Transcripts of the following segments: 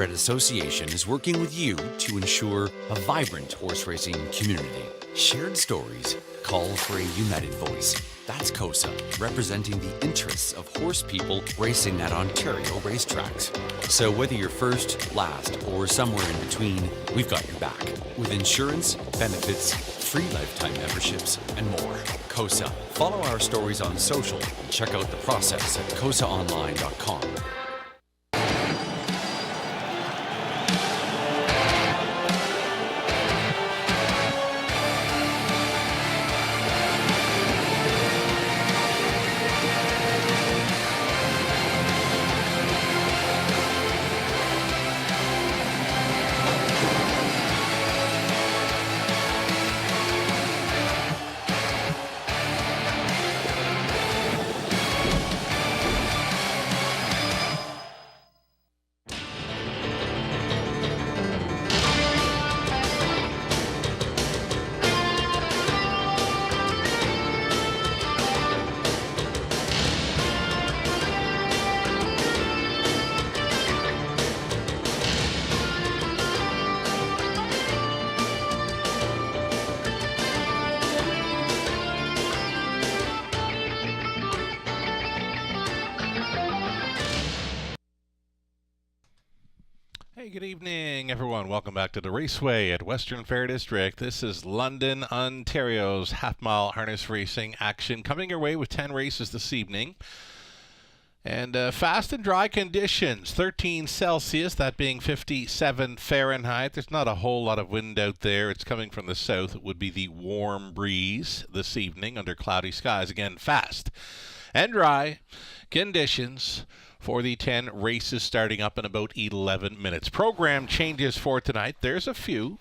Thoroughbred Association is working with you to ensure a vibrant horse racing community. Shared stories call for a united voice. That's COSA, representing the interests of horse people racing at Ontario racetracks. So whether you're first, last, or somewhere in between, we've got your back. With insurance, benefits, free lifetime memberships, and more. COSA. Follow our stories on social and check out the process at cosaonline.com. Hey, good evening, everyone. Welcome back to the Raceway at Western Fair District. This is London, Ontario's half-mile harness racing action coming your way with 10 races this evening. And fast and dry conditions, 13 Celsius, that being 57 Fahrenheit. There's not a whole lot of wind out there. It's coming from the south. It would be the warm breeze this evening under cloudy skies. Again, fast and dry conditions for the 10 races starting up in about 11 minutes. Program changes for tonight. There's a few.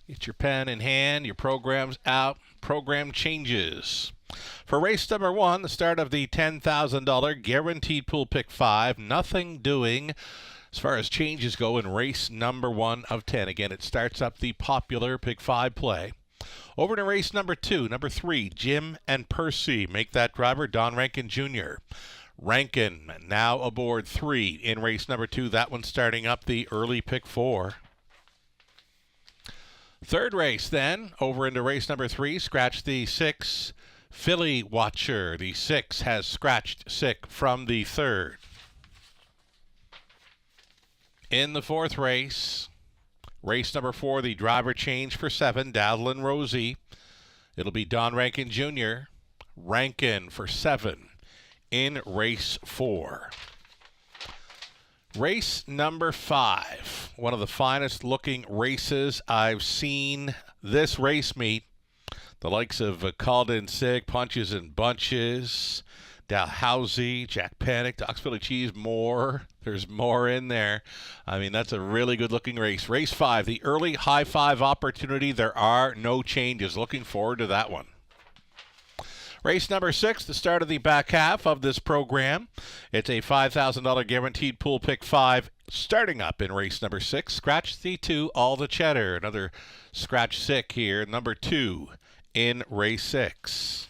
Get your pen in hand, your program's out. Program changes. For race number 1, the start of the $10,000 guaranteed pool pick 5. Nothing doing as far as changes go in race number 1 of 10. Again, it starts up the popular pick 5 play. Over to race number 2, number 3, Jim and Percy. Make that driver Don Rankin Jr. Rankin now aboard 3 in race number 2. That one starting up the early pick 4. Third race then, over into race number 3. Scratch the 6, Philly Watcher. The 6 has scratched sick from the 3rd. In the 4th race, race number 4, the driver change for 7, Dazzlin' Rosie. It'll be Don Rankin Jr. Rankin for 7. In race 4. Race number 5. One of the finest looking races I've seen this race meet. The likes of Called In Sick, Punches and Bunches, Dalhousie, Jack Panic, Doc's Philly Cheese, more. There's more in there. I mean, that's a really good looking race. Race 5, the early high 5 opportunity. There are no changes. Looking forward to that one. Race number 6, the start of the back half of this program. It's a $5,000 guaranteed pool pick 5 starting up in race number 6. Scratch the 2, All the Cheddar. Another scratch sick here, number 2 in race 6.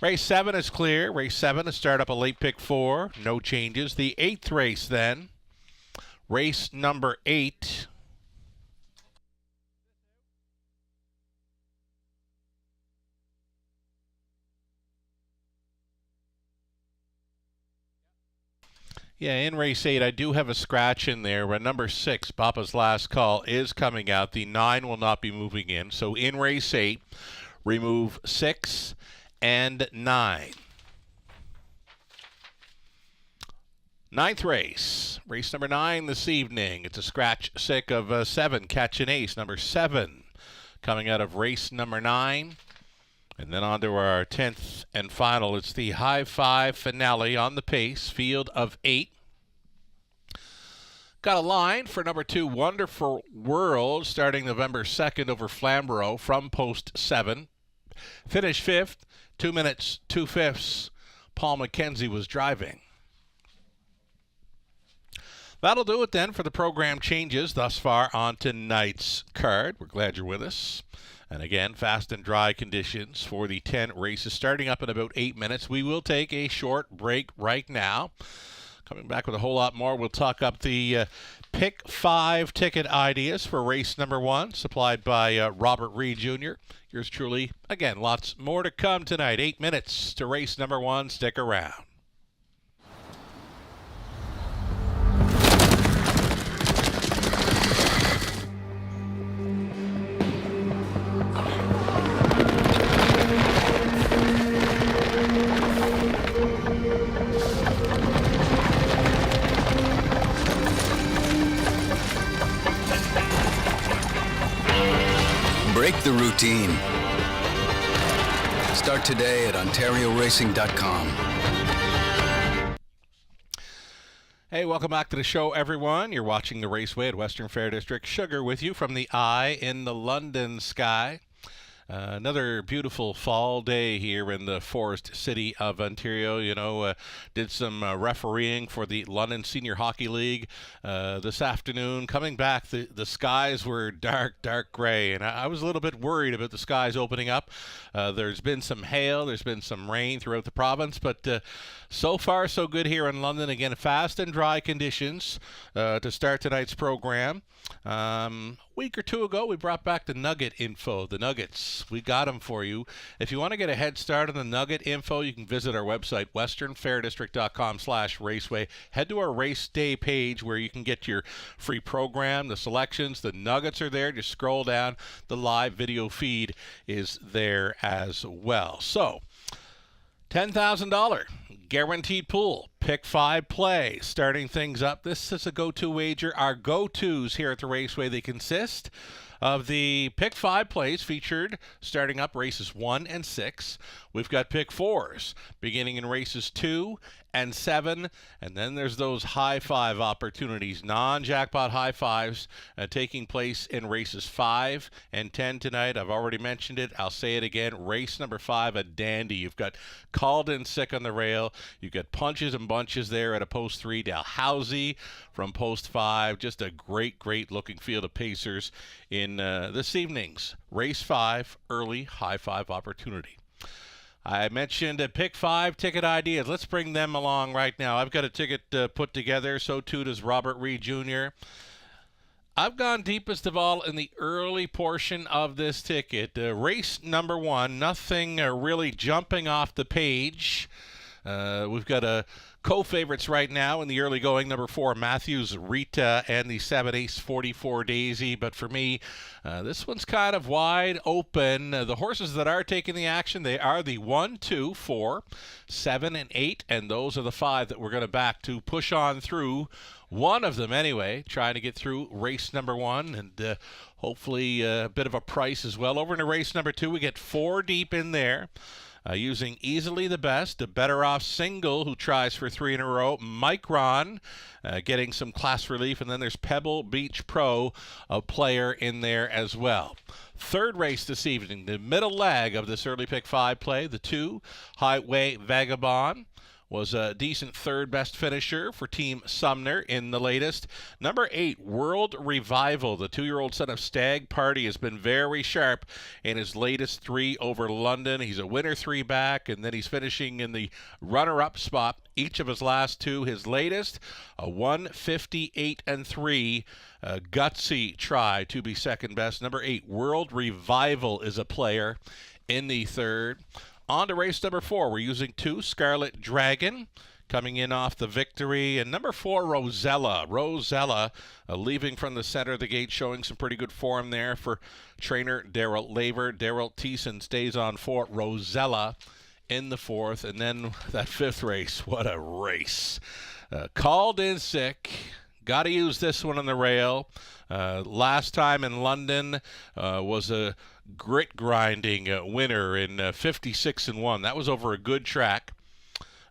Race 7 is clear. Race 7 to start up a late pick 4. No changes. The 8th race then. Race number 8. Yeah, in race 8, I do have a scratch in there, but number 6, Papa's Last Call, is coming out. The 9 will not be moving in. So in race 8, remove 6 and 9. 9th race, race number 9 this evening. It's a scratch sick of 7, Catch an Ace, number 7, coming out of race number 9. And then on to our 10th and final. It's the high 5 finale on the pace, field of 8. Got a line for number 2, Wonderful World, starting November 2nd over Flamborough from post 7. Finished 5th, 2 minutes, 2/5. Paul McKenzie was driving. That'll do it then for the program changes thus far on tonight's card. We're glad you're with us. And again, fast and dry conditions for the 10 races starting up in about 8 minutes. We will take a short break right now. Coming back with a whole lot more. We'll talk up the Pick 5 ticket ideas for race number 1, supplied by Robert Reed Jr. Yours truly. Again, lots more to come tonight. 8 minutes to race number 1. Stick around. Break the routine. Start today at OntarioRacing.com. Hey, welcome back to the show, everyone. You're watching the Raceway at Western Fair District. Sugar with you from the eye in the London sky. Another beautiful fall day here in the Forest City of Ontario. Did some refereeing for the London Senior Hockey League this afternoon. Coming back, the skies were dark gray, and I was a little bit worried about the skies opening up. There's been some hail, there's been some rain throughout the province, but so far so good here in London. Again, fast and dry conditions to start tonight's program. Week or two ago, we brought back the Nugget info, the Nuggets. We got them for you. If you want to get a head start on the Nugget info, you can visit our website, westernfairdistrict.com/raceway. Head to our race day page where you can get your free program, the selections. The Nuggets are there. Just scroll down. The live video feed is there as well. So, $10,000 guaranteed pool. Pick 5 play. Starting things up. This is a go-to wager. Our go-tos here at the Raceway, they consist of the Pick 5 plays featured starting up races 1 and 6. We've got Pick 4s beginning in races 2 and 7, and then there's those high 5 opportunities, non-jackpot high 5s taking place in races 5 and 10 tonight. I've already mentioned it. I'll say it again. Race number 5, a dandy. You've got Called In Sick on the rail. You've got Punches and Bunches there at a post 3. Dalhousie from post 5. Just a great looking field of pacers in this evening's race 5 early high 5 opportunity. I mentioned a Pick 5 ticket ideas. Let's bring them along right now. I've got a ticket put together. So too does Robert Reed Jr. I've gone deepest of all in the early portion of this ticket. Race number 1, nothing really jumping off the page. We've got a co-favorites right now in the early going. Number 4, Matthews Rita, and the 7 Ace 44 Daisy. But for me, this one's kind of wide open. The horses that are taking the action, they are the 1, 2, 4, 7, and 8. And those are the 5 that we're going to back to push on through. One of them, anyway, trying to get through race number 1. And hopefully a bit of a price as well. Over into race number 2, we get 4 deep in there. Using Easily the Best, a Better Off Single, who tries for 3 in a row. Micron getting some class relief. And then there's Pebble Beach Pro, a player in there as well. Third race this evening, the middle leg of this early Pick 5 play. The 2, Highway Vagabond, was a decent third best finisher for Team Sumner in the latest. Number 8, World Revival. The 2-year-old son of Stag Party has been very sharp in his latest 3 over London. He's a winner 3 back, and then he's finishing in the runner-up spot each of his last 2. His latest, a 158 and 3. Gutsy try to be second best. Number 8, World Revival, is a player in the third. On to race number 4. We're using 2, Scarlet Dragon, coming in off the victory. And number 4, Rosella. Rosella leaving from the center of the gate, showing some pretty good form there for trainer Daryl Laver. Daryl Thiessen stays on 4. Rosella in the 4th. And then that 5th race, what a race. Called In Sick. Got to use this one on the rail. Last time in London was a grit-grinding winner in 56 and 1. That was over a good track.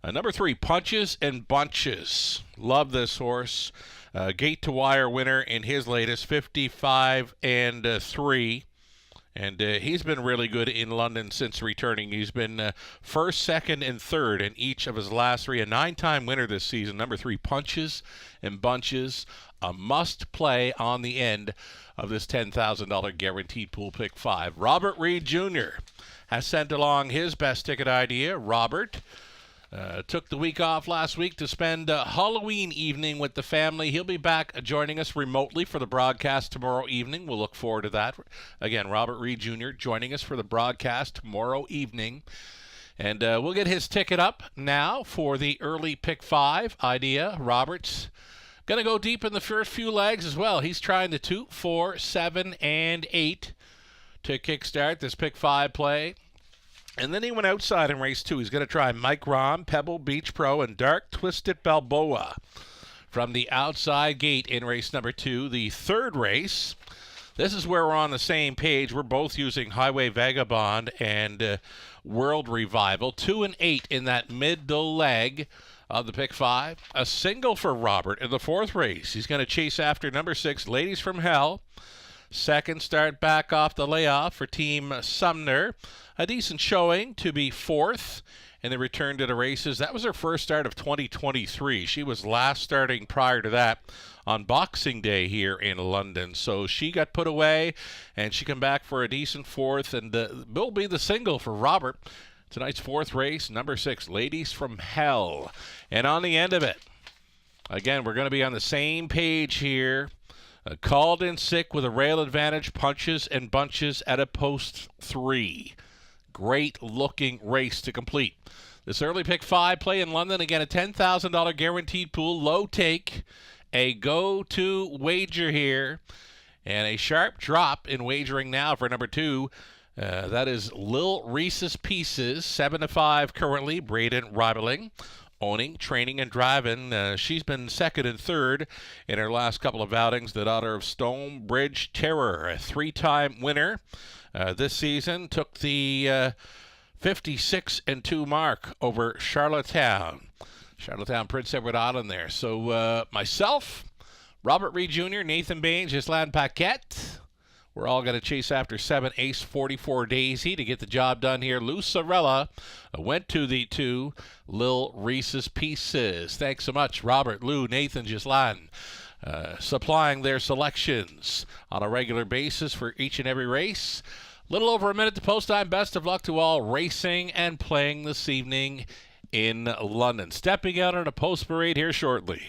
Number 3, Punches and Bunches. Love this horse. Gate to wire winner in his latest, 55 and 3. And he's been really good in London since returning. He's been first, second, and third in each of his last 3. A 9-time winner this season. Number 3, Punches and Bunches. A must-play on the end of this $10,000 guaranteed pool Pick 5. Robert Reed Jr. has sent along his best ticket idea. Robert, Took the week off last week to spend Halloween evening with the family. He'll be back joining us remotely for the broadcast tomorrow evening. We'll look forward to that. Again, Robert Reed Jr. joining us for the broadcast tomorrow evening. And we'll get his ticket up now for the early pick 5 idea. Robert's going to go deep in the first few legs as well. He's trying the 2, 4, 7, and 8 to kickstart this pick 5 play. And then he went outside in race 2. He's going to try Mike Rahm, Pebble Beach Pro, and Dark Twisted Balboa from the outside gate in race number 2. The third race, this is where we're on the same page. We're both using Highway Vagabond and World Revival. 2 and 8 in that middle leg of the pick 5. A single for Robert in the fourth race. He's going to chase after number 6, Ladies from Hell. Second start back off the layoff for Team Sumner. A decent showing to be fourth in the return to the races. That was her first start of 2023. She was last starting prior to that on Boxing Day here in London. So she got put away, and she came back for a decent fourth, and will be the single for Robert. Tonight's fourth race, number 6, Ladies from Hell. And on the end of it, again, we're going to be on the same page here. Called in sick with a rail advantage, punches and bunches at a post 3. Great looking race to complete. This early pick 5 play in London. Again, a $10,000 guaranteed pool. Low take. A go-to wager here. And a sharp drop in wagering now for number 2. That is Lil Reese's Pieces. 7-5 currently. Braden Ribeling. Owning, training, and driving. She's been second and third in her last couple of outings. The daughter of Stonebridge Terror, a 3-time winner this season. Took the 56-2 mark over Charlottetown. Charlottetown, Prince Edward Island there. So myself, Robert Reed Jr., Nathan Bain, Ghislaine Paquette. We're all going to chase after 7 Ace 44 Daisy to get the job done here. Lou Sorella went to the 2 Lil Reese's Pieces. Thanks so much, Robert, Lou, Nathan, Ghislaine, supplying their selections on a regular basis for each and every race. Little over a minute to post time. Best of luck to all racing and playing this evening in London. Stepping out on a post parade here shortly.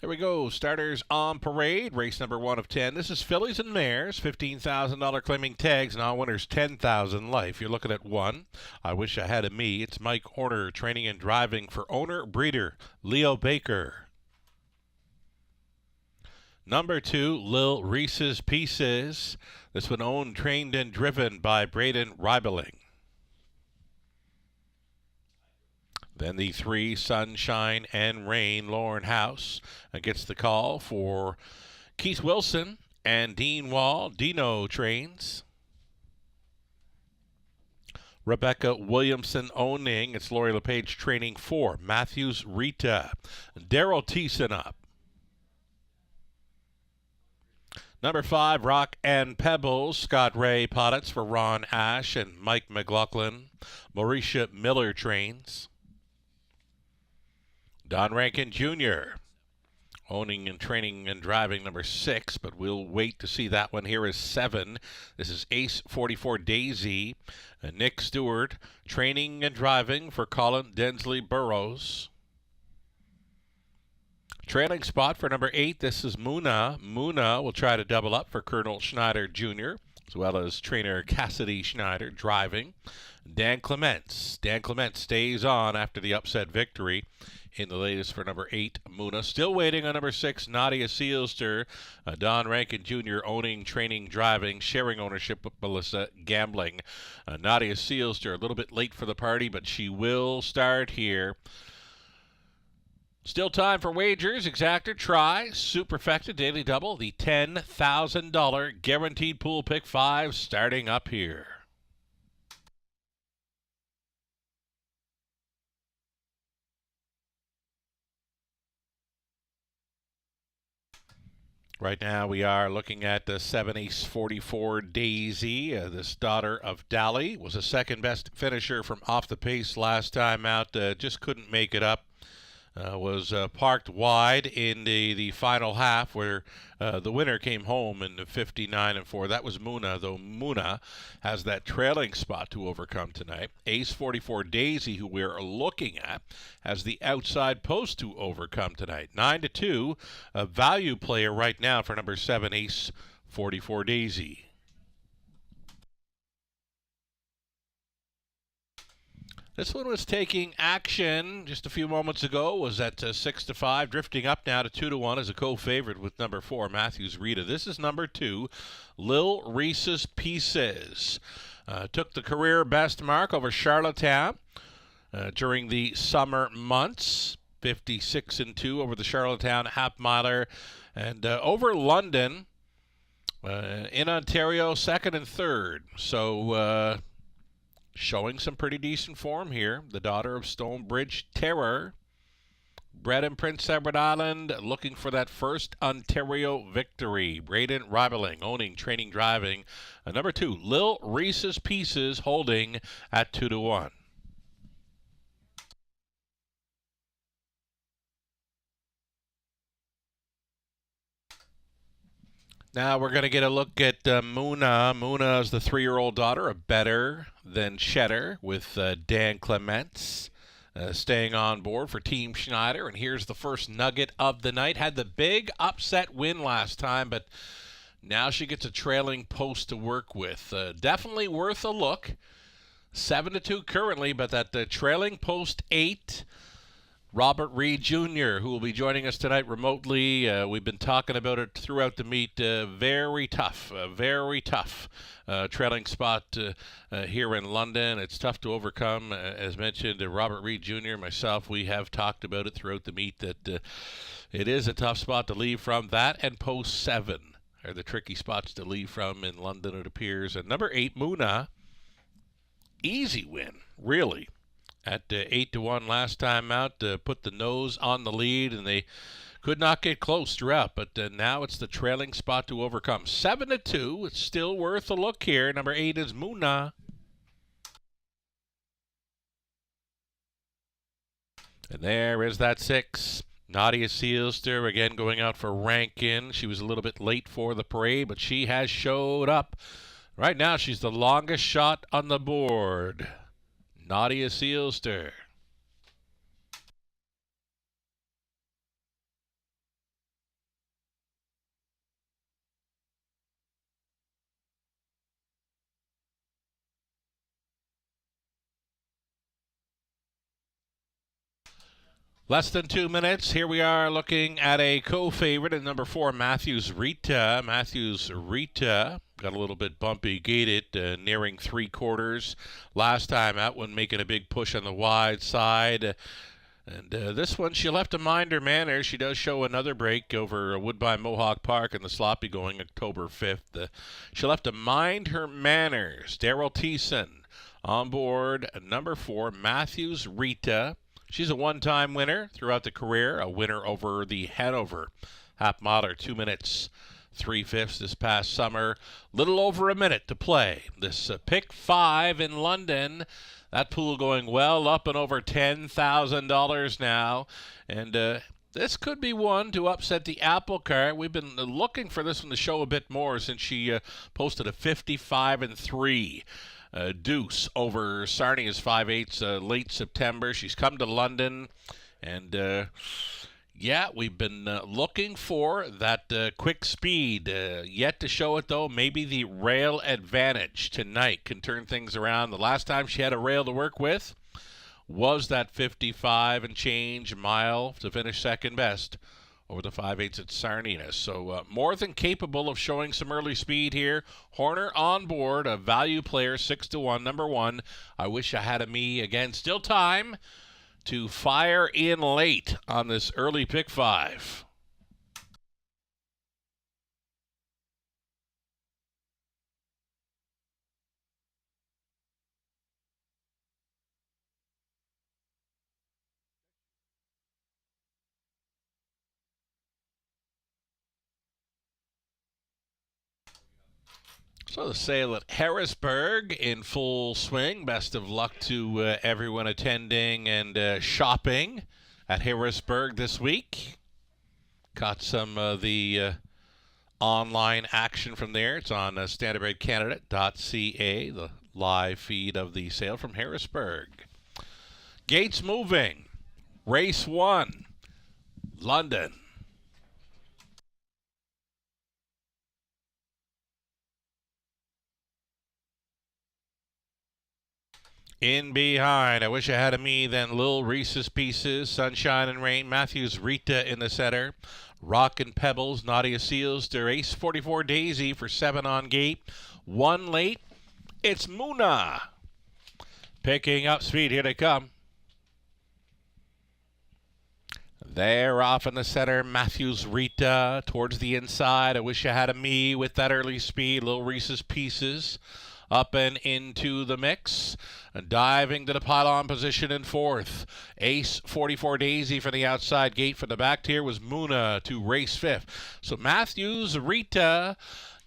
There we go. Starters on parade. Race number 1 of 10. This is fillies and mares. $15,000 claiming tags. Non-winners $10,000 life. You're looking at 1. I wish I had a me. It's Mike Horner training and driving for owner breeder Leo Baker. Number 2, Lil Reese's Pieces. This one owned, trained, and driven by Braden Reibeling. Then the 3, Sunshine and Rain, Lauren House gets the call for Keith Wilson and Dean Wall. Dino trains. Rebecca Williamson owning. It's Lori LePage training 4. Matthews Rita. Daryl Thiessen up. Number 5, Rock and Pebbles. Scott Ray Pottets for Ron Ash and Mike McLaughlin. Mauricia Miller trains. Don Rankin Jr. owning and training and driving number 6, but we'll wait to see that one. Here is 7. This is Ace 44 Daisy. Nick Stewart training and driving for Colin Densley Burrows. Trailing spot for number 8. This is Muna. Muna will try to double up for Colonel Schneider Jr., as well as trainer Cassidy Schneider driving. Dan Clements. Dan Clements stays on after the upset victory in the latest for number 8, Muna. Still waiting on number 6, Nadia Seelster. Don Rankin Jr. owning, training, driving, sharing ownership with Melissa Gambling. Nadia Seelster a little bit late for the party, but she will start here. Still time for wagers. Exactor, try, Superfecta, Daily Double, the $10,000 guaranteed pool pick 5 starting up here. Right now we are looking at the 7 Ace 44 Daisy. This daughter of Dally was a second best finisher from off the pace last time out. Just couldn't make it up. Was parked wide in the final half where the winner came home in the 59-4. That was Muna, though Muna has that trailing spot to overcome tonight. Ace 44 Daisy, who we're looking at, has the outside post to overcome tonight. 9-2, a value player right now for number 7, Ace 44 Daisy. This one was taking action just a few moments ago, was at 6-5, drifting up now to 2-1 as a co-favorite with number 4, Matthews Rita. This is number 2, Lil Reese's Pieces. Took the career best mark over Charlottetown during the summer months, 56-2 over the Charlottetown half-miler, and over London in Ontario, 2nd and 3rd. So, showing some pretty decent form here. The daughter of Stonebridge Terror. Bred in Prince Edward Island, looking for that first Ontario victory. Braden Reibeling, owning, training, driving. Number 2, Lil Reese's Pieces, holding at 2-1. Now we're going to get a look at Muna. Muna is the 3-year-old daughter of Better Than Cheddar with Dan Clements staying on board for Team Schneider. And here's the first nugget of the night. Had the big upset win last time, but now she gets a trailing post to work with. Definitely worth a look. 7-2 currently, but that trailing post 8. Robert Reed Jr., who will be joining us tonight remotely. We've been talking about it throughout the meet. Very tough trailing spot here in London. It's tough to overcome. As mentioned, Robert Reed Jr., myself, we have talked about it throughout the meet that it is a tough spot to leave from. That and post 7 are the tricky spots to leave from in London, it appears. And number 8, Muna, easy win, really. At 8-1 last time out, put the nose on the lead, and they could not get close throughout. But now it's the trailing spot to overcome. 7-2, it's still worth a look here. Number 8 is Muna. And there is that 6. Nadia Seelster, again going out for Rankin. She was a little bit late for the parade, but she has showed up. Right now, she's the longest shot on the board. Nadia Seelster. Less than 2 minutes. Here we are looking at a co-favorite at number 4, Matthews Rita. Matthews Rita got a little bit bumpy gated, nearing 3/4. Last time out, when making a big push on the wide side. And this one, she left to mind her manners. She does show another break over Woodbine Mohawk Park in the Sloppy going October 5th. She left to mind her manners. Daryl Thiessen on board number 4, Matthews Rita. She's a one-time winner throughout the career, a winner over the Hanover half mile, 2 minutes 3/5 this past summer. Little over a minute to play. This pick 5 in London. That pool going well up and over $10,000 now. And this could be one to upset the apple cart. We've been looking for this one to show a bit more since she posted a 55-3. Deuce over Sarnia's 5/8 late September. She's come to London, and yeah, we've been looking for that quick speed. Yet to show it, though. Maybe the rail advantage tonight can turn things around. The last time she had a rail to work with was that 55 and change mile to finish second best over the 5/8 at Sarnia. So more than capable of showing some early speed here. Horner on board, a value player, 6-1, number 1. I wish I had a me. Again, still time to fire in late on this early pick 5. So the sale at Harrisburg in full swing. Best of luck to everyone attending and shopping at Harrisburg this week. Caught some of the online action from there. It's on standardbreakcanada.ca, the live feed of the sale from Harrisburg. Gates moving. Race 1, London. In behind, I wish I had a me, then Lil Reese's Pieces, Sunshine and Rain, Matthews Rita in the center, Rock and Pebbles, Nadia Seals, their Ace 44 Daisy for 7 on gate. 1 late, it's Muna. Picking up speed, here they come. They're off in the center, Matthews Rita towards the inside. I wish I had a me with that early speed, Lil Reese's Pieces. Up and into the mix, diving to the pylon position in 4th. Ace 44 Daisy for the outside gate. For the back tier was Muna to race 5th. So Matthews Rita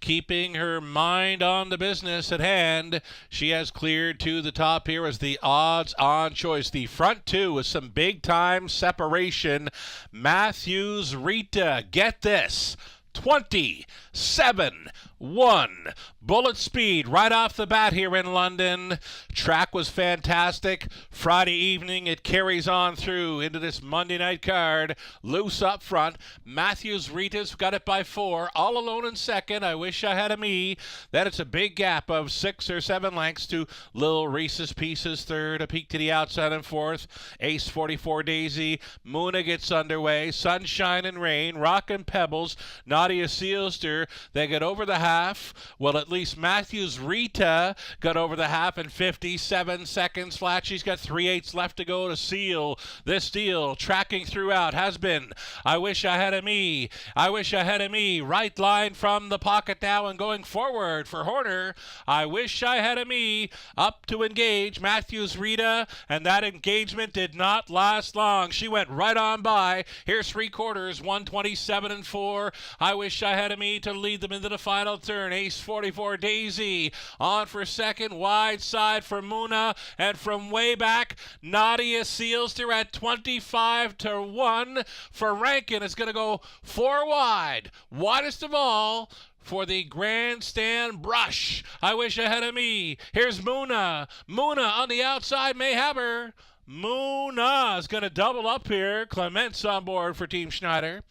keeping her mind on the business at hand. She has cleared to the top here as the odds-on choice. The front 2 with some big-time separation. Matthews Rita, get this, 27-1. Bullet speed right off the bat here in London. Track was fantastic. Friday evening, it carries on through into this Monday night card. Loose up front. Matthews Rita's got it by 4. All alone in second. I wish I had a me. Then it's a big gap of 6 or 7 lengths to Lil Reese's Pieces third. A peek to the outside in 4th. Ace 44 Daisy. Muna gets underway. Sunshine and Rain. Rock and Pebbles. Nadia Sealster. They get over the half. Well, at least Matthews Rita got over the half in 57 seconds flat. She's got 3/8 left to go to seal this deal. Tracking throughout has been I wish I had a me. I wish I had a me. Right line from the pocket now and going forward for Horner. I wish I had a me. Up to engage Matthews Rita, and that engagement did not last long. She went right on by. Here's 3/4, 127-4. I wish I had a me to lead them into the final turn. Ace 44 Daisy on for second, wide side for Muna, and from way back, Nadia Sealster at 25-1 for Rankin. It's going to go 4 wide, widest of all for the grandstand brush. I wish I had a me. Here's Muna. Muna on the outside may have her. Muna is going to double up here. Clement's on board for Team Schneider.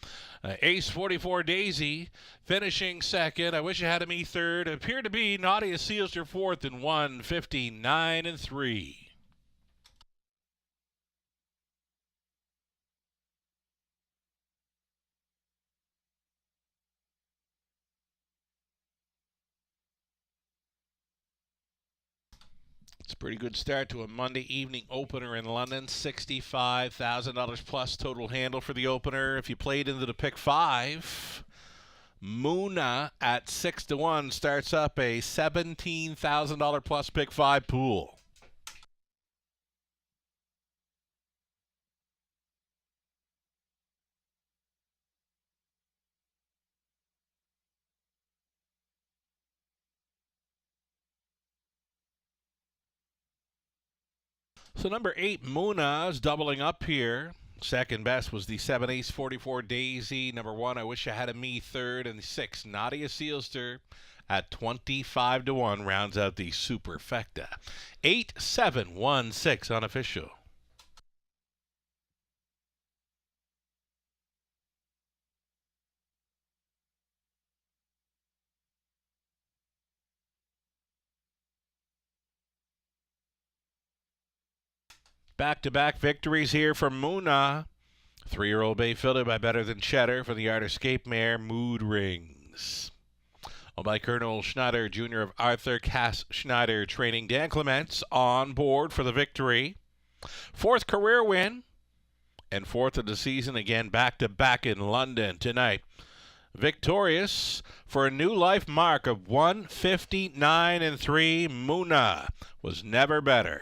Ace 44 Daisy finishing second. I wish I had a me third. Appeared to be Nadia Sealster fourth in 1:59-3. It's a pretty good start to a Monday evening opener in London. $65,000 plus total handle for the opener. If you played into the pick 5, Muna at 6-1 starts up a $17,000 plus pick 5 pool. So number 8, Muna, is doubling up here. Second best was the 7 Ace 44 Daisy. Number 1, I Wish I Had a Me, third. And 6, Nadia Seelster at 25-1 rounds out the superfecta. 8-7-1-6 unofficial. Back-to-back victories here for Muna. 3-year-old bay filled by Better Than Cheddar for the Art Escape mare Mood Rings. Owned by Colonel Schneider, Jr. of Arthur Cass Schneider Training. Dan Clements on board for the victory. 4th career win and 4th of the season, again back-to-back in London tonight. Victorious for a new life mark of 159-3. Muna was never better.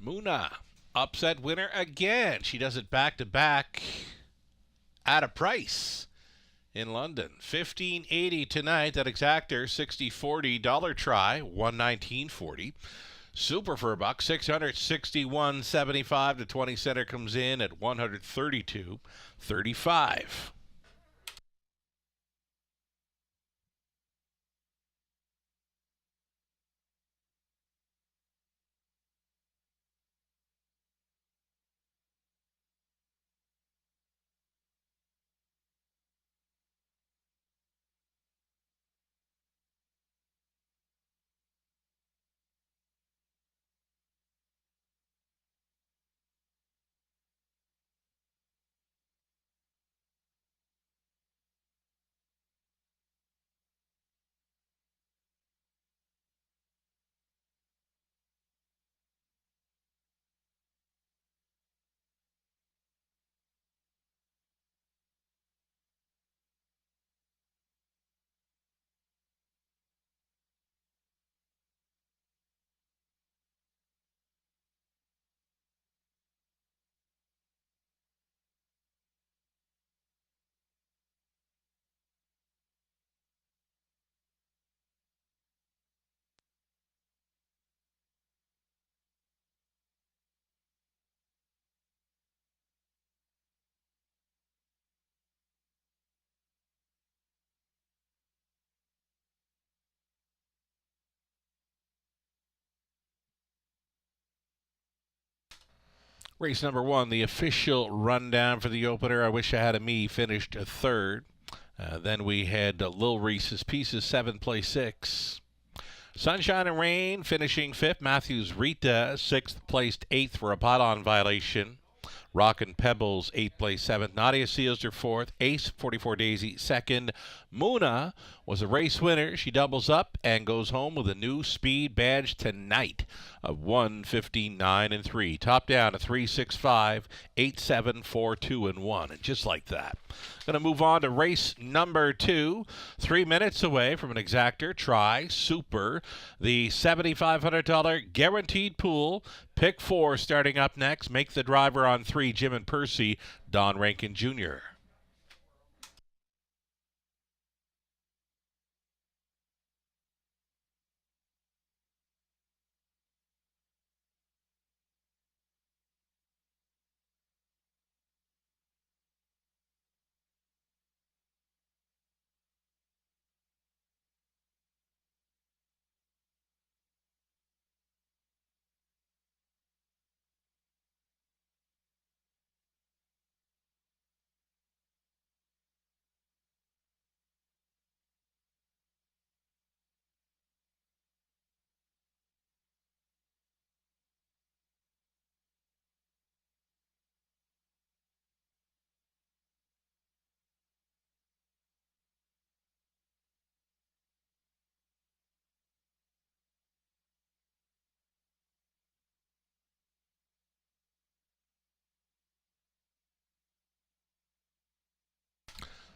Muna, upset winner again. She does it back-to-back at a price in London. $15.80 tonight at Exactor. $60.40 try, $119.40. Super for a buck, $661.75. The 20 center comes in at $132.35. Race number 1, the official rundown for the opener. I Wish I Had a Me finished 3rd. Then we had Lil Reese's Pieces, 7th place 6. Sunshine and Rain finishing 5th. Matthews Rita, 6th placed 8th for a pot-on violation. Rockin' Pebbles, 8th place, 7th. Nadia Sealster, 4th. Ace, 44 Daisy, 2nd. Muna was a race winner. She doubles up and goes home with a new speed badge tonight of 1:59 and 3. Top down a 3:65, 8:7, 4, 2 and 1. And just like that. Going to move on to race number 2. 3 minutes away from an exactor. Try Super. The $7,500 guaranteed pool. Pick 4 starting up next. Make the driver on 3, Jim and Percy, Don Rankin Jr.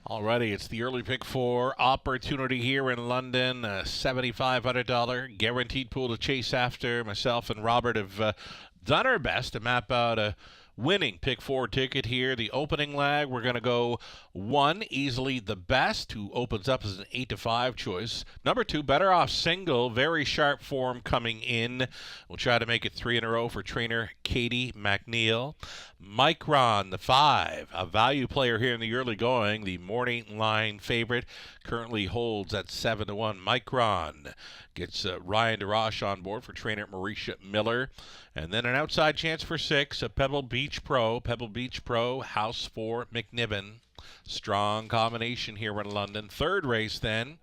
Alrighty, it's the early pick 4 opportunity here in London. A $7,500 guaranteed pool to chase after. Myself and Robert have done our best to map out a winning pick 4 ticket here. The opening leg, we're going to go 1, easily the best, who opens up as an 8-5 choice. Number 2, Better Off Single, very sharp form coming in. We'll try to make it 3 in a row for trainer Katie McNeil. Micron, the 5, a value player here in the early going. The morning line favorite currently holds at 7-1. Micron gets Ryan DeRoche on board for trainer Marisha Miller. And then an outside chance for 6, a Pebble Beach Pro. Pebble Beach Pro, house for McNiven. Strong combination here in London. Third race then.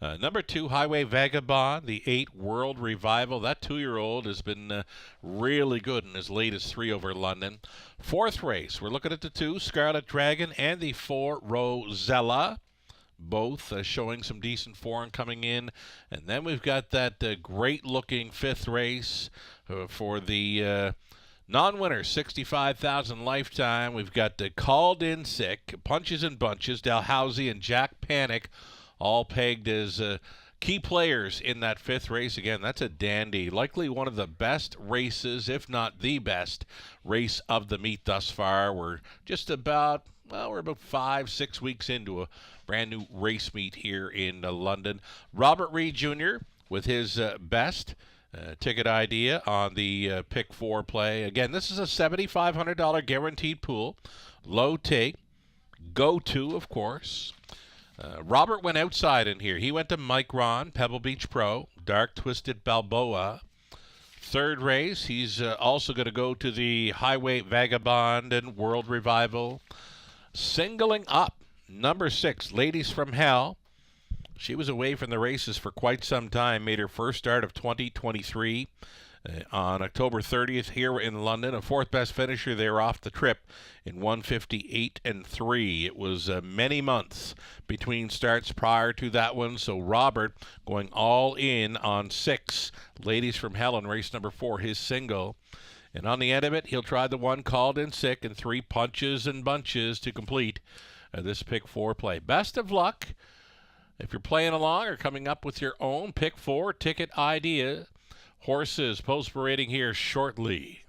Number 2, Highway Vagabond, the 8, World Revival. That 2-year-old has been really good in his latest 3 over London. Fourth race, we're looking at the 2, Scarlet Dragon, and the 4, Rosella. Both showing some decent form coming in. And then we've got that great-looking 5th race for the non-winner, $65,000 lifetime. We've got Called In Sick, Punches and Bunches, Dalhousie, and Jack Panic, all pegged as key players in that 5th race. Again, that's a dandy. Likely one of the best races, if not the best race of the meet thus far. We're just about, we're about 5-6 weeks into a brand new race meet here in London. Robert Reed Jr. with his best ticket idea on the pick 4 play. Again, this is a $7,500 guaranteed pool. Low take. Go to, of course. Robert went outside in here. He went to Micron, Pebble Beach Pro, Dark Twisted Balboa. Third race, he's also going to go to the Highway Vagabond and World Revival. Singling up, number 6, Ladies from Hell. She was away from the races for quite some time, made her first start of 2023 on October 30th here in London. A 4th best finisher there off the trip in 1:58 and 3. It was many months between starts prior to that one, so Robert going all in on 6, Ladies from Hell in race number 4, his single. And on the end of it, he'll try the 1, Called In Sick, and 3, Punches and Bunches to complete this pick 4 play. Best of luck if you're playing along or coming up with your own pick 4 ticket idea. Horses post-parading here shortly.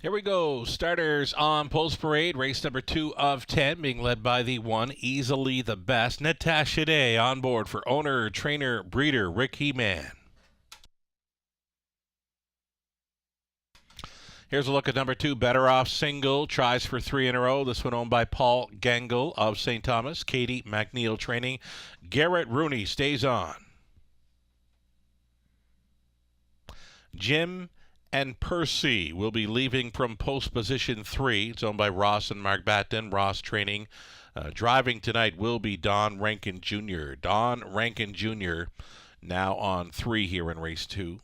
Here we go. Starters on Post Parade. Race number 2 of 10 being led by the 1, Easily the Best. Natasha Day on board for owner, trainer, breeder Rick He-Man. Here's a look at number 2, Better Off Single. Tries for 3 in a row. This one owned by Paul Gangle of St. Thomas. Katie McNeil training. Garrett Rooney stays on. Jim and Percy will be leaving from post position 3. It's owned by Ross and Mark Batten. Ross training. Driving tonight will be Don Rankin Jr. Don Rankin Jr. now on 3 here in race 2.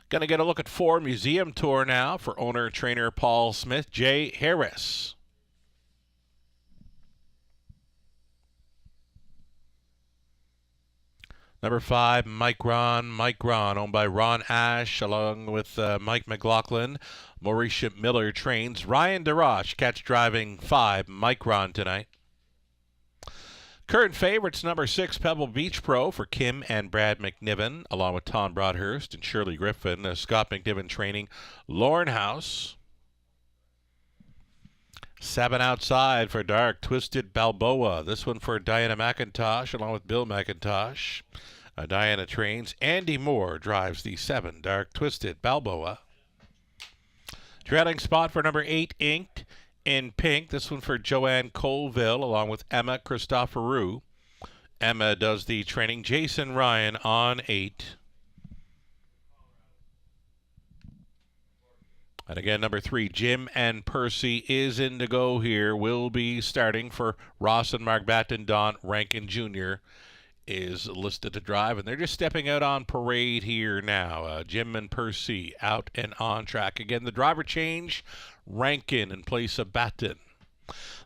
Going to get a look at 4, Museum Tour now for owner-trainer Paul Smith. Jay Harris. Number 5, Micron. Micron, owned by Ron Ash, along with Mike McLaughlin. Mauricia Miller trains. Ryan DeRoche, catch driving 5, Micron tonight. Current favorites, number 6, Pebble Beach Pro for Kim and Brad McNiven, along with Tom Broadhurst and Shirley Griffin. Scott McNiven training. Lauren House. 7 outside for Dark Twisted Balboa. This one for Diana McIntosh, along with Bill McIntosh. Diana trains. Andy Moore drives the 7, Dark Twisted Balboa. Trailing spot for number 8, Inked in Pink. This one for Joanne Colville, along with Emma Christoforou. Emma does the training. Jason Ryan on 8. And again, number 3, Jim and Percy is in to go here. Will be starting for Ross and Mark Batten. Don Rankin Jr. is listed to drive, and they're just stepping out on parade here now. Jim and Percy out and on track. Again, the driver change, Rankin in place of Batten.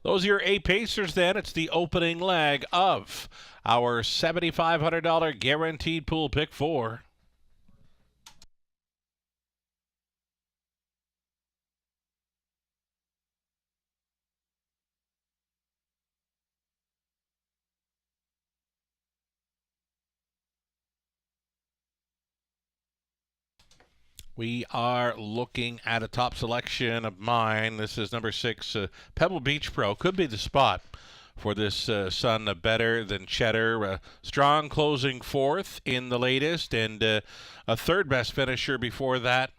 Those are your 8 Pacers then. It's the opening leg of our $7,500 guaranteed pool pick 4. We are looking at a top selection of mine. This is number 6, Pebble Beach Pro. Could be the spot for this son of Better Than Cheddar. Strong closing 4th in the latest, and a 3rd best finisher before that.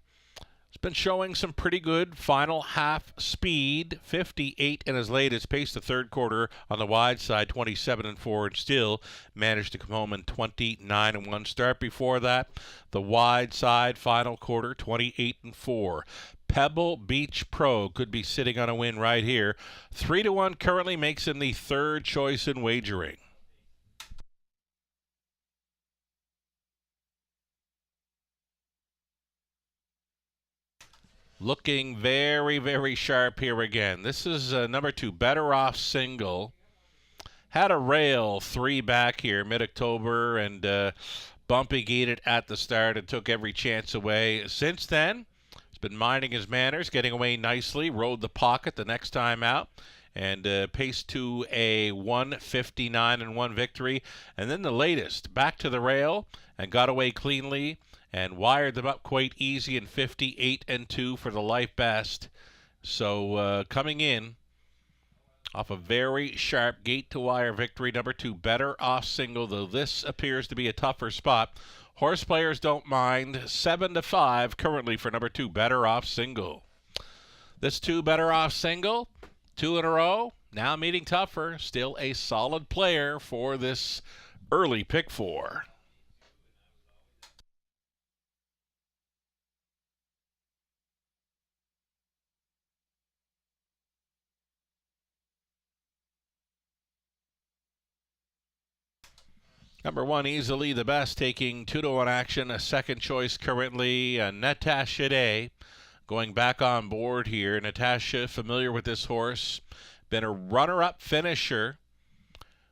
It's been showing some pretty good final half speed. 58 in his latest. Paced the 3rd quarter on the wide side, 27-4, and still managed to come home in 29-1. Start before that, the wide side final quarter, 28-4. Pebble Beach Pro could be sitting on a win right here. 3-1 currently makes him the 3rd choice in wagering. Looking very, very sharp here again. This is number 2, Better Off Single. Had a rail 3 back here mid-October and bumpy gated at the start and took every chance away. Since then, he's been minding his manners, getting away nicely, rode the pocket the next time out, and paced to a 159-1 victory. And then the latest, back to the rail and got away cleanly and wired them up quite easy in 58-2 for the life best. So coming in off a very sharp gate-to-wire victory, number 2, Better Off Single, though this appears to be a tougher spot. Horse players don't mind. 7-5 currently for number 2, Better Off Single. This 2, Better Off Single, 2 in a row, now meeting tougher. Still a solid player for this early pick 4. Number 1, Easily the Best, taking 2-1 action. A 2nd choice currently, Natasha Day, going back on board here. Natasha, familiar with this horse, been a runner-up finisher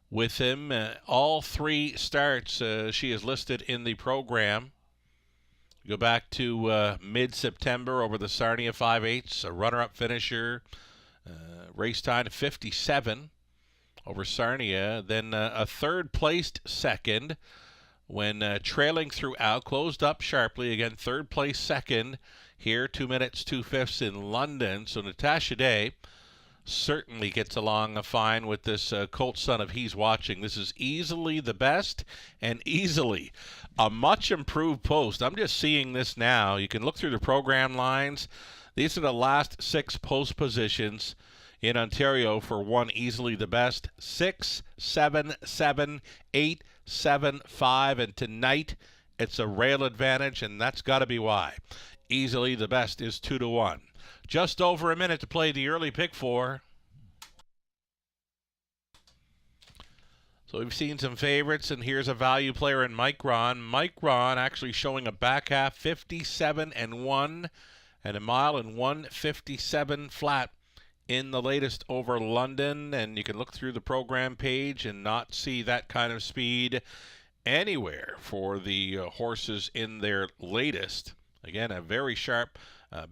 with him. All 3 starts she is listed in the program. Go back to mid-September over the Sarnia 5/8, a runner-up finisher. Race time 57. Over Sarnia, then a 3rd placed 2nd when trailing throughout, closed up sharply. Again, third place, second here, 2 minutes, 2/5 in London. So Natasha Day certainly gets along fine with this Colt son of He's Watching. This is easily the best and easily a much improved post. I'm just seeing this now. You can look through the program lines. These are the last 6 post positions in Ontario for one easily the best. 6, 7, 7, 8, 7, 5, and tonight it's a rail advantage, and that's got to be why. Easily the best is 2-1. Just over a minute to play the early pick 4. So we've seen some favorites, and here's a value player in Mike Ron. Mike Ron actually showing a back half 57-1 and a mile and 157 flat in the latest over London. And you can look through the program page and not see that kind of speed anywhere for the horses in their latest. Again, a very sharp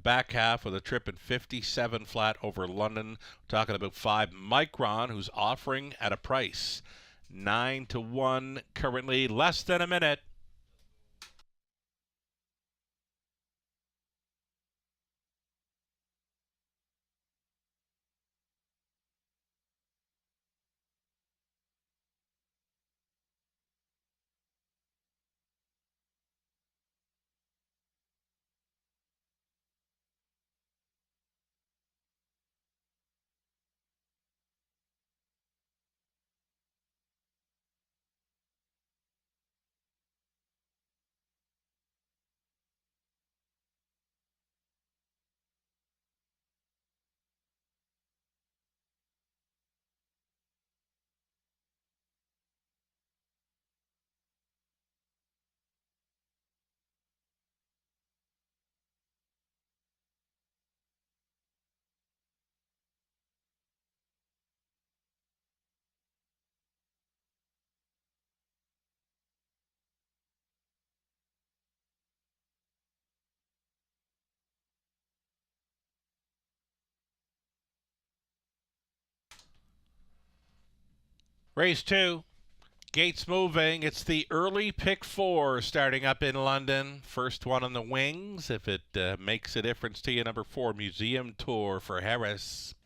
back half with a trip in 57 flat over London. We're talking about 5 Micron, who's offering at a price 9-1 currently. Less than a minute. Race 2, gates moving. It's the early pick 4 starting up in London. First one on the wings, if it makes a difference to you. Number 4, Museum Tour for Harris.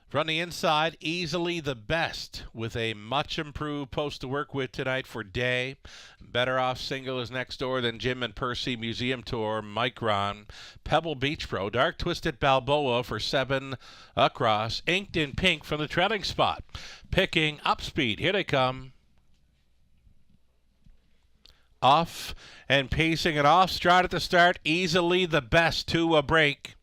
From the inside, easily the best with a much improved post to work with tonight for Day. Better Off Single is next door than Jim and Percy. Museum Tour, Micron. Pebble Beach Pro, Dark Twisted Balboa for 7 across. Inked in Pink from the trailing spot. Picking up speed. Here they come. Off and pacing it off. Stride at the start. Easily the best to a break.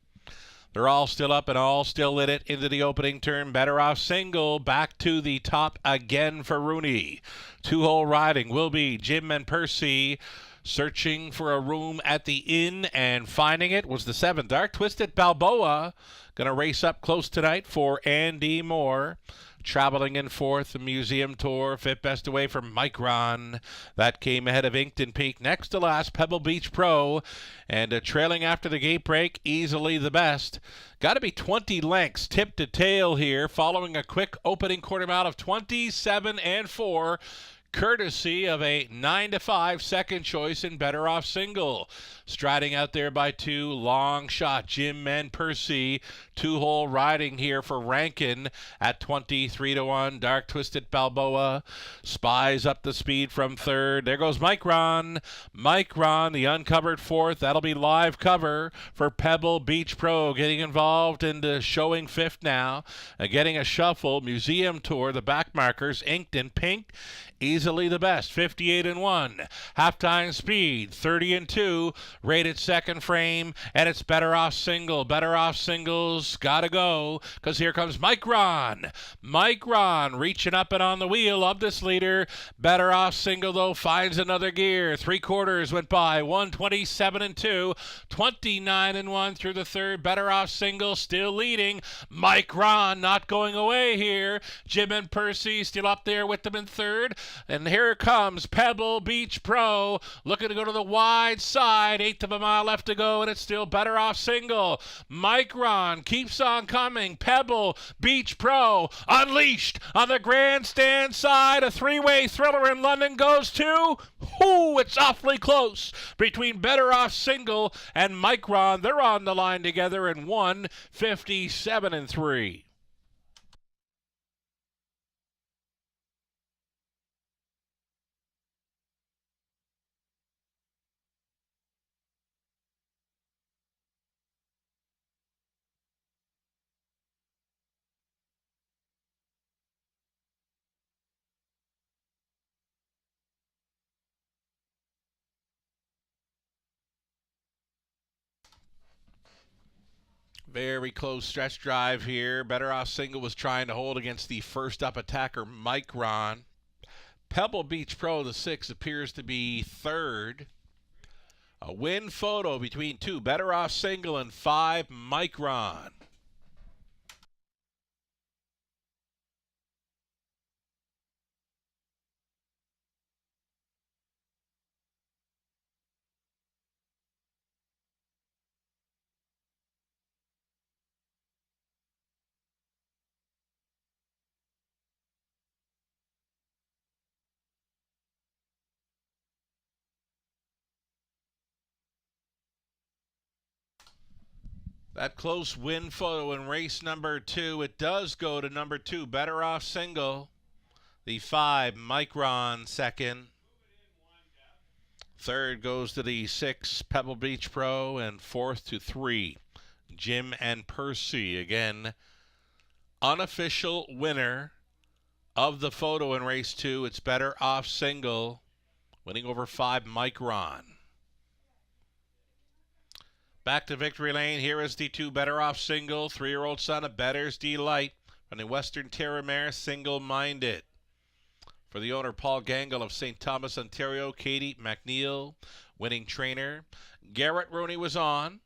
They're all still up and all still in it into the opening turn. Better Off Single back to the top again for Rooney. 2-hole riding will be Jim and Percy. Searching for a room at the inn and finding it was the 7. Dark Twisted Balboa. Going to race up close tonight for Andy Moore. Traveling in fourth, the Museum Tour, 5th best away from Micron. That came ahead of Inked in Pink. Next to last, Pebble Beach Pro. And trailing after the gate break, easily the best. Got to be 20 lengths tip to tail here, following a quick opening quarter mile of 27-4. Courtesy of a 9-5 second choice in Better Off Single. Striding out there by 2, long shot, Jim and Percy. 2-hole riding here for Rankin at 23-1. Dark Twisted Balboa spies up the speed from 3rd. There goes Micron. Micron, the uncovered 4th. That'll be live cover for Pebble Beach Pro. Getting involved in showing 5th now. Getting a shuffle. Museum Tour, the back markers, Inked in Pink. Easily the best, 58-1. Halftime speed, 30-2. Rated second frame, and it's Better Off Single. Better Off Singles gotta go, because here comes Micron. Micron reaching up and on the wheel of this leader. Better Off Single, though, finds another gear. 3 quarters went by, 127-2. 29-1 through the 3rd. Better Off Single still leading. Micron not going away here. Jim and Percy still up there with them in 3rd. And here comes Pebble Beach Pro, looking to go to the wide side. 1/8 of a mile left to go, and it's still Better Off Single. Micron keeps keeps on coming. Pebble Beach Pro unleashed on the grandstand side. A three-way thriller in London goes to, it's awfully close between Better Off Single and Micron. They're on the line together in 1:57.3. Very close stretch drive here. Better Off Single was trying to hold against the first up attacker, Micron. Pebble Beach Pro, the 6, appears to be third. A win photo between 2, Better Off Single, and 5, Micron. That close win photo in race number 2. It does go to number 2, Better Off Single. The 5, Micron, second. Third goes to the 6, Pebble Beach Pro. And fourth to 3, Jim and Percy. Again, unofficial winner of the photo in race 2. It's Better Off Single, winning over 5, Micron. Back to victory lane. Here is the 2, Better Off Single, 3-year-old son of Better's Delight, from the Western Terramare, Single Minded. For the owner, Paul Gangle of St. Thomas, Ontario, Katie McNeil, winning trainer. Garrett Rooney was on.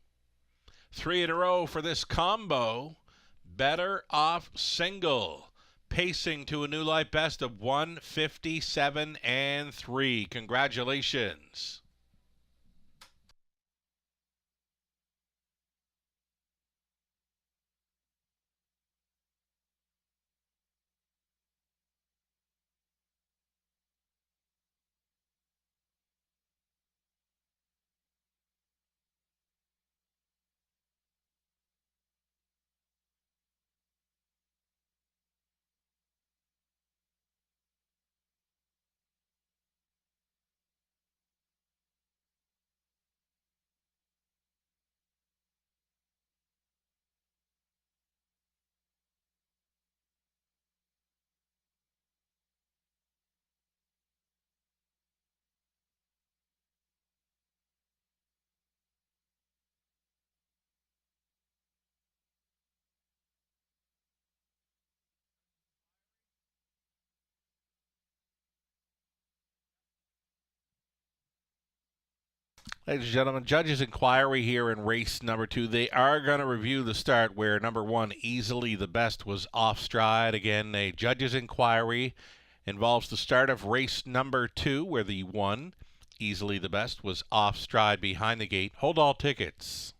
3 in a row for this combo. Better Off Single, pacing to a new life best of 1:57.3. Congratulations. Ladies and gentlemen, judges' inquiry here in race number 2. They are going to review the start where number 1, Easily the Best, was off stride. Again, a judges' inquiry involves the start of race number 2 where the 1, Easily the Best, was off stride behind the gate. Hold all tickets.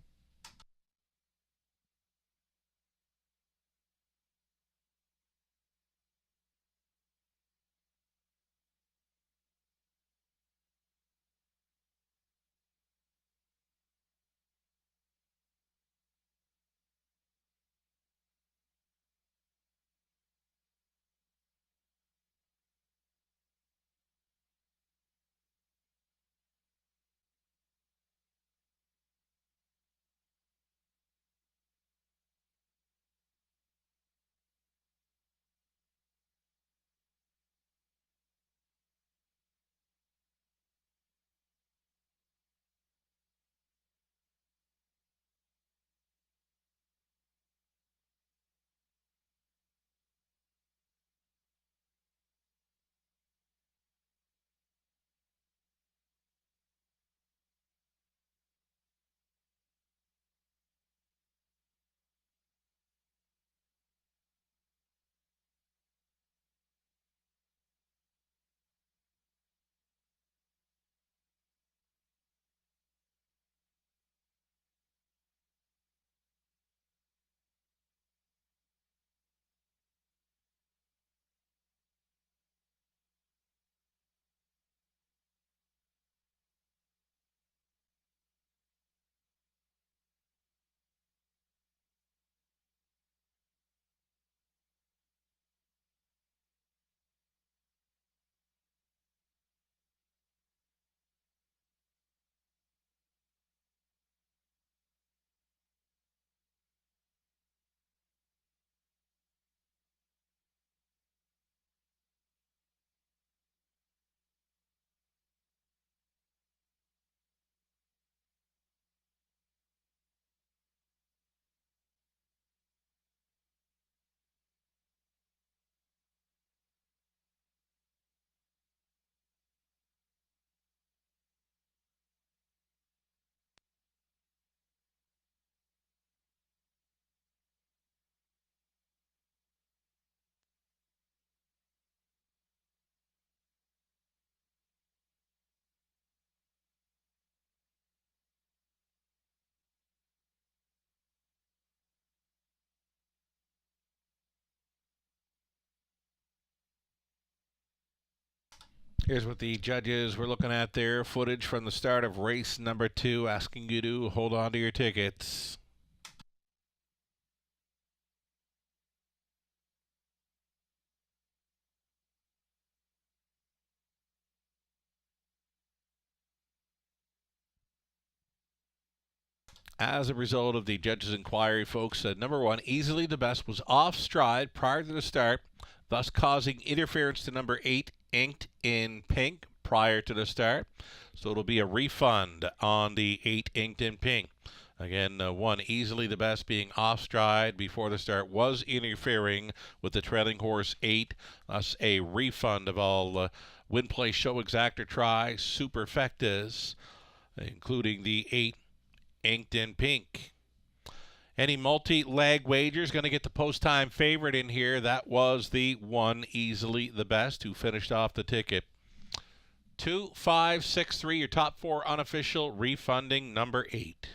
Here's what the judges were looking at there. Footage from the start of race number 2, asking you to hold on to your tickets. As a result of the judge's inquiry, folks, said number 1, Easily the Best, was off stride prior to the start, thus causing interference to number 8, Inked in Pink, prior to the start. So it'll be a refund on the 8, Inked in Pink. Again, 1, Easily the Best, being off stride before the start, was interfering with the trailing horse 8, thus a refund of all win, play, show, exact, or try superfectas, including the 8, Inked in Pink. Any multi-leg wagers going to get the post-time favorite in here. That was the 1, Easily the Best, who finished off the ticket. 2, 5, 6, 3, your top 4 unofficial, refunding number 8.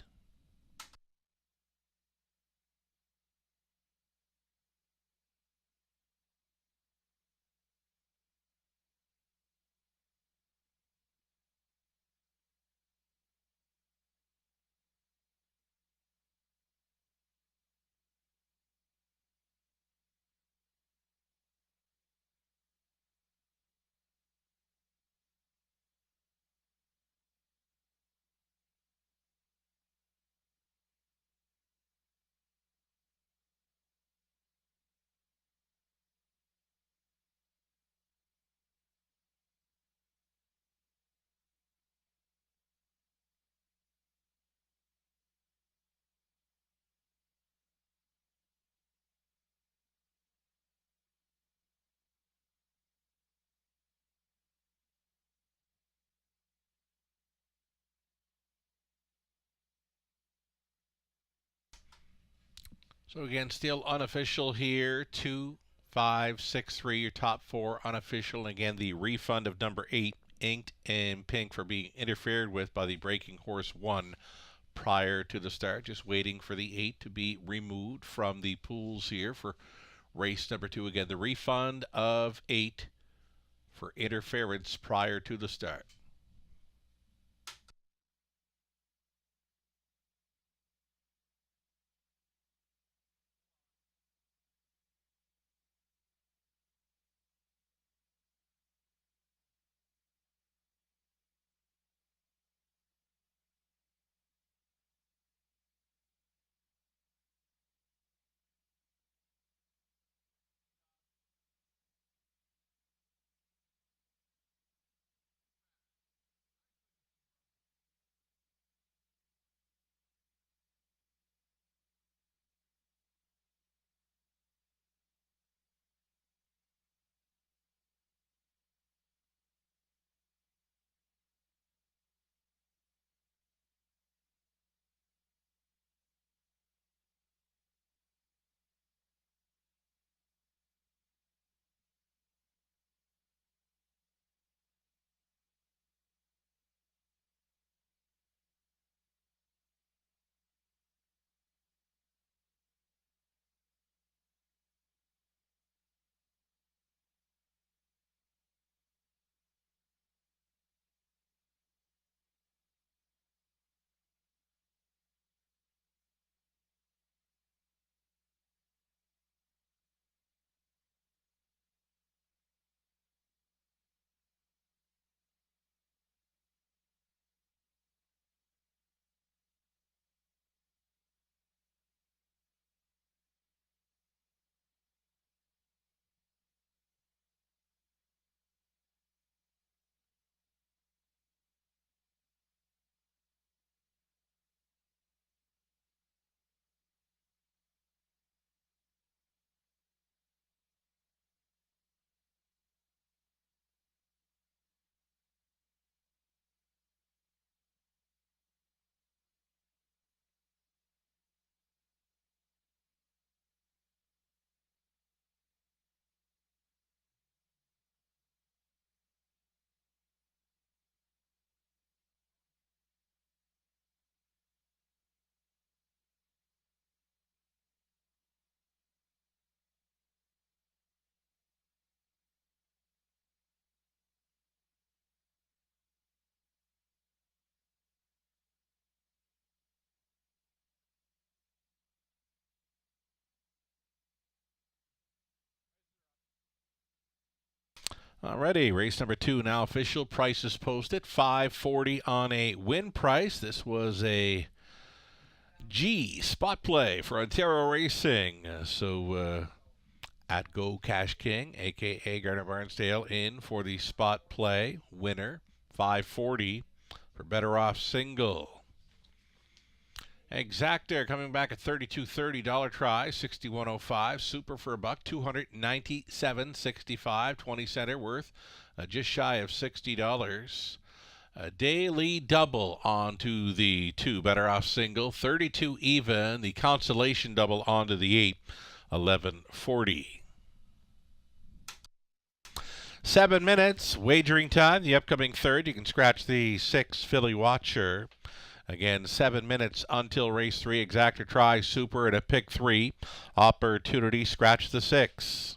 So again, still unofficial here. 2, 5, 6, 3, your top 4 unofficial. And again, the refund of number 8, Inked in Pink, for being interfered with by the breaking horse 1 prior to the start. Just waiting for the 8 to be removed from the pools here for race number 2. Again, the refund of 8 for interference prior to the start. Alrighty, race number 2 now official. Prices posted. $5.40 on a win price. This was a G spot play for Ontario Racing. At Go Cash King, a.k.a. Gardner Barnsdale, in for the spot play. Winner, $5.40 for Better Off Single. Exactor coming back at $32.30 try, $61.05. Super for a buck, $297.65. 20 center worth just shy of $60. A daily double onto the 2 Better Off Single, 32 even. The consolation double onto the 8, $11.40. 7 minutes wagering time. The upcoming third, you can scratch the 6 Philly Watcher. Again, 7 minutes until race 3. Exactor try, super, and a pick 3. Opportunity, scratch the 6.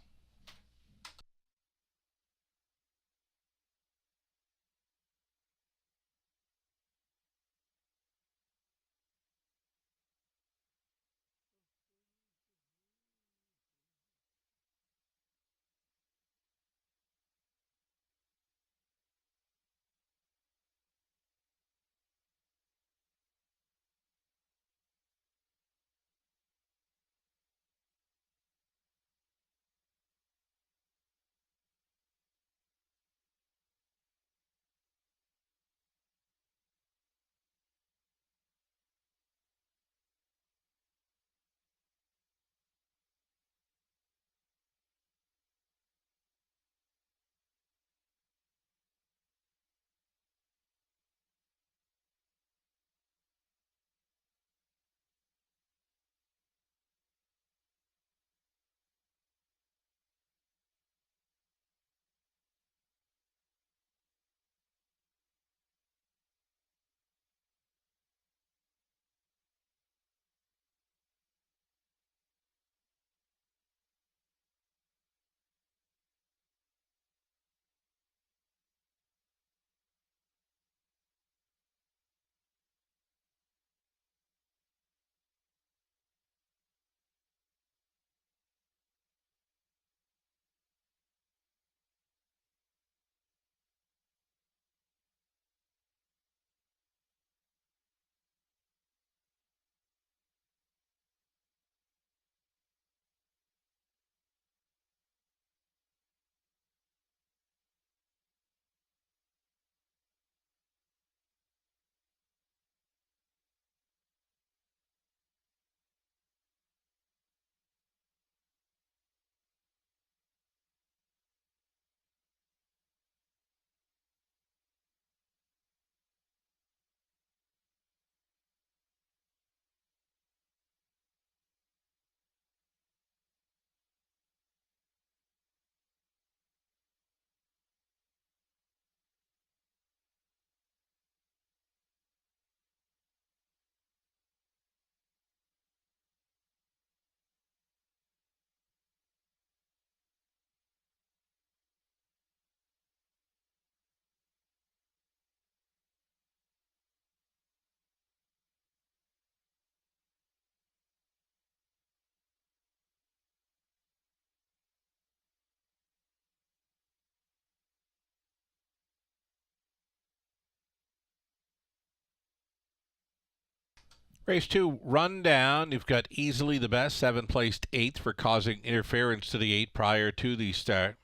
Race 2 rundown. You've got Easily the Best, 7 placed 8th for causing interference to the 8 prior to the start.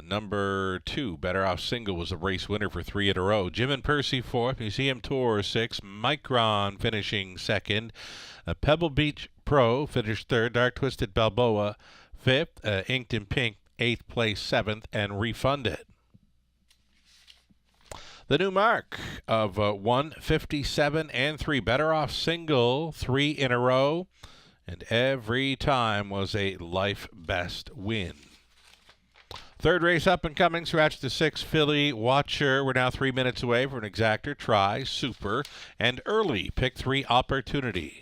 Number 2, Better Off Single, was a race winner for 3 in a row. Jim and Percy 4th, Museum Tour 6th, Micron finishing 2nd. Pebble Beach Pro finished 3rd, Dark Twisted Balboa 5th, Inked in Pink 8th place 7th, and Refunded. The new mark of 157 and 3. Better Off Single, 3 in a row, and every time was a life best win. Third race up and coming, scratch the 6 Philly Watcher. We're now 3 minutes away from an exactor try, super, and early pick 3 opportunity.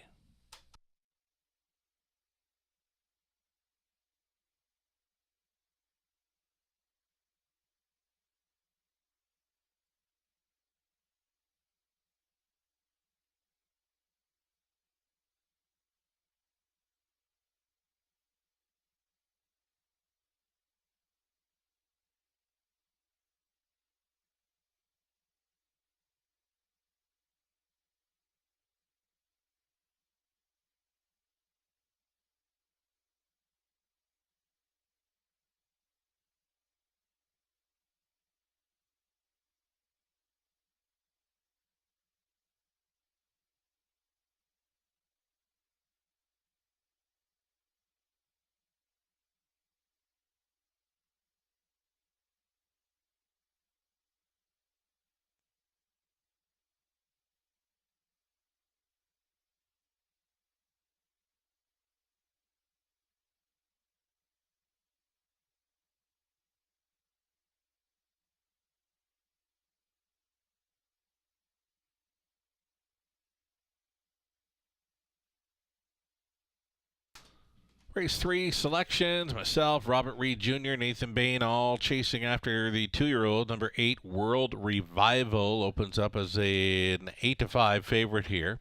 Race 3 selections, myself, Robert Reed Jr., Nathan Bain, all chasing after the 2-year-old. Number 8, World Revival, opens up as an 8-5 favorite here.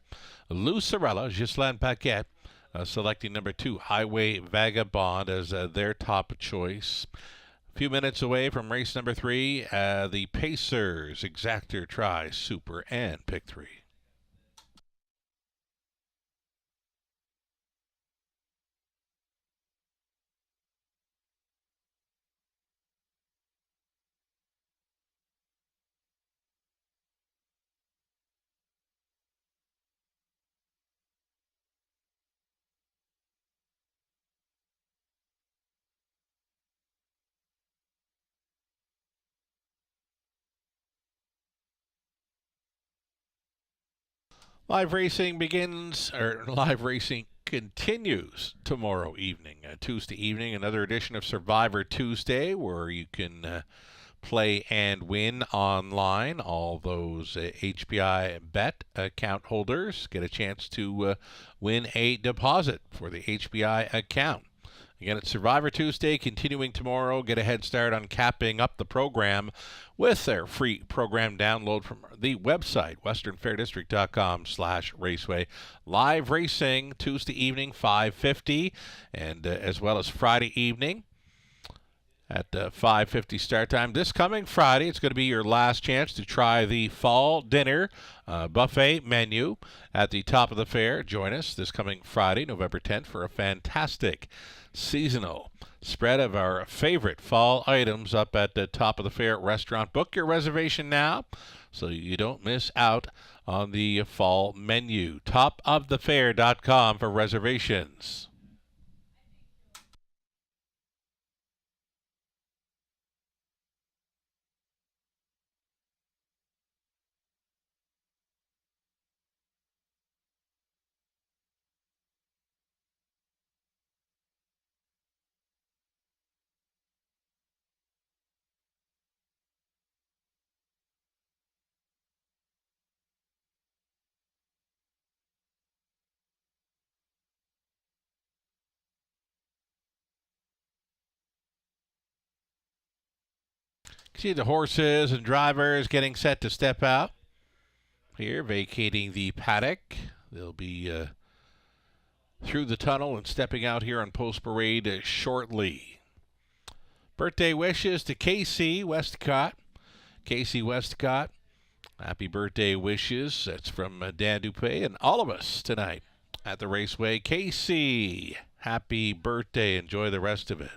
Lucerella, Ghislain Paquette, selecting number 2, Highway Vagabond, as their top choice. A few minutes away from race number 3, the Pacers, Exactor, Try, Super, and Pick 3. Live racing continues tomorrow evening. Tuesday evening, another edition of Survivor Tuesday, where you can play and win online. All those HPI bet account holders get a chance to win a deposit for the HPI account. Again, it's Survivor Tuesday, continuing tomorrow. Get a head start on capping up the program with their free program download from the website, westernfairdistrict.com/raceway. Live racing Tuesday evening, 5:50, and as well as Friday evening at 5:50 start time. This coming Friday, it's going to be your last chance to try the fall dinner buffet menu at the top of the fair. Join us this coming Friday, November 10th, for a fantastic seasonal spread of our favorite fall items up at the top of the fair restaurant. Book your reservation now so you don't miss out on the fall menu. Topofthefair.com for reservations. See the horses and drivers getting set to step out here, vacating the paddock. They'll be through the tunnel and stepping out here on Post Parade shortly. Birthday wishes to Casey Westcott. Casey Westcott, happy birthday wishes. That's from Dan Dupé and all of us tonight at the Raceway. Casey, happy birthday. Enjoy the rest of it.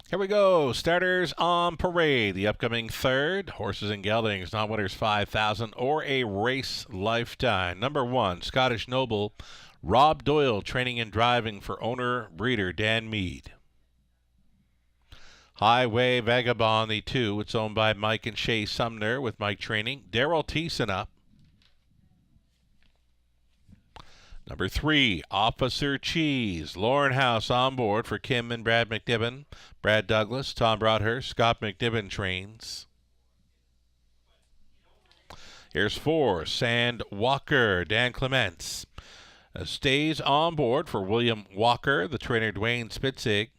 Here we go. Starters on parade. The upcoming third, horses and geldings, non-winners 5,000 or a race lifetime. Number 1, Scottish Noble, Rob Doyle, training and driving for owner breeder Dan Mead. Highway Vagabond, the 2. It's owned by Mike and Shay Sumner with Mike training. Daryl Thiessen up. Number 3, Officer Cheese. Lauren House on board for Kim and Brad McNiven. Brad Douglas, Tom Broadhurst, Scott McNiven trains. Here's 4, Sand Walker. Dan Clements stays on board for William Walker, the trainer Dwayne Spitzig.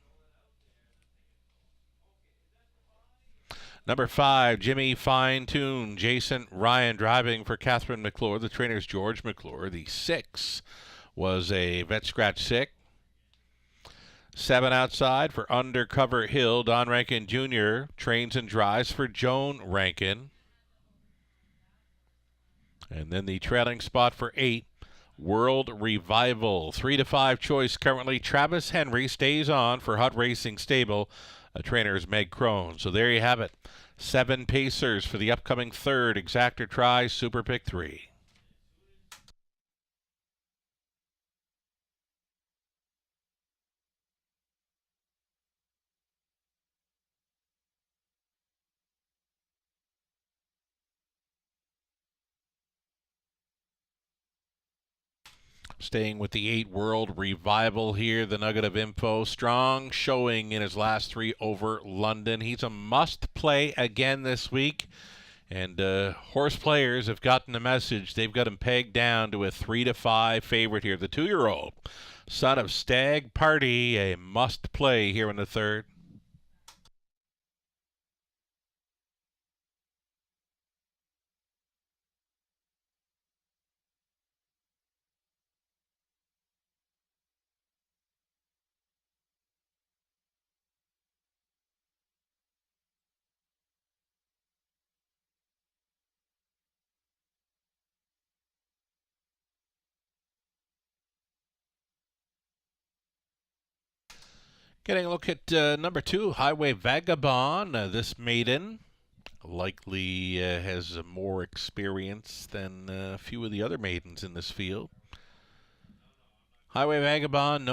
Number 5, Jimmy Fine Tune. Jason Ryan driving for Catherine McClure. The trainer's George McClure. The 6 was a vet scratch 6. 7 outside for Undercover Hill. Don Rankin Jr. trains and drives for Joan Rankin. And then the trailing spot for 8 World Revival. 3 to 5 choice currently. Travis Henry stays on for Hut Racing Stable. Trainer is Meg Crone. So there you have it. 7 pacers for the upcoming third Exactor Tri Super Pick 3. Staying with the 8 World Revival here, the nugget of info. Strong showing in his last 3 over London. He's a must-play again this week. And horse players have gotten the message. They've got him pegged down to a 3 to 5 favorite here. The 2-year-old, son of Stag Party, a must-play here in the third. Getting a look at number 2, Highway Vagabond. This maiden likely has more experience than a few of the other maidens in this field. Highway Vagabond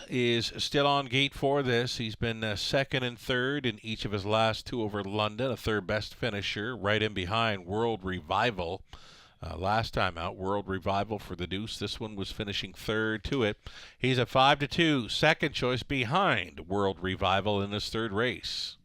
is still on gate for this. He's been second and third in each of his last 2 over London, a third best finisher, right in behind World Revival. Last time out, World Revival for the deuce. This one was finishing third to it. He's a 5 to 2 second choice behind World Revival in this third race.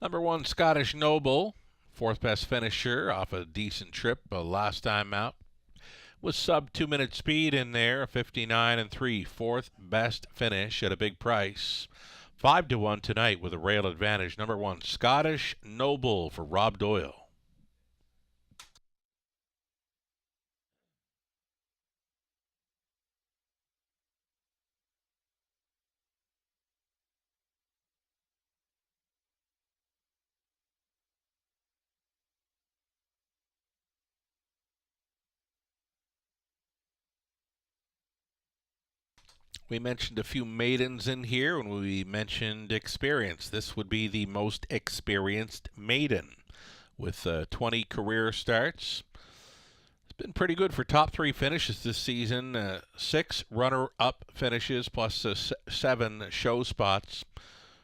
Number 1, Scottish Noble, 4th best finisher off a decent trip last time out. Was sub 2-minute speed in there, a 59 and 3, 4th best finish at a big price. 5 to 1 tonight with a rail advantage. Number 1, Scottish Noble for Rob Doyle. We mentioned a few maidens in here when we mentioned experience. This would be the most experienced maiden with 20 career starts. It's been pretty good for top 3 finishes this season. 6 runner-up finishes plus 7 show spots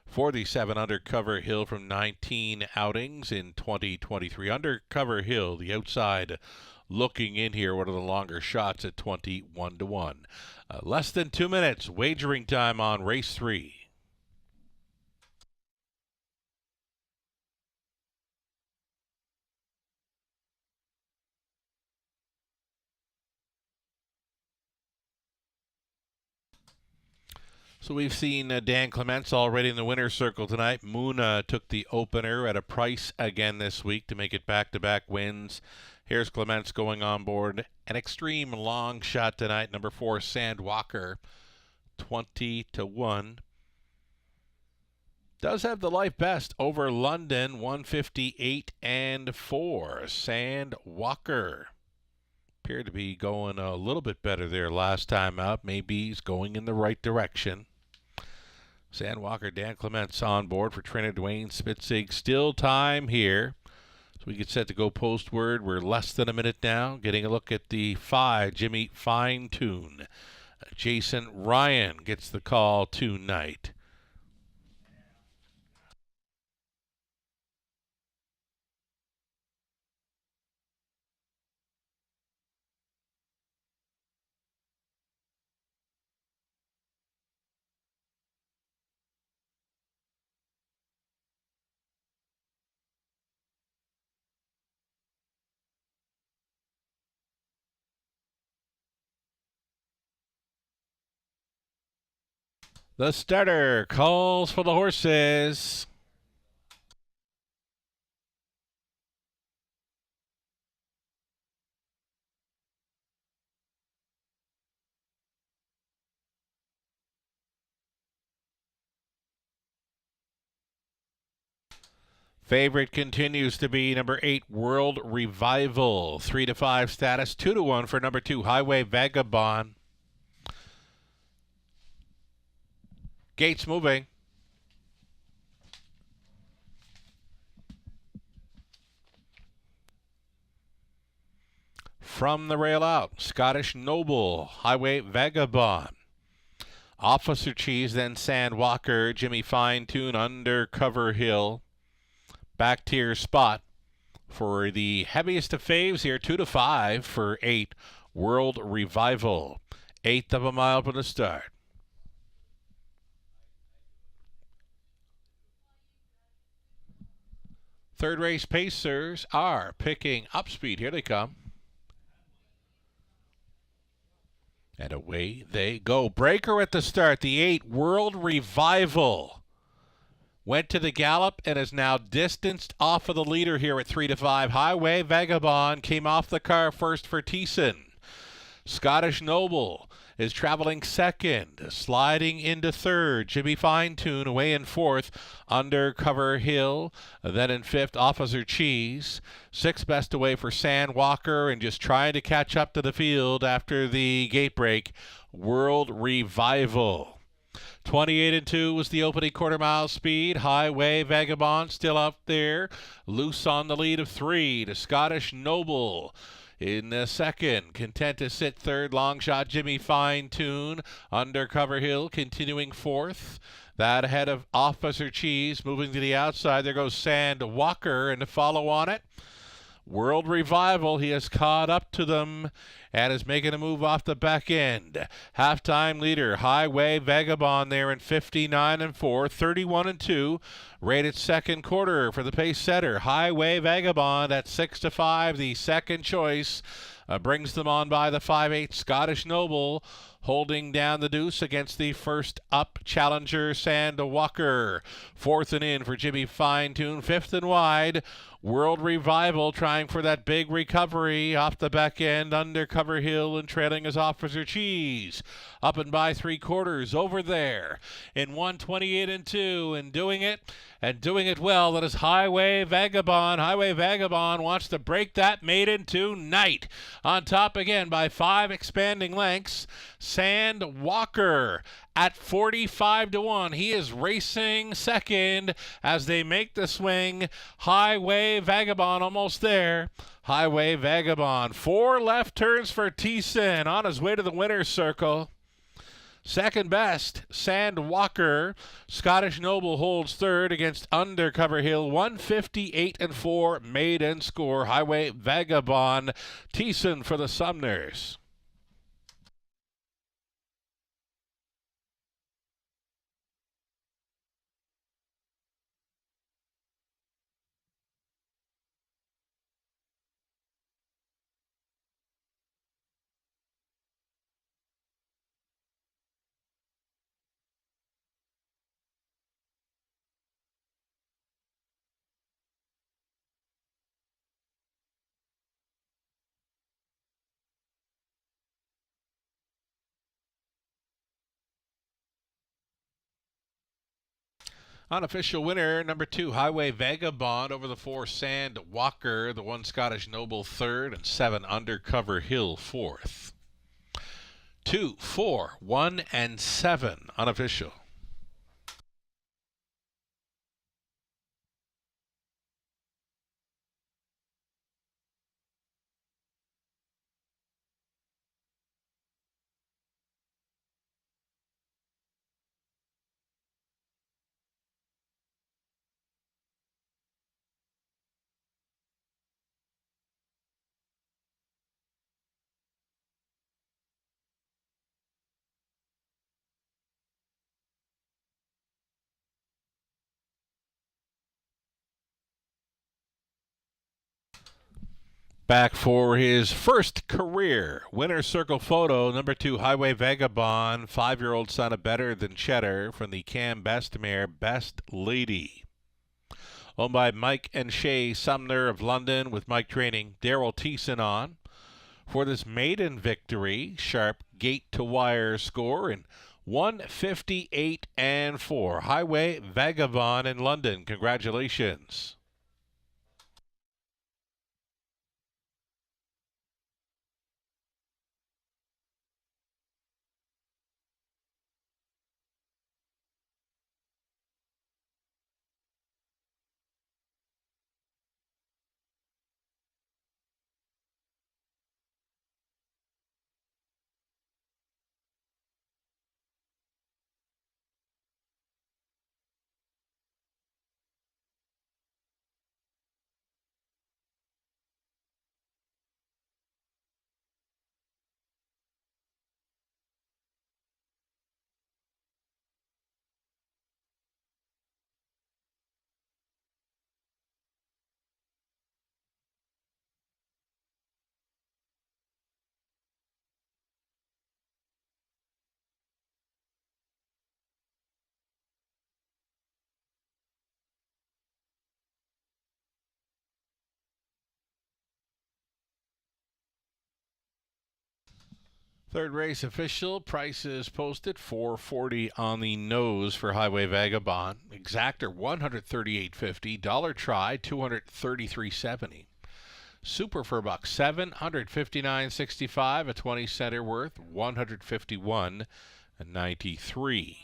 for the 7 Undercover Hill from 19 outings in 2023. Undercover Hill, the outside looking in here, one of the longer shots at 21 to 1. Less than 2 minutes wagering time on race 3. So we've seen Dan Clements already in the winner's circle tonight. Moona took the opener at a price again this week to make it back-to-back wins. Here's Clements going on board. An extreme long shot tonight. Number 4, Sandwalker, 20 to 1. Does have the life best over London, 158 and 4. Sandwalker appeared to be going a little bit better there last time out. Maybe he's going in the right direction. Sandwalker, Dan Clements on board for trainer Dwayne Spitzig. Still time here. So we get set to go postward. We're less than a minute now. Getting a look at the 5, Jimmy Fine Tune. Jason Ryan gets the call tonight. The starter calls for the horses. Favorite continues to be number 8, World Revival. 3-5 status, 2-1 for number 2, Highway Vagabond. Gates moving. From the rail out, Scottish Noble, Highway Vagabond. Officer Cheese, then Sandwalker, Jimmy Fine Tune, Undercover Hill. Back tier spot for the heaviest of faves here, 2-5 for 8, World Revival. 1/8 of a mile from the start. Third race pacers are picking up speed. Here they come. And away they go. Breaker at the start. The 8, World Revival. Went to the gallop and is now distanced off of the leader here at 3-5. Highway Vagabond came off the car first for Thiessen. Scottish Noble is traveling second, sliding into third. Jimmy Fine Tune away in fourth. Undercover Hill, then in fifth, Officer Cheese. Sixth best away for Sandwalker, and just trying to catch up to the field after the gate break, World Revival. 28-2 was the opening quarter mile speed. Highway Vagabond still up there, loose on the lead of 3 to Scottish Noble. In the second, content to sit third, long shot Jimmy Fine Tune. Undercover Hill continuing fourth. That ahead of Officer Cheese. Moving to the outside, there goes Sandwalker, and to follow on it, World Revival. He has caught up to them and is making a move off the back end. Halftime leader, Highway Vagabond there in 59-4, 31-2. Rated second quarter for the pace setter, Highway Vagabond at 6-5. The second choice brings them on by the 5-8 Scottish Noble, holding down the deuce against the first up challenger Sandwalker. Fourth and in for Jimmy Fine Tune. Fifth and wide, World Revival trying for that big recovery off the back end. Undercover Hill and trailing as Officer Cheese. Up and by 3/4 over there in 128-2 and doing it well. That is Highway Vagabond. Highway Vagabond wants to break that maiden tonight. On top again by 5 expanding lengths, Sandwalker at 45-1. He is racing second as they make the swing. Highway Vagabond almost there. Highway Vagabond. 4 left turns for Thiessen on his way to the winner's circle. Second best, Sandwalker. Scottish Noble holds third against Undercover Hill. 158-4 maiden score. Highway Vagabond. Thiessen for the Sumners. Unofficial winner, number 2, Highway Vagabond over the 4, Sandwalker. The 1, Scottish Noble, third, and 7, Undercover Hill, fourth. 2, 4, 1, and 7, unofficial. Back for his first career winner's circle photo, number 2, Highway Vagabond, 5-year-old son of Better Than Cheddar from the Cam Best mare, Best Lady. Owned by Mike and Shay Sumner of London with Mike Training, Daryl Thiessen on. For this maiden victory, sharp gate to wire score in 158-4. Highway Vagabond in London. Congratulations. Third race official, prices posted $440 on the nose for Highway Vagabond. Exactor $138.50. Dollar Try $233.70. Super for $1, $759.65. A 20 center worth $151.93.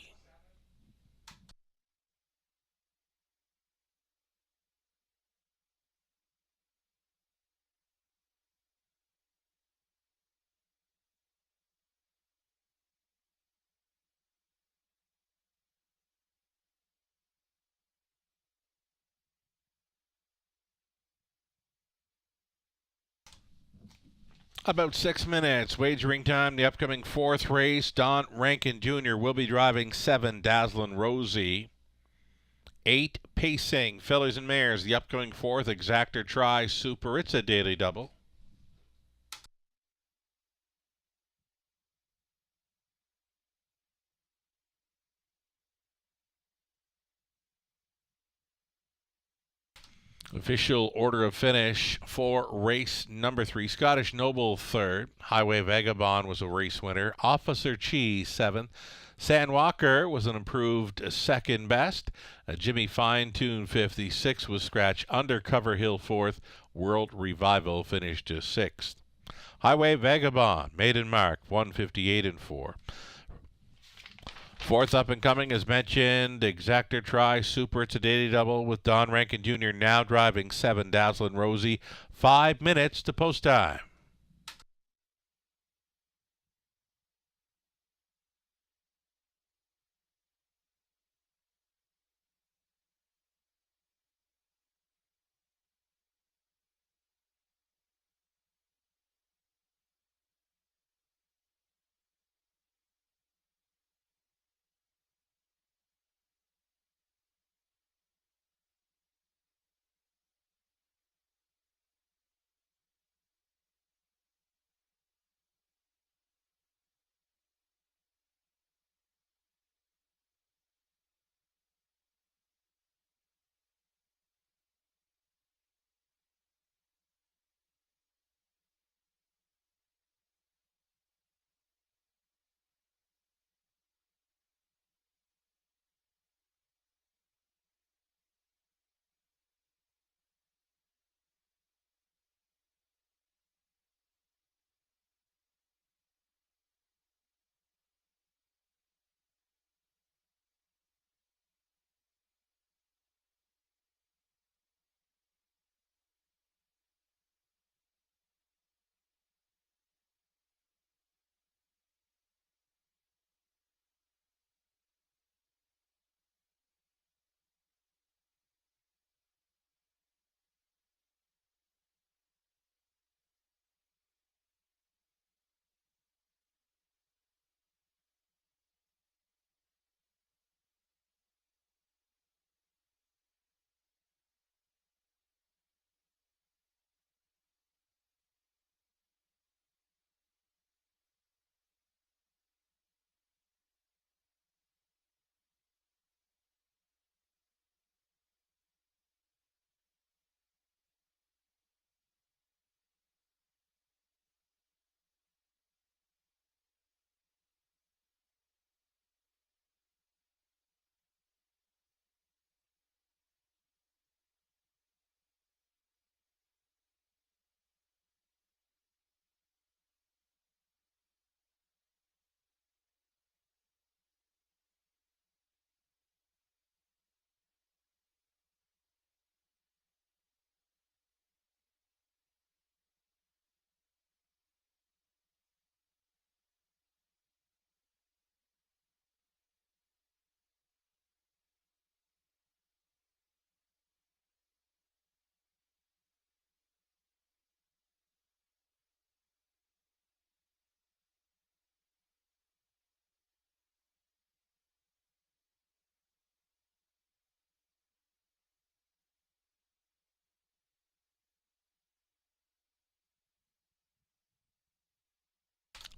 About 6 minutes. Wagering time. The upcoming fourth race. Don Rankin Jr. will be driving 7, Dazzlin' Rosie. 8, Pacing. Fillers and Mares. The upcoming fourth. Exactor Try Super. It's a daily double. Official order of finish for race number 3. Scottish Noble 3rd. Highway Vagabond was a race winner. Officer Cheese 7th. San Walker was an improved 2nd best. Jimmy Fine Tune 56 was scratch. Undercover Hill 4th. World Revival finished 6th. Highway Vagabond, maiden mark 158-4. Fourth up and coming, as mentioned, Exactor Try Super. It's a daily double with Don Rankin Jr. now driving 7, Dazzlin' Rosie. 5 minutes to post time.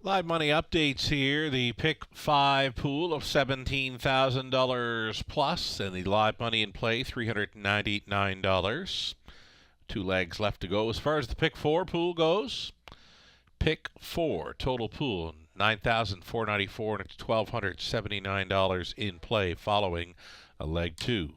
Live money updates here. The pick 5 pool of $17,000 plus, and the live money in play $399. 2 left to go. As far as the pick 4 pool goes, pick 4 total pool $9,494, and it's $1,279 in play following a leg 2.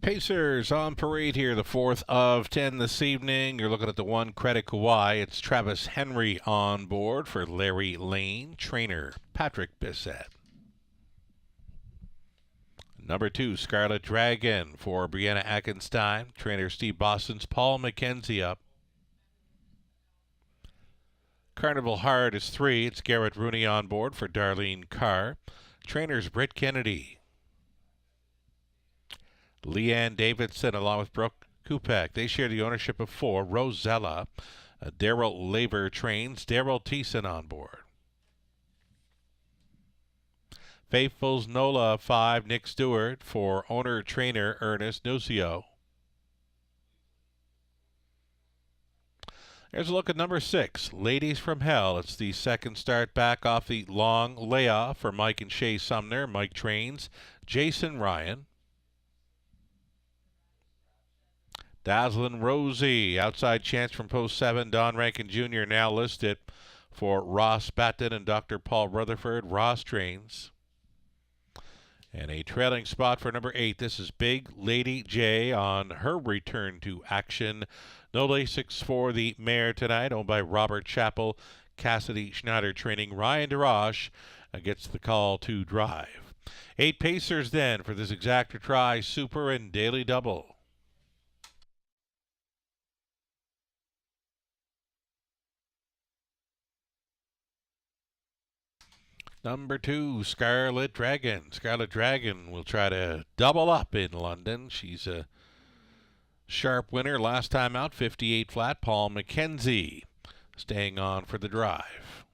Pacers on parade here, the 4th of 10 this evening. You're looking at the 1 Credit Kauai. It's Travis Henry on board for Larry Lane. Trainer Patrick Bissett. Number 2, Scarlet Dragon for Brianna Atkinstein. Trainer Steve Boston's Paul McKenzie up. Carnival Heart is 3. It's Garrett Rooney on board for Darlene Carr. Trainers Britt Kennedy. Leanne Davidson along with Brooke Kupek. They share the ownership of 4. Rosella. Daryl Laver trains. Daryl Thiessen on board. Faithful's Nola 5. Nick Stewart for owner-trainer Ernest Nucio. Here's a look at number 6, Ladies from Hell. It's the second start back off the long layoff for Mike and Shay Sumner. Mike trains Jason Ryan. Dazzlin' Rosie, outside chance from post 7. Don Rankin Jr. now listed for Ross Batten and Dr. Paul Rutherford. Ross trains. And a trailing spot for number 8. This is Big Lady J on her return to action. No Lasix for the mare tonight, owned by Robert Chappell. Cassidy Schneider training. Ryan DeRoche gets the call to drive. 8 pacers then for this exacta try, super and daily double. Number 2, Scarlet Dragon. Scarlet Dragon will try to double up in London. She's a sharp winner last time out, 58 flat. Paul McKenzie staying on for the drive.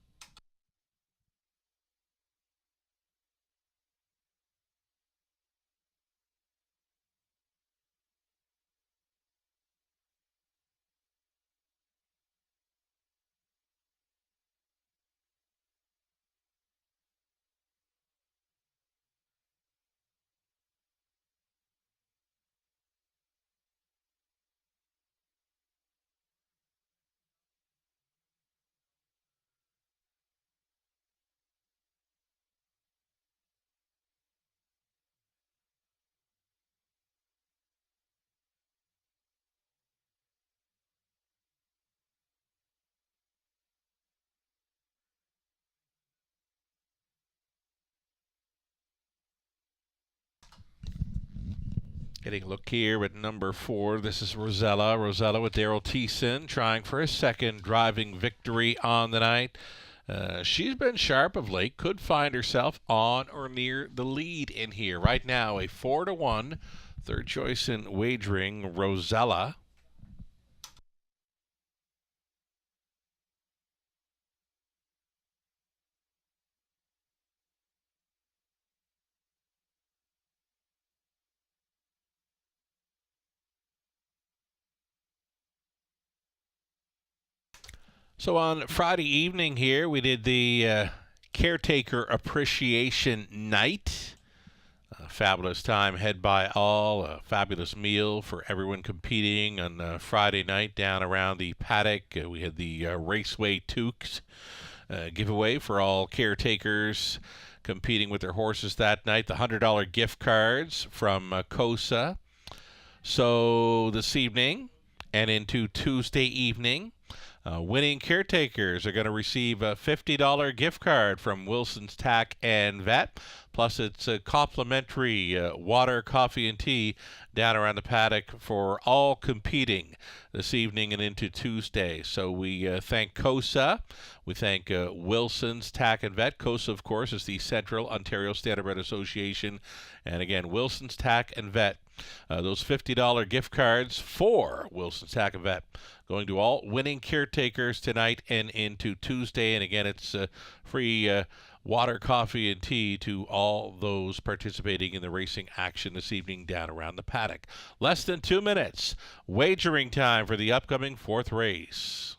Getting a look here at number 4. This is Rosella. Rosella with Daryl Thiessen trying for his second driving victory on the night. She's been sharp of late. Could find herself on or near the lead in here. Right now, a 4-1. Third choice in wagering, Rosella. So on Friday evening here, we did the Caretaker Appreciation Night. A fabulous time had by all. A fabulous meal for everyone competing on Friday night down around the paddock. We had the Raceway Toques giveaway for all caretakers competing with their horses that night. The $100 gift cards from COSA. So this evening and into Tuesday evening, winning caretakers are going to receive a $50 gift card from Wilson's Tack and Vet. Plus, it's a complimentary water, coffee, and tea down around the paddock for all competing this evening and into Tuesday. So we thank COSA. We thank Wilson's Tack and Vet. COSA, of course, is the Central Ontario Standardbred Association. And again, Wilson's Tack and Vet. Those $50 gift cards for Wilson's Tack and Vet going to all winning caretakers tonight and into Tuesday. And again, it's free water, coffee, and tea to all those participating in the racing action this evening down around the paddock. Less than 2 minutes. Wagering time for the upcoming 4th race.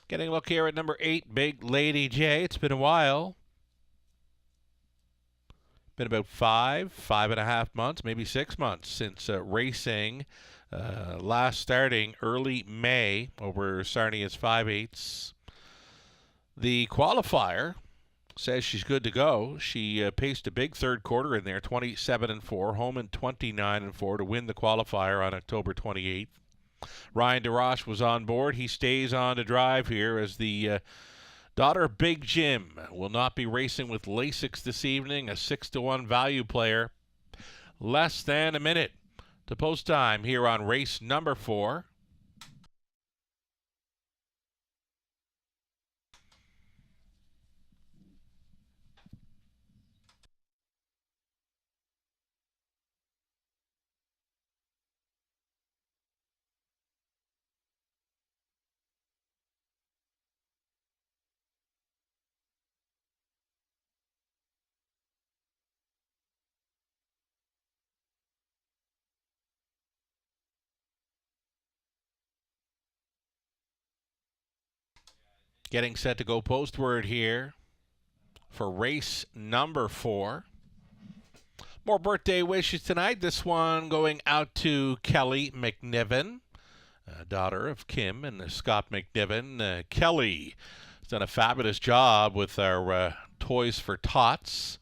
Getting a look here at number 8, Big Lady J. It's been a while. Been about 5.5 months, maybe 6 months since racing. Last starting early May over Sarnia's 5/8. The qualifier says she's good to go. She paced a big third quarter in there, 27-4, home in 29-4 to win the qualifier on October 28th. Ryan DeRoche was on board. He stays on to drive here as the daughter of Big Jim will not be racing with Lasix this evening, a 6-1 value player. Less than a minute to post time here on race number 4. Getting set to go postward here. for race number 4. More birthday wishes tonight. This one going out to Kelly McNiven, daughter of Kim and Scott McNiven. Kelly has done a fabulous job with our Toys for Tots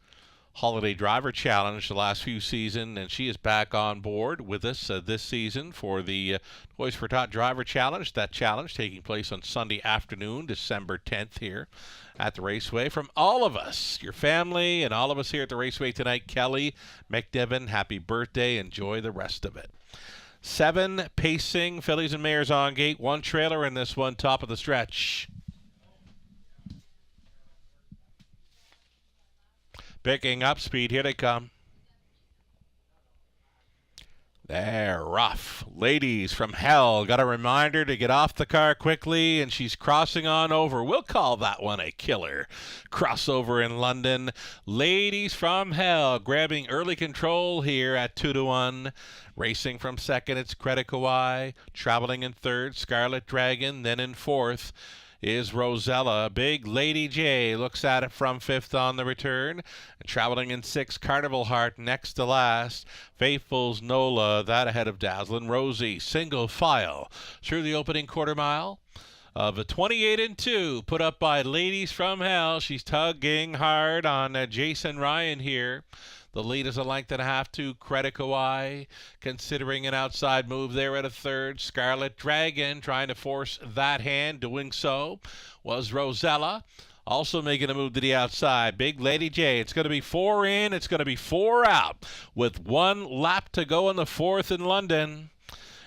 Holiday Driver Challenge the last few seasons, and she is back on board with us this season for the Toys for Tot Driver Challenge. That challenge taking place on Sunday afternoon, December 10th here at the Raceway. From all of us, your family, and all of us here at the Raceway tonight, Kelly McNiven, happy birthday. Enjoy the rest of it. 7 pacing fillies and mares on gate, 1 trailer in this one, top of the stretch. Picking up speed, here they come. They're rough. Ladies from Hell got a reminder to get off the car quickly, and she's crossing on over. We'll call that one a killer. Crossover in London. Ladies from Hell grabbing early control here at 2-1. Racing from second, it's Credit Kawai. Traveling in third, Scarlet Dragon. Then in fourth is Rosella. Big Lady J looks at it from fifth on the return. And traveling in sixth, Carnival Heart next to last. Faithful's Nola, that ahead of Dazzlin' Rosie. Single file through the opening quarter mile of a 28-2 put up by Ladies from Hell. She's tugging hard on Jason Ryan here. The lead is a length and a half to Credit Kawai, considering an outside move there at a third. Scarlet Dragon trying to force that hand. Doing so was Rosella, also making a move to the outside. Big Lady J. It's going to be 4 in. It's going to be 4 out with 1 lap to go in the 4th in London.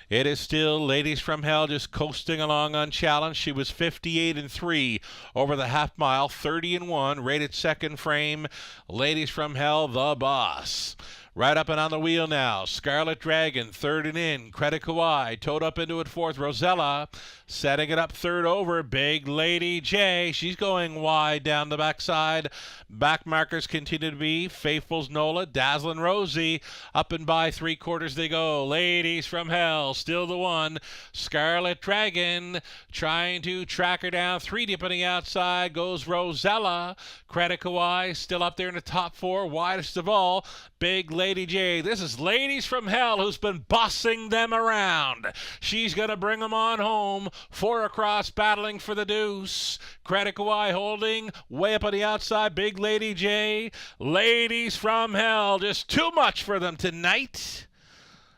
It is still Ladies from Hell just coasting along unchallenged. She was 58-3 over the half mile, 30-1, rated second frame. Ladies from Hell, the boss. Right up and on the wheel now. Scarlet Dragon, third and in. Credit Kawai, towed up into it fourth. Rosella setting it up third over. Big Lady J. She's going wide down the backside. Back markers continue to be Faithful's Nola, Dazzlin' Rosie. Up and by 3/4 they go. Ladies from Hell, still the one. Scarlet Dragon trying to track her down. 3 deep on the outside goes Rosella. Credit Kawai still up there in the top 4. Widest of all, Big Lady J. This is Ladies from Hell who's been bossing them around. She's going to bring them on home. 4 across, battling for the deuce. Credit Kawai holding way up on the outside. Big Lady J. Ladies from Hell, just too much for them tonight.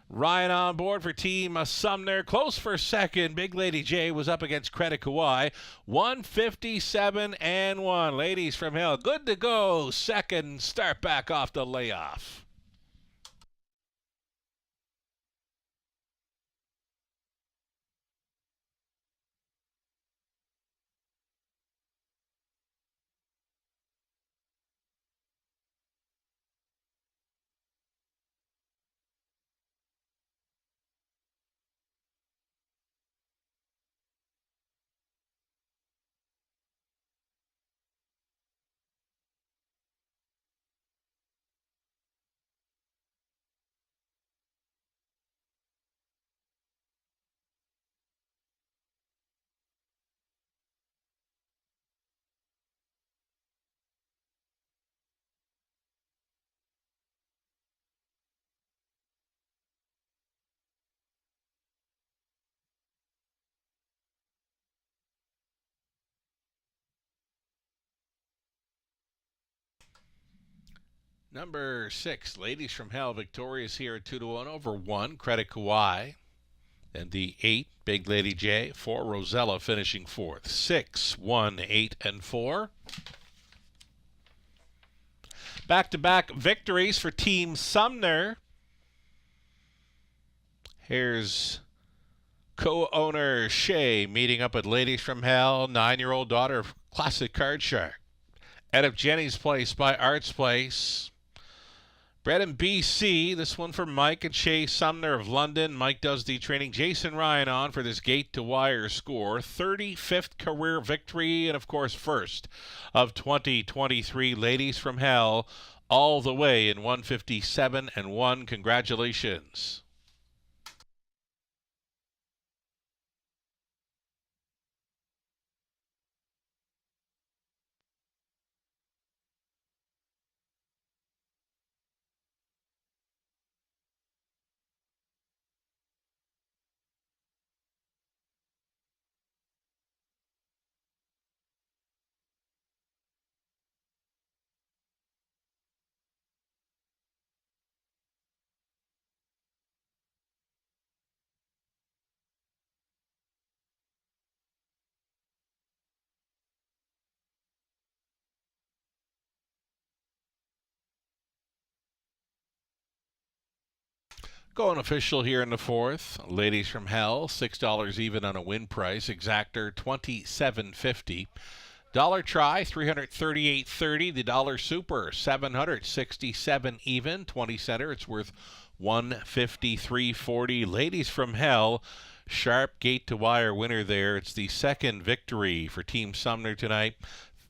Ryan on board for Team Sumner. Close for second. Big Lady J was up against Credit Kawai. 157-1. Ladies from Hell, good to go. Second, start back off the layoff. Number 6, Ladies from Hell, victorious here at 2-1 over 1, Credit Kawai. And the 8, Big Lady J. 4, Rosella finishing 4th. 6, 1, 8, and 4. Back-to-back victories for Team Sumner. Here's co-owner Shay meeting up with Ladies from Hell, 9-year-old daughter of Classic Card Shark. Out of Jenny's Place by Arts Place. Bred in BC, this one for Mike and Shay Sumner of London. Mike does the training. Jason Ryan on for this gate-to-wire score. 35th career victory, and of course first of 2023. Ladies from Hell, all the way in 157-1. Congratulations. Going official here in the fourth. Ladies from Hell, $6 even on a win price. Exactor, $27.50. Dollar Try, $338.30. The Dollar Super, $767 even. 20 center, it's worth $153.40. Ladies from Hell, sharp gate to wire winner there. It's the second victory for Team Sumner tonight.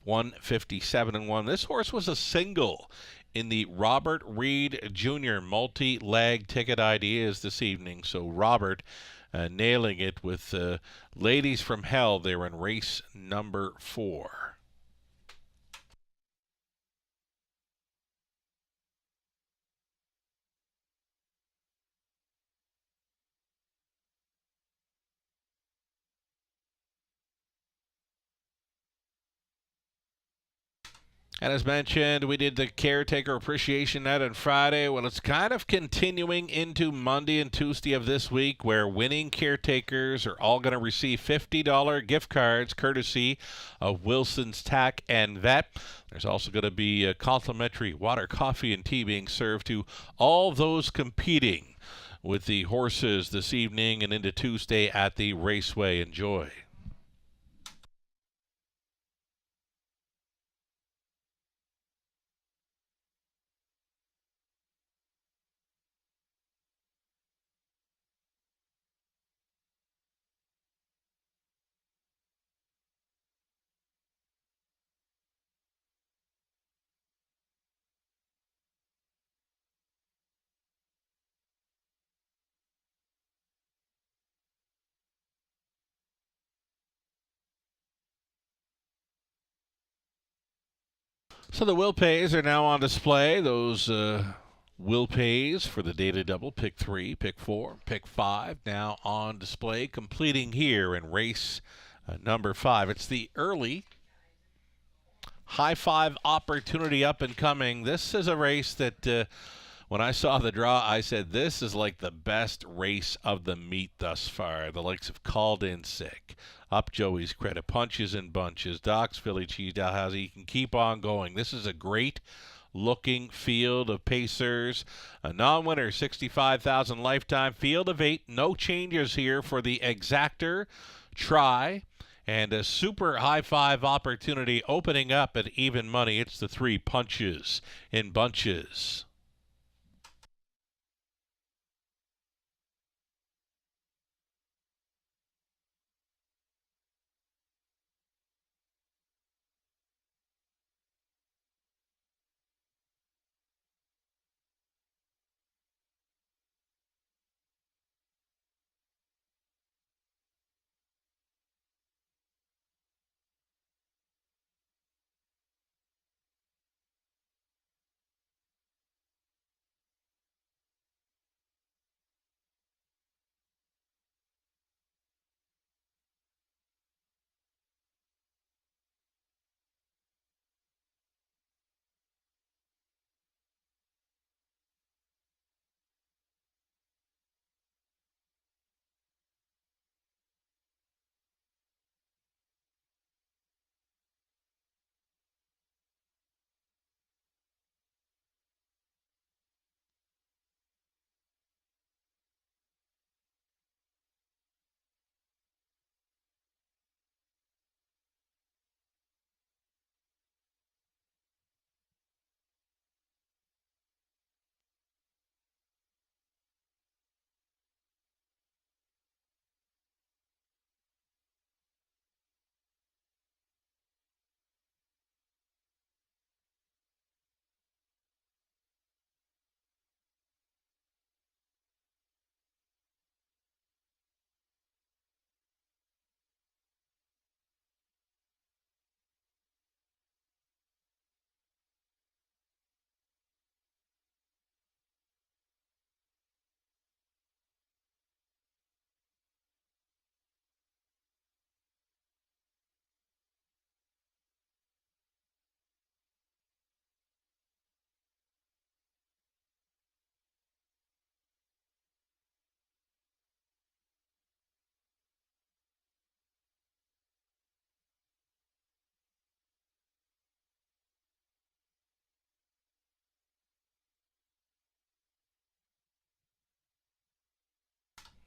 157-1. This horse was a single in the Robert Reed Jr. multi-leg ticket ideas this evening. So Robert nailing it with Ladies from Hell there in race number 4. And as mentioned, we did the Caretaker Appreciation Night on Friday. Well, it's kind of continuing into Monday and Tuesday of this week, where winning caretakers are all going to receive $50 gift cards courtesy of Wilson's Tack and Vet. There's also going to be complimentary water, coffee, and tea being served to all those competing with the horses this evening and into Tuesday at the Raceway. Enjoy. So the will pays are now on display. Those will pays for the data double, pick 3, pick 4, pick 5, now on display, completing here in race number 5. It's the early high 5 opportunity up and coming. This is a race that when I saw the draw, I said this is like the best race of the meet thus far. The likes of Called In Sick, Up Joey's Credit, Punches in Bunches, Doc's Philly Cheese, Dalhousie. You can keep on going. This is a great looking field of pacers. A non-winner, 65,000 lifetime. Field of 8. No changes here for the Exactor. Try. And a super high 5 opportunity opening up at even money. It's the 3 Punches in Bunches.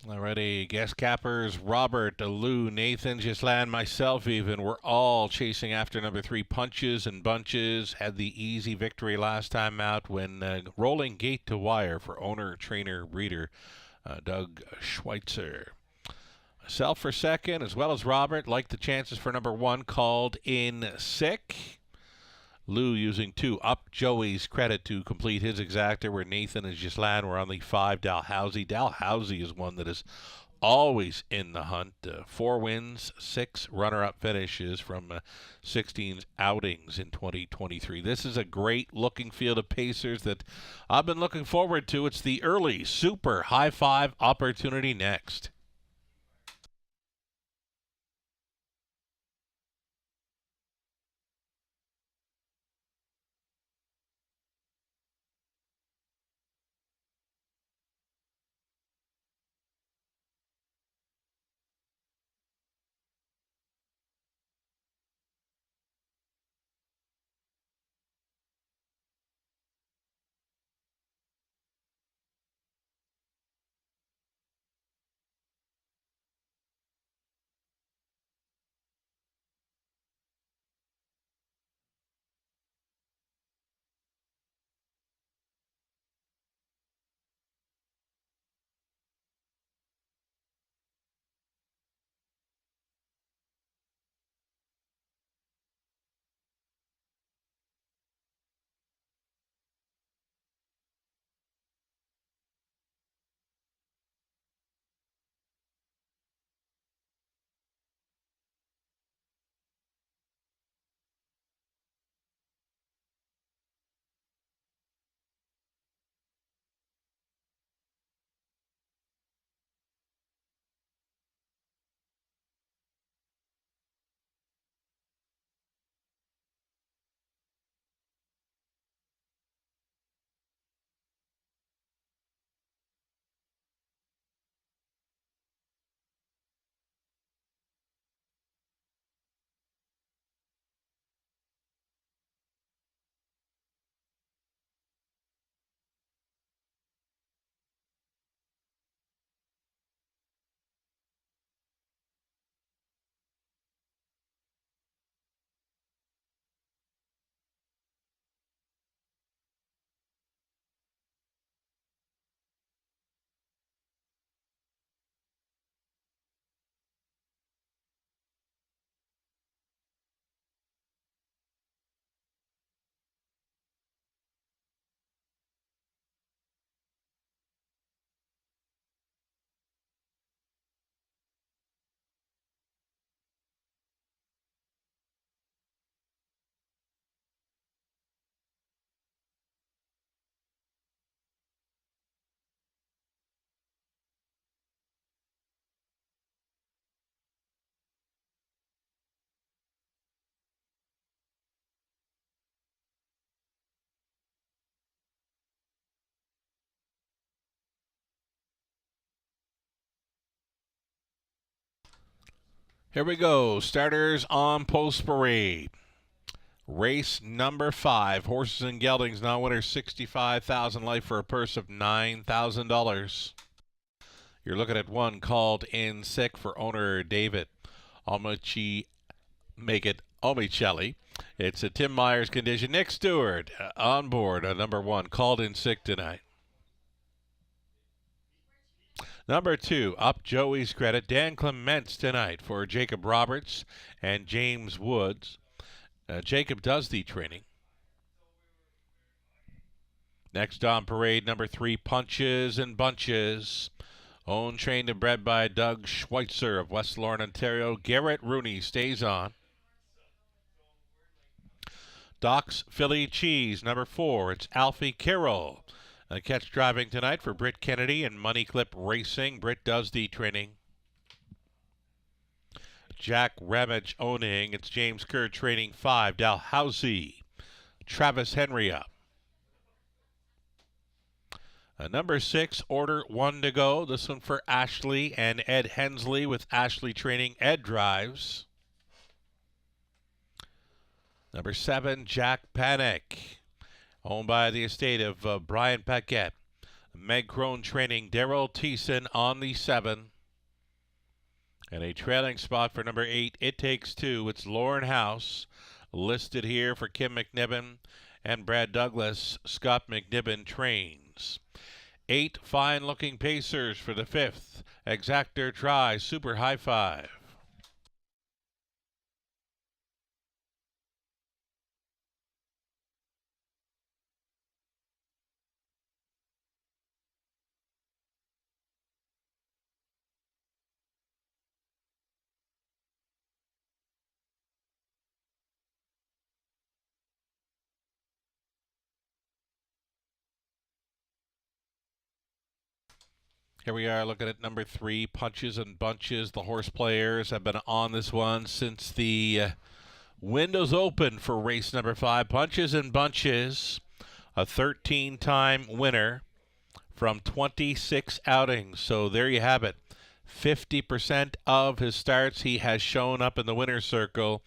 Alrighty, guest cappers Robert, Lou, Nathan, Gislan, myself even, we're all chasing after number 3, Punches and Bunches. Had the easy victory last time out when rolling gate to wire for owner, trainer, breeder Doug Schweitzer. Myself for second, as well as Robert, like the chances for number 1, Called in Sick. Lou using 2, Up Joey's Credit to complete his exacta, where Nathan and Gislan were on the 5, Dalhousie. Dalhousie is one that is always in the hunt. 4 wins, 6 runner-up finishes from 16 outings in 2023. This is a great-looking field of pacers that I've been looking forward to. It's the early super high-five opportunity next. Here we go. Starters on Post Parade. Race number 5. Horses and Geldings now winner $65,000 life for a purse of $9,000. You're looking at 1, Called in Sick for owner David Omicelli. It's a Tim Myers condition. Nick Stewart on board number 1, Called in Sick tonight. Number 2, Up Joey's Credit. Dan Clements tonight for Jacob Roberts and James Woods. Jacob does the training. Next on parade, number 3, Punches and Bunches. Owned, trained, and bred by Doug Schweitzer of West Lorne, Ontario. Garrett Rooney stays on. Doc's Philly Cheese, number 4. It's Alfie Carroll. Catch driving tonight for Britt Kennedy and Money Clip Racing. Britt does the training. Jack Ramage owning. It's James Kerr training 5. Dalhousie. Travis Henry up. Number 6, Order 1 to go. This one for Ashley and Ed Hensley with Ashley training. Ed drives. Number 7, Jack Panic, owned by the estate of Brian Paquette. Meg Crone training Daryl Thiessen on the 7. And a trailing spot for number 8, It Takes Two. It's Lauren House, listed here for Kim McNibbin and Brad Douglas. Scott McNibbin trains. 8 fine-looking pacers for the 5th. Exactor Try, Super High Five. Here we are looking at number 3, Punches and Bunches. The horse players have been on this one since the windows open for race number 5. Punches and Bunches, a 13-time winner from 26 outings. So there you have it. 50% of his starts he has shown up in the winner's circle.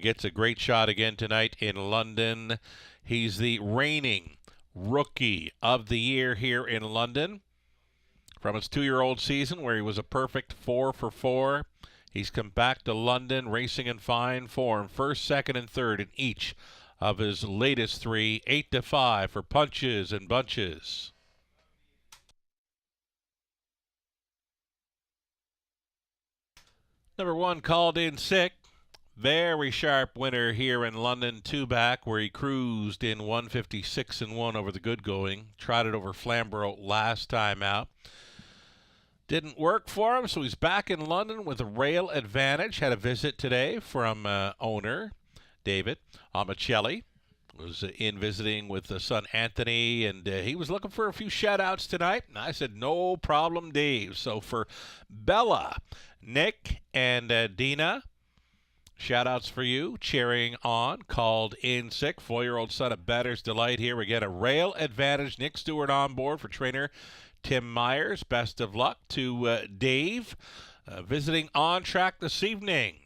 Gets a great shot again tonight in London. He's the reigning Rookie of the Year here in London. From his 2-year-old season where he was a perfect 4 for 4, he's come back to London racing in fine form. 1st, 2nd, and 3rd in each of his latest 3. 8-5 for Punches and Bunches. Number 1, Called In Sick. Very sharp winner here in London, 2 back, where he cruised in 156-1 over the good going. Trotted over Flamborough last time out. Didn't work for him, so he's back in London with a rail advantage. Had a visit today from owner David Amicelli. Was in visiting with the son Anthony, and he was looking for a few shout-outs tonight. And I said, no problem, Dave. So for Bella, Nick, and Dina, shout-outs for you. Cheering on, Called In Sick. 4-year-old son of Better's Delight here. We get a rail advantage. Nick Stewart on board for trainer Tim Myers. Best of luck to Dave. Visiting on track this evening,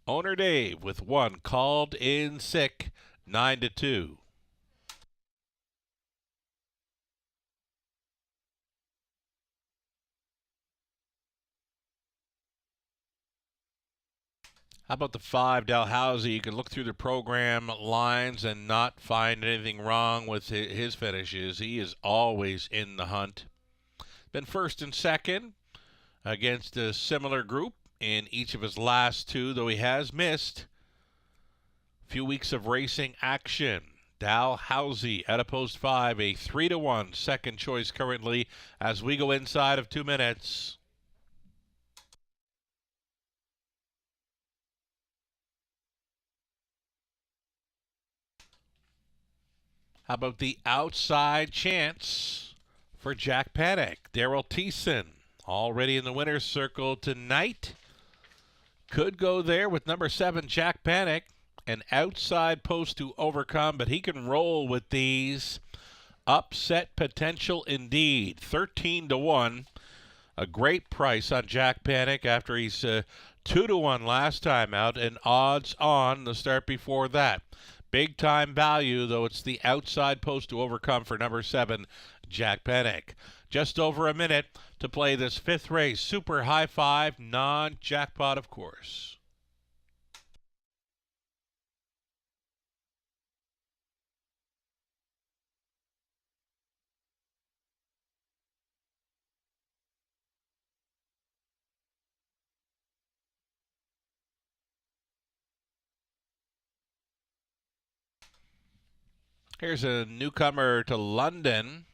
owner Dave with 1, Called In Sick, 9-2. How about the 5, Dalhousie? You can look through the program lines and not find anything wrong with his finishes. He is always in the hunt. Been 1st and 2nd against a similar group in each of his last 2, though he has missed a few weeks of racing action. Dalhousie at a post 5, a 3-1 second choice currently as we go inside of 2 minutes. How about the outside chance for Jack Panic? Daryl Thiessen already in the winner's circle tonight. Could go there with number 7, Jack Panic. An outside post to overcome, but he can roll with these. Upset potential indeed. 13-1. A great price on Jack Panic after he's 2-1 last time out, and odds on the start before that. Big time value, though it's the outside post to overcome for number 7, Jack Panic. Just over a minute to play this 5th race. Super High Five, non-jackpot, of course. Here's a newcomer to London.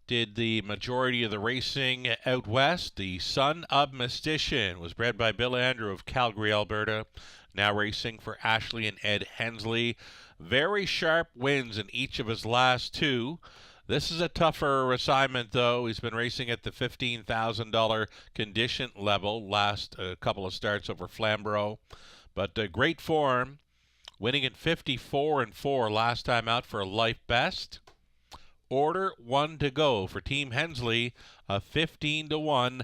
Did the majority of the racing out west. The Son of Mystician was bred by Bill Andrew of Calgary, Alberta. Now racing for Ashley and Ed Hensley. Very sharp wins in each of his last 2. This is a tougher assignment, though. He's been racing at the $15,000 condition level last couple of starts over Flamborough. But great form. Winning at 54-4 last time out for a life best. Order 1 to go for Team Hensley, a 15-1.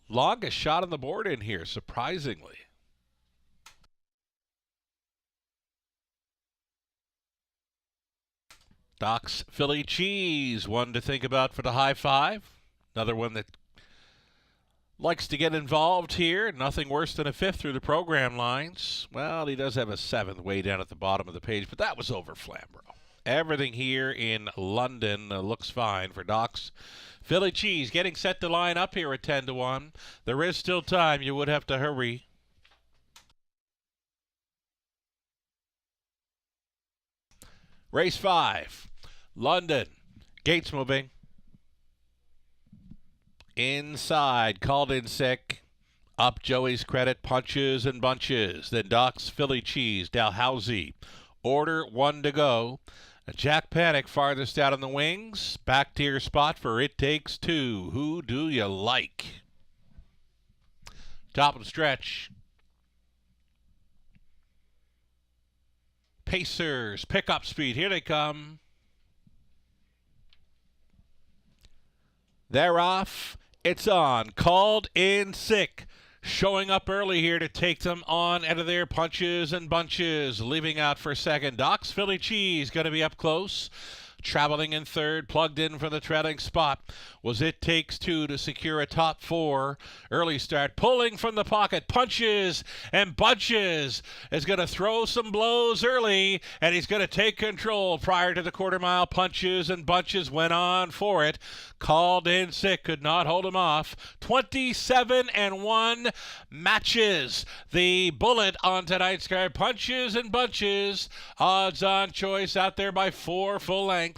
Longest shot on the board in here, surprisingly. Doc's Philly Cheese, one to think about for the high five. Another one that likes to get involved here. Nothing worse than a fifth through the program lines. Well, he does have a seventh way down at the bottom of the page, but that was over Flamborough. Everything here in London looks fine for Doc's Philly Cheese. Getting set to line up here at 10-1. There is still time. You would have to hurry. Race 5. London. Gates moving. Inside. Called in sick. Up Joey's Credit. Punches and bunches. Then Doc's Philly Cheese. Dalhousie. Order 1 to go. Jack Panic farthest out on the wings. Back to your spot for It Takes Two. Who do you like? Top of the stretch. Pacers, pick up speed. Here they come. They're off. It's on. Called in sick. Showing up early here to take them on out of their punches and bunches. Leaving out for second. Doc's Philly Cheese going to be up close. Traveling in third, plugged in for the trailing spot, was It Takes Two to secure a top 4. Early start, pulling from the pocket, punches and bunches, is going to throw some blows early, and he's going to take control prior to the quarter mile. Punches and bunches went on for it. Called in sick, could not hold him off. 27-1 matches. The bullet on tonight's card. Punches and bunches. Odds on choice out there by 4 full lengths.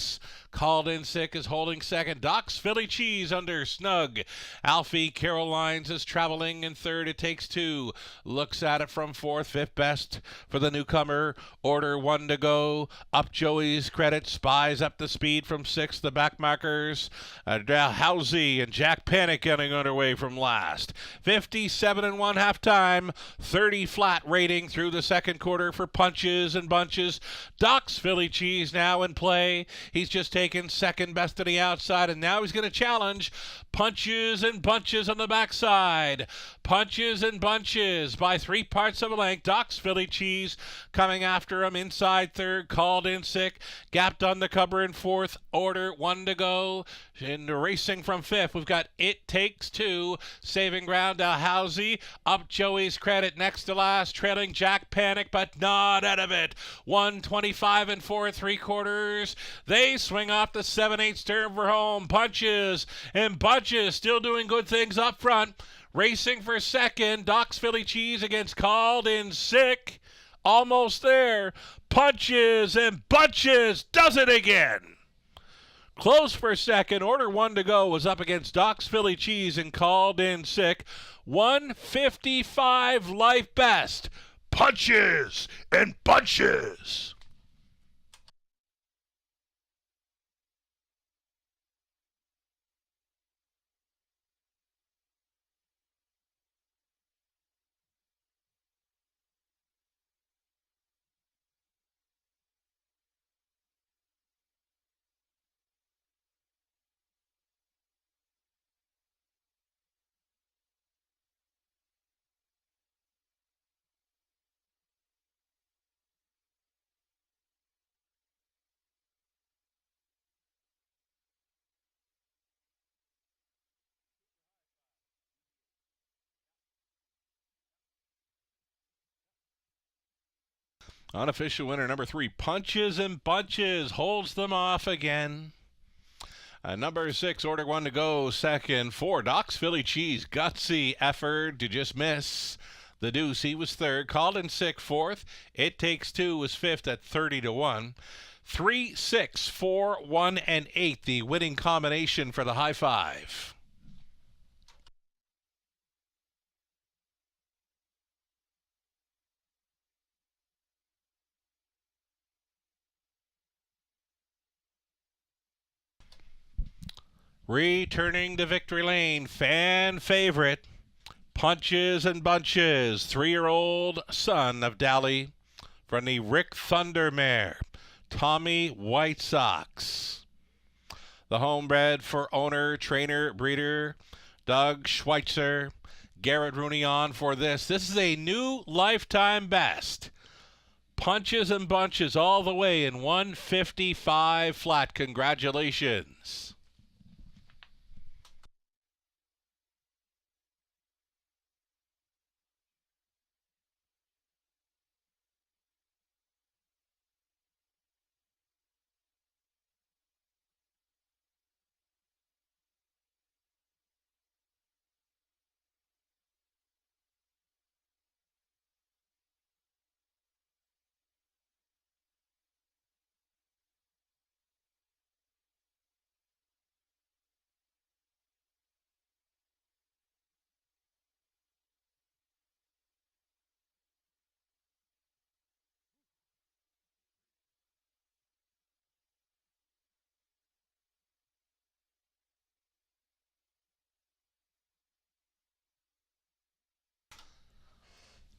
Called in sick is holding second. Doc's Philly Cheese under snug. Alfie Carolines is traveling in third. It Takes Two. Looks at it from fourth. Fifth best for the newcomer. Order 1 to go. Up Joey's Credit. Spies up the speed from sixth. The back markers. Dalhousie and Jack Panic getting underway from last. 57-1 halftime. 30 flat rating through the second quarter for punches and bunches. Doc's Philly Cheese now in play. He's just taken second best to the outside, and now he's going to challenge Punches and Bunches on the backside. Punches and Bunches by 3 parts of a length. Doc's Philly Cheese coming after him inside third. Called in sick. Gapped on the cover in fourth. Order 1 to go. In the racing from fifth, we've got It Takes Two. Saving ground, Dalhousie. Up Joey's Credit next to last. Trailing Jack Panic, but not out of it. 125 4 3/4. They swing off the 7/8 turn for home. Punches and Bunches still doing good things up front. Racing for second. Doc's Philly Cheese against Called in Sick. Almost there. Punches and Bunches does it again. Close for second. Order 1 to go was up against Doc's Philly Cheese and Called in Sick. 155 life best. Punches and Bunches. Unofficial winner number 3, Punches and Bunches, holds them off again. Number 6, Order 1 to go, second. 4, Doc's Philly Cheese, gutsy effort to just miss the deuce. He was third. Called in sick, fourth. It Takes Two was fifth at 30-1. 3, 6, 4, 1, and 8, the winning combination for the high five. Returning to victory lane, fan favorite, Punches and Bunches, 3-year-old son of Dally from the Rick Thunder mare, Tommy White Sox. The homebred for owner, trainer, breeder, Doug Schweitzer. Garrett Rooney on for this. This is a new lifetime best. Punches and bunches all the way in 155 flat. Congratulations.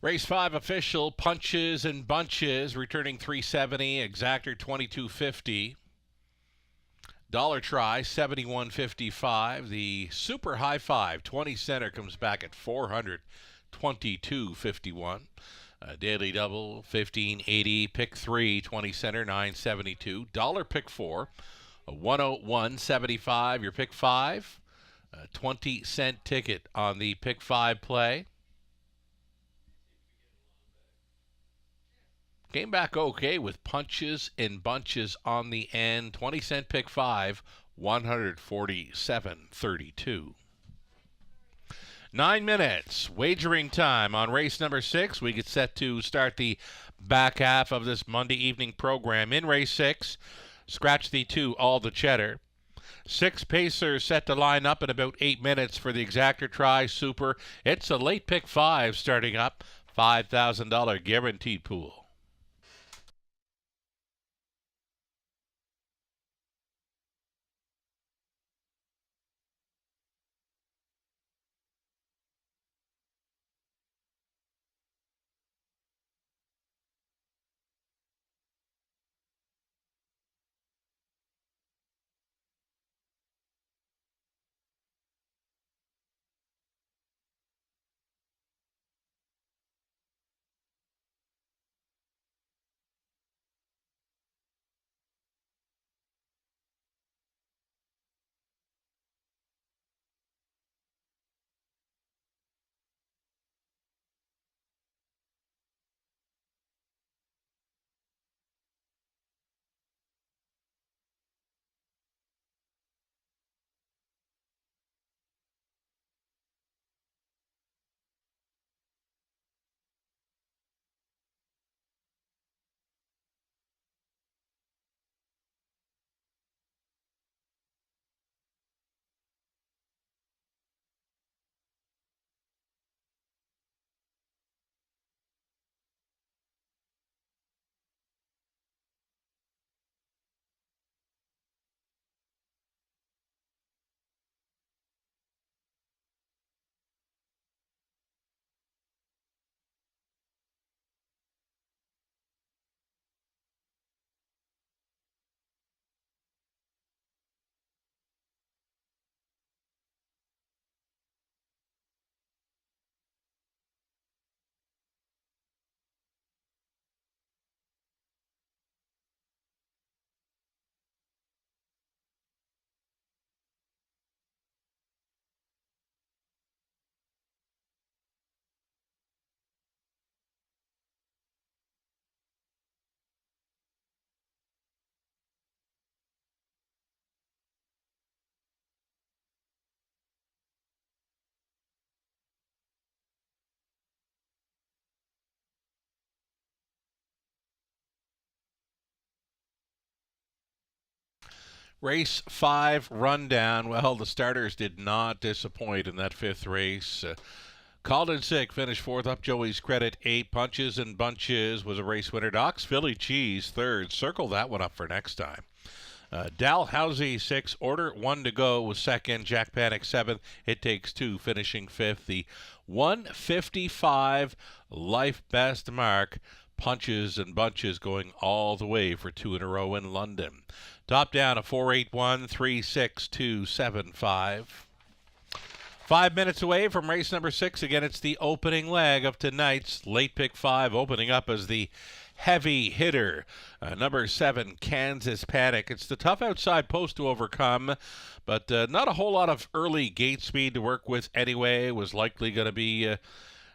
Race 5 official, Punches and Bunches, returning 370, exactor 2250. Dollar try 71.55. The super high five 20 center comes back at 422.51. Daily double 1580. Pick 3 20 center 972. Dollar pick 4 101.75. Your pick 5 20-cent ticket on the pick 5 play. Came back okay with Punches and Bunches on the end. 20-cent pick 5, 147.32. 9 minutes, wagering time on race number 6. We get set to start the back half of this Monday evening program. In race 6, scratch the 2, all the cheddar. 6 pacers set to line up in about 8 minutes for the exactor try super. It's a late pick 5 starting up. $5,000 guaranteed pool. Race 5 rundown. Well, the starters did not disappoint in that 5th race. Called in sick, finished 4th up Joey's Credit. 8 Punches and Bunches was a race winner. Doc's Philly Cheese 3rd. Circle that one up for next time. Dalhousie 6, Order 1 to Go was 2nd. Jack Panic 7th. It Takes 2 finishing 5th. The 155 life best mark. Punches and Bunches going all the way for 2 in a row in London. Top down a 481-36275. 5 minutes away from race number 6. Again, it's the opening leg of tonight's late pick 5, opening up as the heavy hitter. Number 7, Kansas Panic. It's the tough outside post to overcome, but not a whole lot of early gate speed to work with anyway. Was likely going to be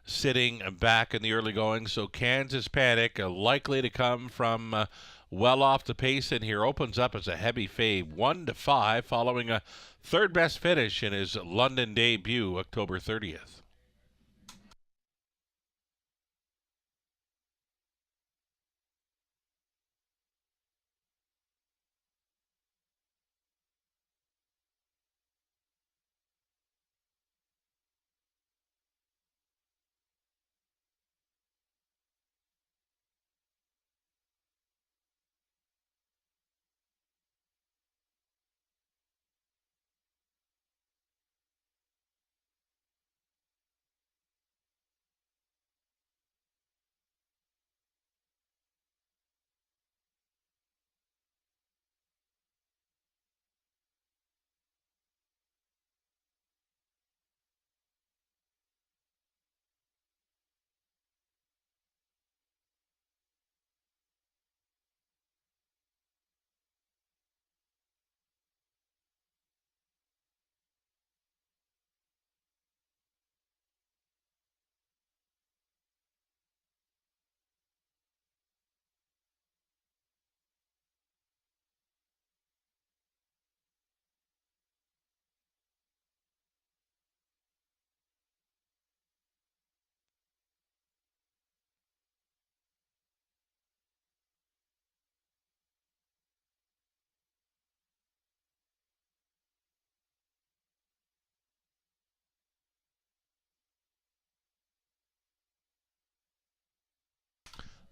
sitting back in the early going, so Kansas Panic likely to come from well off the pace in here. Opens up as a heavy fave, 1-5, following a third best finish in his London debut October 30th.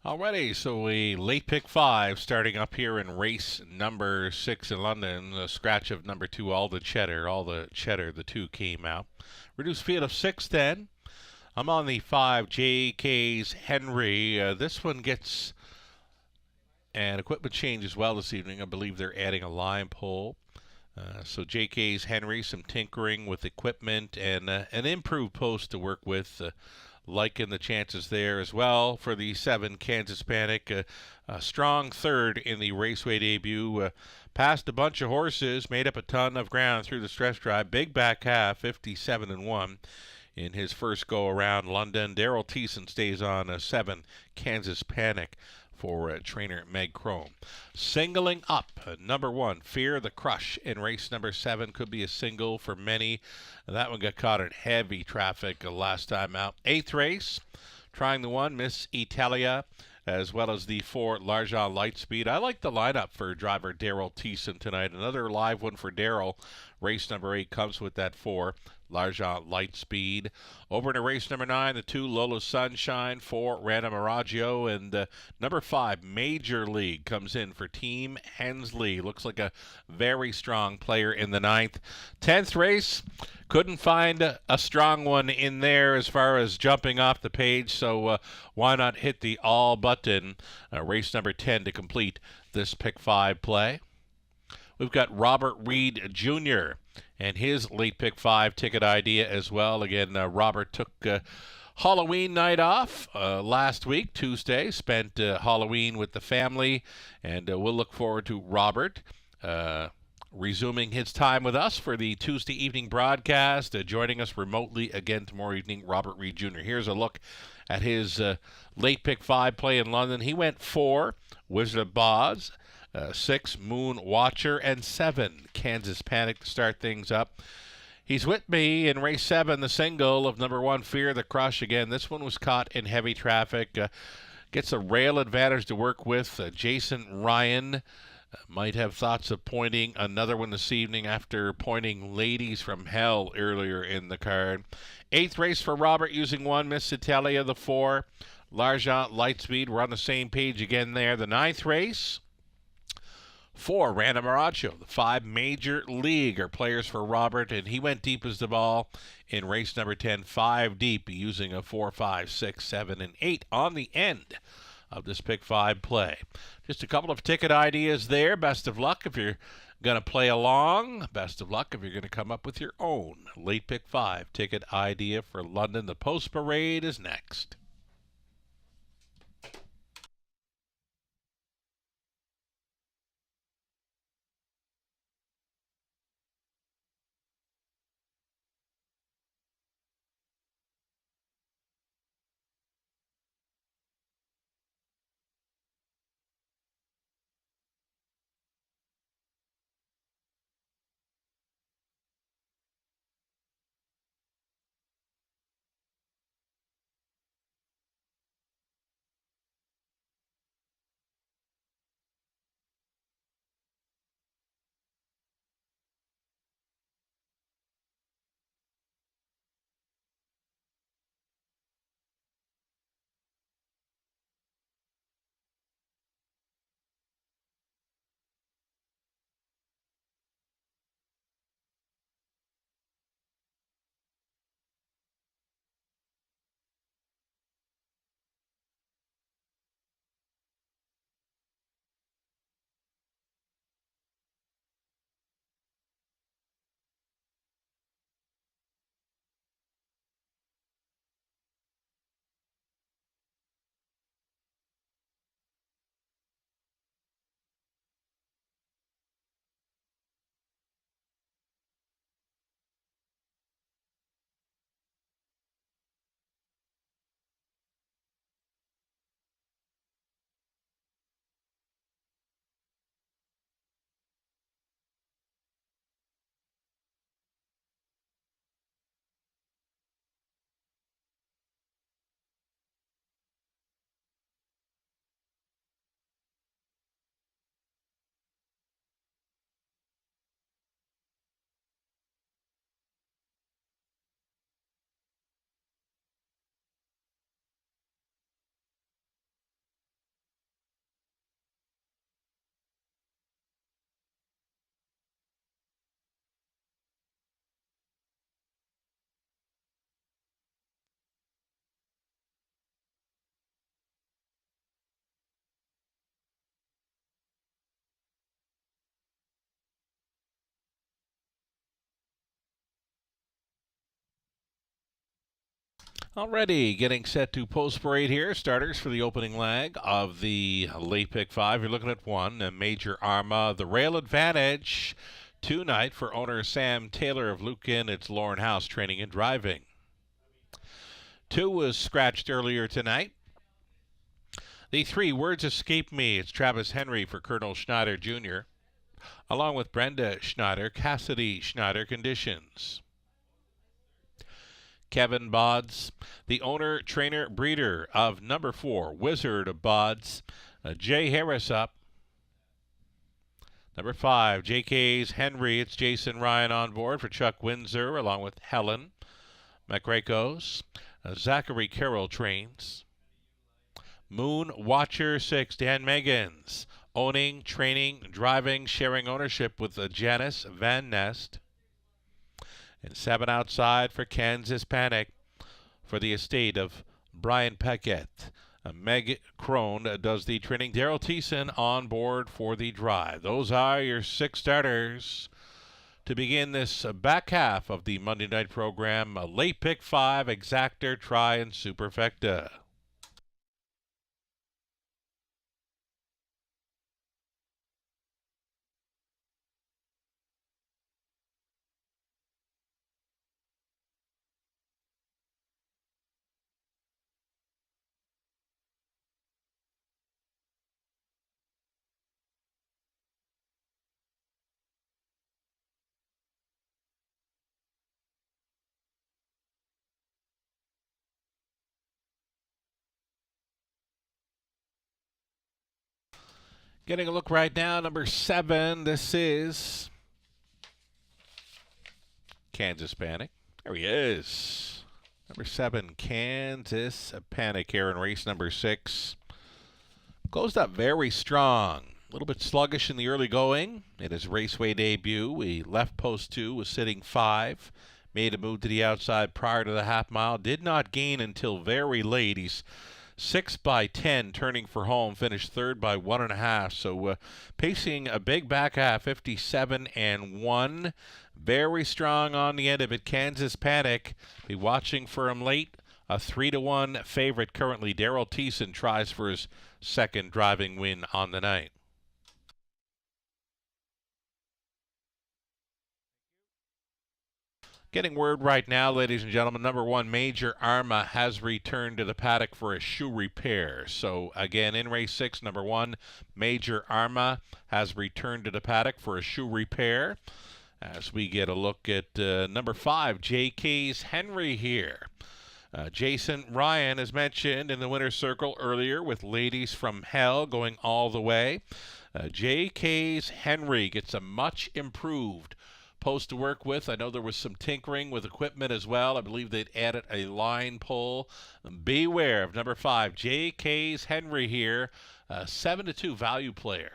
Alrighty, so a late pick 5 starting up here in race number 6 in London. A scratch of number 2, All the Cheddar, the 2 came out. Reduced field of 6 then. I'm on the 5, JK's Henry. This one gets an equipment change as well this evening. I believe they're adding a line pole. So JK's Henry, some tinkering with equipment and an improved post to work with. Liking the chances there as well for the 7, Kansas Panic. A strong third in the Raceway debut. Passed a bunch of horses, made up a ton of ground through the stretch drive. Big back half, 57-1 in his first go around London. Daryl Thiessen stays on 7, Kansas Panic for trainer Meg Crome. Singling up, number 1, Fear the Crush in race number 7. Could be a single for many. That one got caught in heavy traffic last time out. 8th race, trying the 1, Miss Italia, as well as the 4, L'Argent Lightspeed. I like the lineup for driver Daryl Thiessen tonight. Another live one for Daryl. Race number 8 comes with that 4, L'Argent Lightspeed. Over to race number 9, the 2, Lola Sunshine, 4, Random Araggio, and number 5, Major League comes in for Team Hensley. Looks like a very strong player in the 9th. 10th race, couldn't find a strong one in there as far as jumping off the page, so why not hit the all button? Race number 10 to complete this pick 5 play. We've got Robert Reed Jr. and his late pick 5 ticket idea as well. Again, Robert took Halloween night off last week, Tuesday. Spent Halloween with the family, and we'll look forward to Robert resuming his time with us for the Tuesday evening broadcast. Joining us remotely again tomorrow evening, Robert Reed Jr. Here's a look at his late pick 5 play in London. He went 4, Wizard of Boz, 6, Moon Watcher, and 7, Kansas Panic to start things up. He's with me in race 7, the single of number 1, Fear the Crush. Again, this one was caught in heavy traffic. Gets a rail advantage to work with. Jason Ryan might have thoughts of pointing another one this evening after pointing Ladies from Hell earlier in the card. 8th race for Robert using 1, Miss Italia, the 4, L'Argent Lightspeed. We're on the same page again there. The 9th race, 4, Random Araggio. The 5, Major League are players for Robert, and he went deep as the ball in race number 10, 5 deep, using a 4, 5, 6, 7, and 8 on the end of this pick 5 play. Just a couple of ticket ideas there. Best of luck if you're going to play along. Best of luck if you're going to come up with your own late pick 5 ticket idea for London. The post parade is next. Already getting set to post parade here. Starters for the opening leg of the late pick 5. You're looking at 1, Major Arma, the Rail Advantage. Tonight for owner Sam Taylor of Lucan, it's Lauren House training and driving. 2 was scratched earlier tonight. The 3, Words Escape Me. It's Travis Henry for Colonel Schneider Jr. Along with Brenda Schneider, Cassidy Schneider, Conditions. Kevin Bods, the owner, trainer, breeder of number 4, Wizard of Bods. Jay Harris up. Number 5, JK's Henry. It's Jason Ryan on board for Chuck Windsor, along with Helen Macrakos. Zachary Carroll trains. Moon Watcher 6, Dan Megans. Owning, training, driving, sharing ownership with Janice Van Nest. And 7 outside for Kansas Panic for the estate of Brian Peckett. Meg Crone does the training. Daryl Thiessen on board for the drive. Those are your 6 starters to begin this back half of the Monday night program. Late pick 5, Exactor, Try, and Superfecta. Getting a look right now, number 7. This is Kansas Panic. There he is. Number 7, Kansas Panic here in race number 6. Closed up very strong. A little bit sluggish in the early going. In his Raceway debut, he left post 2, was sitting 5. Made a move to the outside prior to the half mile. Did not gain until very late. He's 6 by 10, turning for home, finished 3rd by 1.5. So pacing a big back half, 57 and 1. Very strong on the end of it. Kansas Panic. Be watching for him late. A 3-1 favorite currently. Daryl Thiessen tries for his 2nd driving win on the night. Getting word right now, ladies and gentlemen, number 1, Major Arma has returned to the paddock for a shoe repair. So, again, in race 6, number 1, Major Arma has returned to the paddock for a shoe repair. As we get a look at number 5, JK's Henry here. Jason Ryan, as mentioned in the winner's circle earlier, with Ladies from Hell going all the way. JK's Henry gets a much improved post to work with. I know there was some tinkering with equipment as well. I believe they'd added a line pull. Beware of number 5, JK's Henry here, 7-2 value player.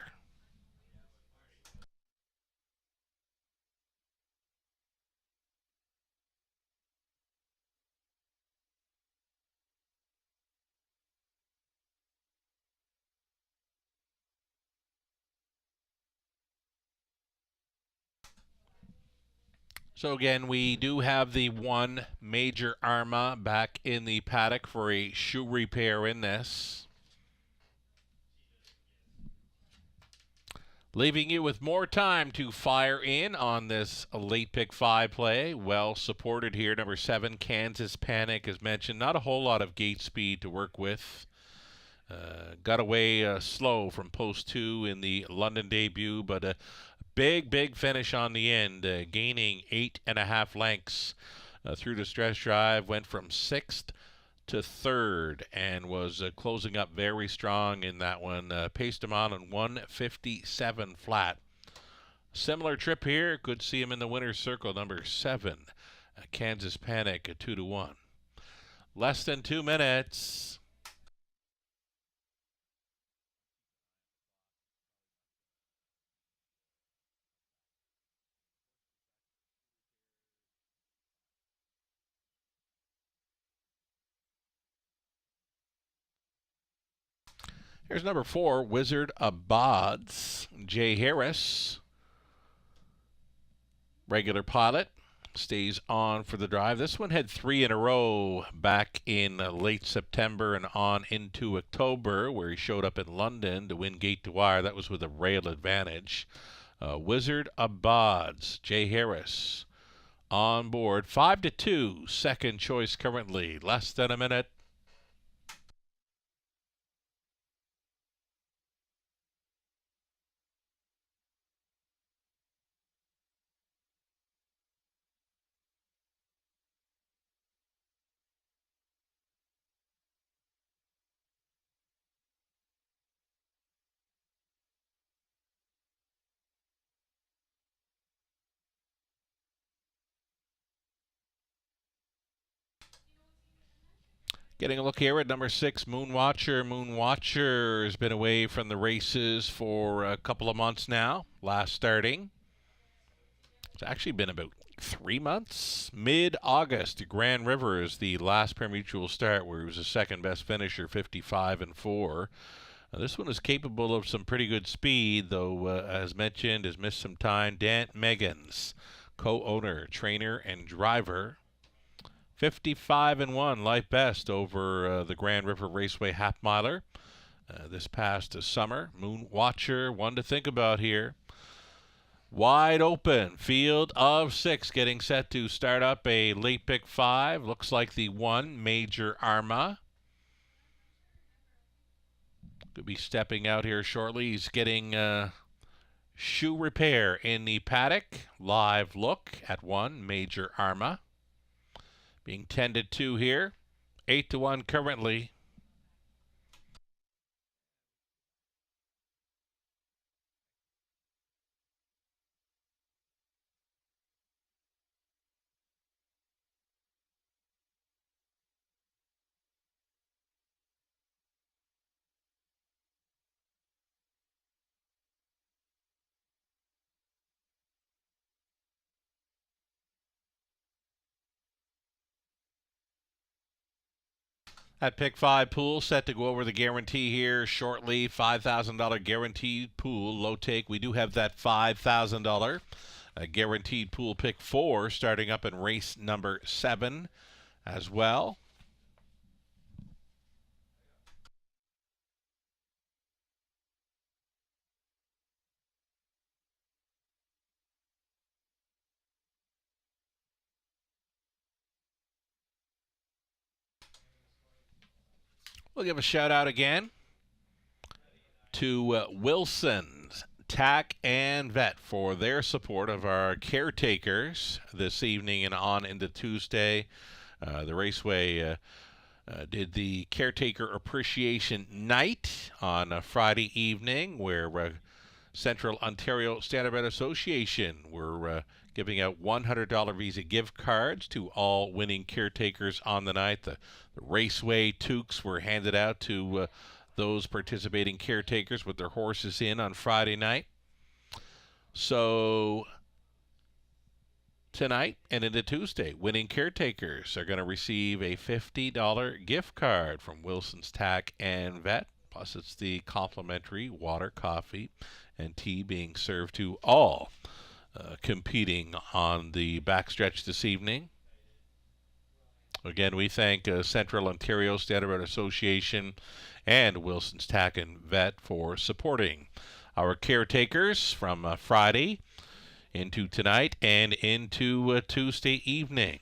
So again, we do have the 1 Major Arma back in the paddock for a shoe repair in this. Leaving you with more time to fire in on this late pick 5 play. Well supported here. Number 7, Kansas Panic, as mentioned. Not a whole lot of gate speed to work with. Got away slow from post 2 in the London debut, but a big finish on the end, gaining 8.5 lengths through the stretch drive. Went from 6th to 3rd and was closing up very strong in that one. Paced him on 157 flat. Similar trip here. Could see him in the winner's circle. Number 7, Kansas Panic, 2-1. Less than 2 minutes. Here's number 4, Wizard of Bods, Jay Harris. Regular pilot. stays on for the drive. This one had 3 in a row back in late September and on into October, where he showed up in London to win gate to wire. That was with a rail advantage. Wizard Abads, Jay Harris on board. 5-2, second choice currently. Less than a minute. Getting a look here at number 6, Moonwatcher. Moonwatcher has been away from the races for a couple of months now, last starting. It's actually been about 3 months. Mid-August, Grand River is the last Pari-Mutuel start, where he was the second best finisher, 55-4. This one is capable of some pretty good speed, though, as mentioned, has missed some time. Dan Meggins, co-owner, trainer, and driver. 55-1, life best over the Grand River Raceway half-miler this past summer. Moonwatcher, one to think about here. Wide open, field of 6 getting set to start up a late pick 5. Looks like the 1, Major Arma. Could be stepping out here shortly. He's getting shoe repair in the paddock. Live look at 1, Major Arma. Being tended to here. 8-1 currently. That pick 5 pool set to go over the guarantee here shortly. $5,000 guaranteed pool, low take. We do have that $5,000 guaranteed pool pick 4 starting up in race number 7 as well. We'll give a shout out again to Wilson's Tack and Vet for their support of our caretakers this evening and on into Tuesday. The Raceway did the Caretaker Appreciation Night on Friday evening, where Central Ontario Standardbred Association were giving out $100 Visa gift cards to all winning caretakers on the night. The Raceway toques were handed out to those participating caretakers with their horses in on Friday night. So tonight and into Tuesday, winning caretakers are going to receive a $50 gift card from Wilson's Tack and Vet. Plus, it's the complimentary water, coffee, and tea being served to all competing on the backstretch this evening. Again, we thank Central Ontario Standardbred Association and Wilson's Tack and Vet for supporting our caretakers from Friday into tonight and into Tuesday evening.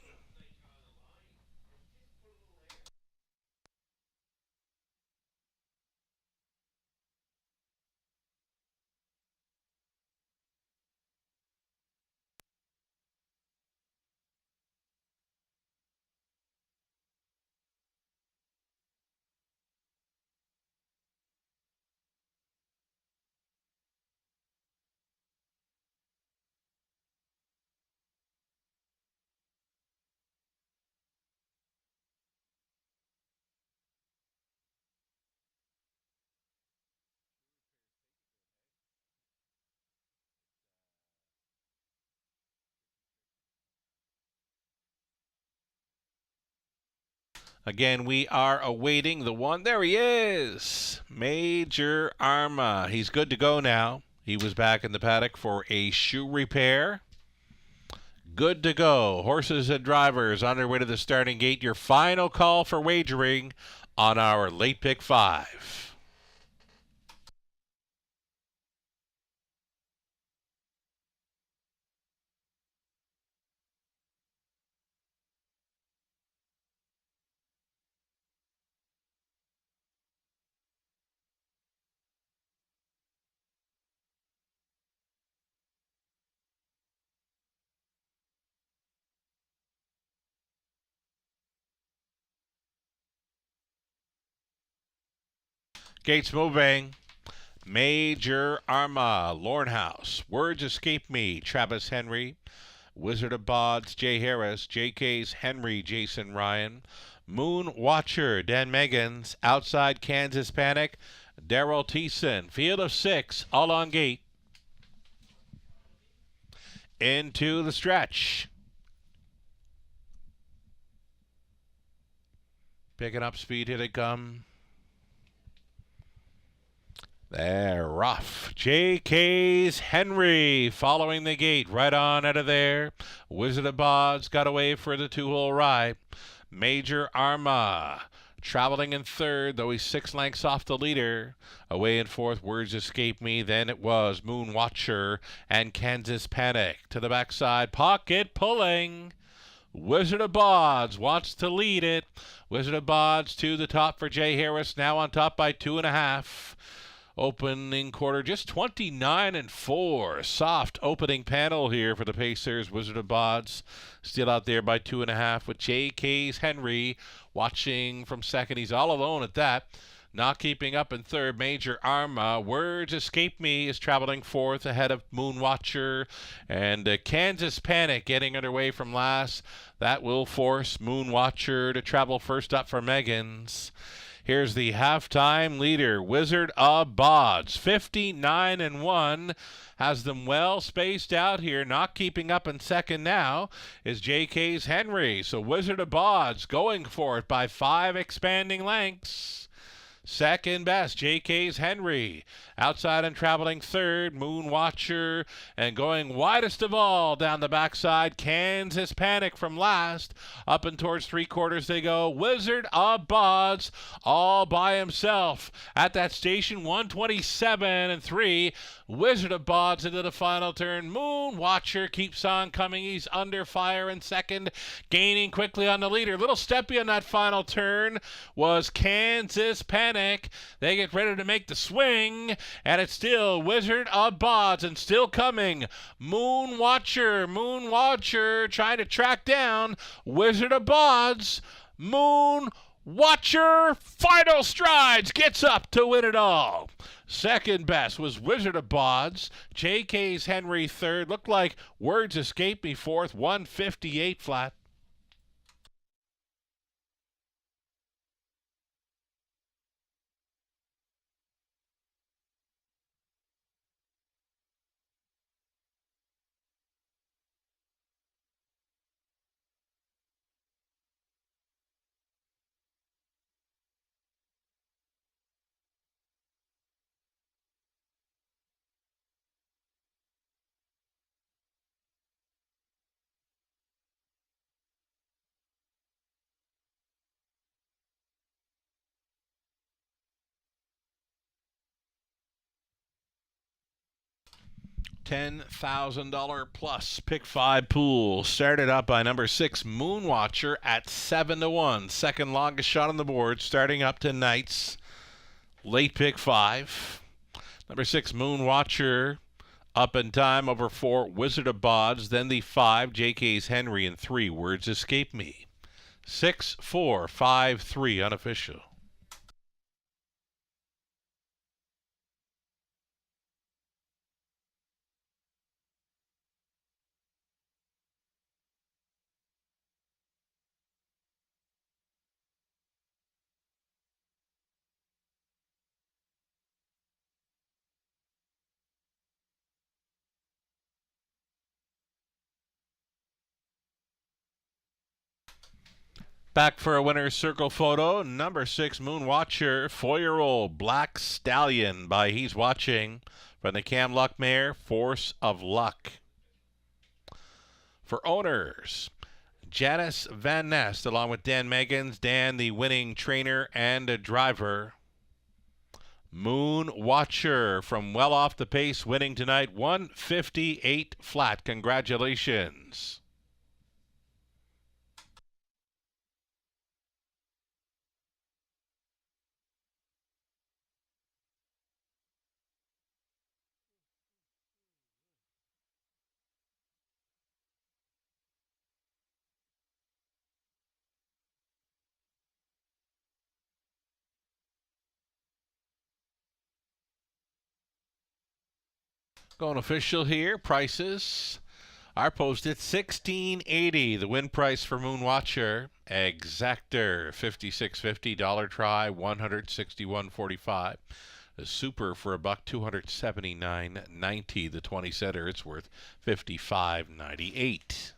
Again, we are awaiting the one. There he is, Major Arma. He's good to go now. He was back in the paddock for a shoe repair. good to go. Horses and drivers on their way to the starting gate. Your final call for wagering on our late pick 5. Gates moving. Major Arma, Lornhouse, Words Escape Me, Travis Henry, Wizard of Bods, Jay Harris, JK's Henry, Jason Ryan, Moon Watcher, Dan Meggins, Outside Kansas Panic, Daryl Thiessen, Field of 6, all on gate. Into the stretch. Picking up speed, here they come. They're rough. JK's Henry following the gate right on out of there. Wizard of Bods got away for the 2-hole ride. Major Arma traveling in third, though he's 6 lengths off the leader. Away in fourth, Words Escape Me. Then it was Moon Watcher and Kansas Panic. To the backside, pocket pulling. Wizard of Bods wants to lead it. Wizard of Bods to the top for Jay Harris. Now on top by 2.5. Opening quarter, just 29-4. Soft opening panel here for the Pacers. Wizard of Bods still out there by 2.5 with JK's Henry watching from second. He's all alone at that. Not keeping up in third, Major Arma. Words Escape Me is traveling fourth ahead of Moon Watcher. And Kansas Panic getting underway from last. That will force Moon Watcher to travel first up for Meggins. Here's the halftime leader, Wizard of Bods, 59-1. Has them well spaced out here. Not keeping up in second now is JK's Henry. So Wizard of Bods going for it by 5 expanding lengths. Second best, JK's Henry. Outside and traveling third, Moon Watcher. And going widest of all down the backside, Kansas Panic from last. Up and towards 3/4 they go. Wizard of Bods all by himself. At that station, 127-3. Wizard of Bods into the final turn. Moon Watcher keeps on coming. He's under fire in second. Gaining quickly on the leader. Little steppy on that final turn was Kansas Panic. They get ready to make the swing. And it's still Wizard of Bods and still coming. Moon Watcher trying to track down Wizard of Bods. Moon Watcher, final strides, gets up to win it all. Second best was Wizard of Bods. JK's Henry third. Looked like Words Escape Me fourth, 158 flat. $10,000 plus pick 5 pool started up by number 6 Moon Watcher at 7-1. Second longest shot on the board starting up tonight's late pick 5. Number 6 Moon Watcher up in time over 4 Wizard of Bods, then the 5 JK's Henry, and 3 Words Escape Me. 6, 4, 5, 3 unofficial. Back for a winner's circle photo. Number 6 Moon Watcher, 4-year-old Black Stallion by He's Watching from the Cam Luck mare, Force of Luck. For owners, Janice Van Nest, along with Dan Meggins. Dan, the winning trainer and a driver. Moon Watcher from well off the pace, winning tonight, 158 flat. Congratulations. Going official here. Prices are posted $16.80. The win price for Moon Watcher. Exactor $56.50. Dollar Try $161.45. The Super for a buck $279.90. The 20 setter, it's worth $55.98.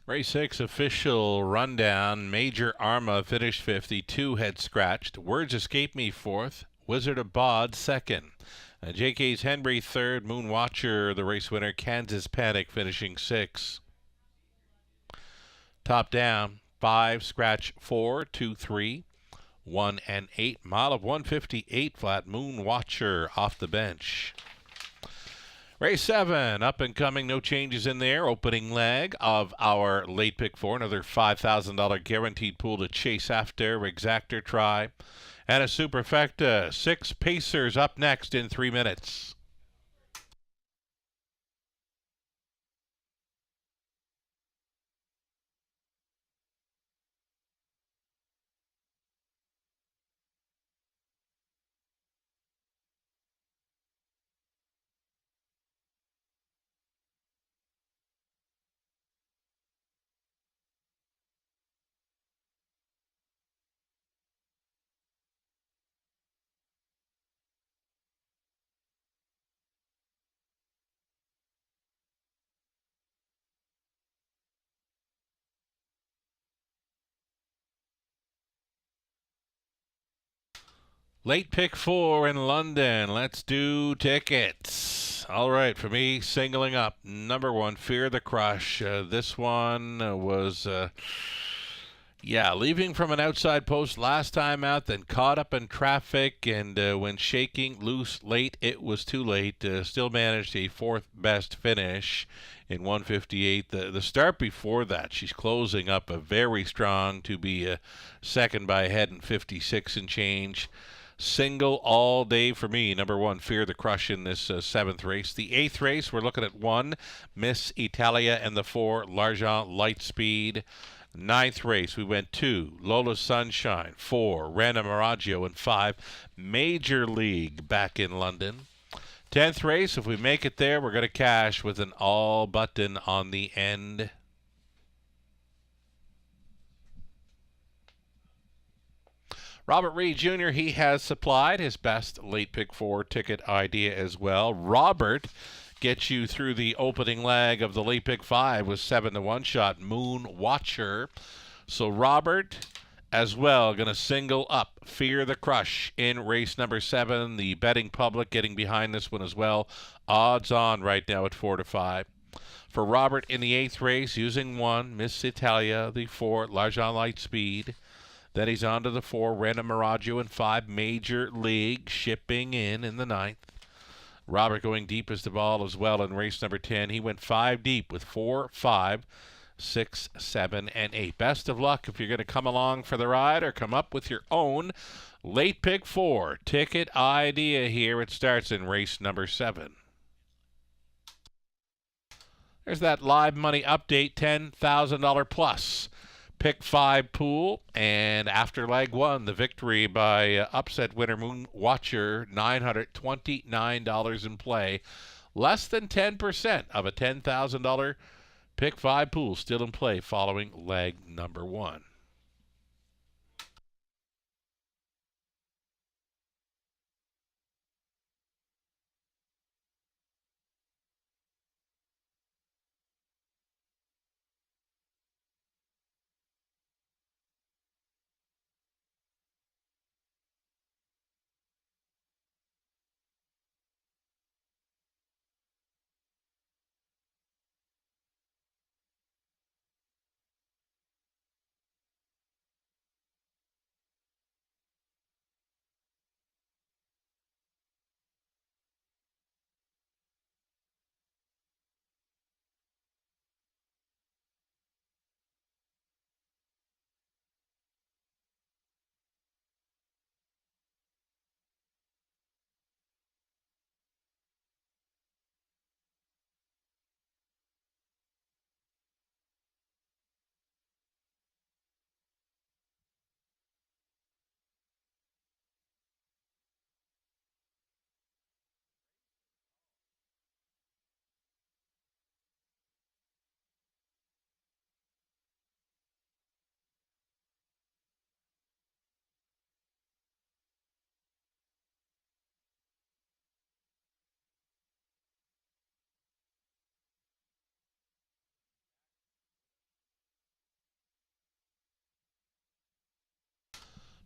Race 6 official rundown. Major Arma finished 52, head scratched. Words Escape Me fourth. Wizard of Bod second. JK's Henry third. Moon Watcher, the race winner. Kansas Panic finishing 6. Top down, 5, scratch 4, 2, 3, 1 and 8. Mile of 158 flat. Moon Watcher off the bench. Race 7, up and coming, no changes in there. Opening leg of our late pick 4. Another $5,000 guaranteed pool to chase after. Exactor Try and a Superfecta. 6 Pacers up next in 3 minutes. Late pick 4 in London. Let's do tickets. All right, for me, singling up number 1, Fear the Crush. This one was, leaving from an outside post last time out, then caught up in traffic, and when shaking loose late, it was too late. Still managed a 4th best finish in 158. The start before that, she's closing up a very strong to be second by a head in 56 and change. Single all day for me. Number 1, Fear the Crush in this 7th race. The 8th race, we're looking at 1, Miss Italia, and the 4, L'Argent Lightspeed. 9th race, we went 2, Lola Sunshine, 4, Random Miraggio, and 5, Major League back in London. 10th race, if we make it there, we're going to cash with an all button on the end. Robert Reed Jr., he has supplied his best late pick 4 ticket idea as well. Robert gets you through the opening leg of the late pick 5 with 7-1 shot, Moon Watcher. So Robert as well going to single up Fear the Crush in race number 7. The betting public getting behind this one as well. Odds on right now at 4-5. For Robert in the 8th race, using 1, Miss Italia, the 4, L'Argent Lightspeed. Then he's on to the 4, Random Miraggio, and 5, Major League, shipping in the 9th. Robert going deep as the ball as well in race number 10. He went 5 deep with 4, 5, 6, 7, and 8. Best of luck if you're going to come along for the ride or come up with your own late pick 4 ticket idea here. It starts in race number 7. There's that live money update, $10,000 plus. Pick 5 pool, and after leg 1, the victory by upset winner Moon Watcher, $929 in play. Less than 10% of a $10,000 pick 5 pool still in play following leg number 1.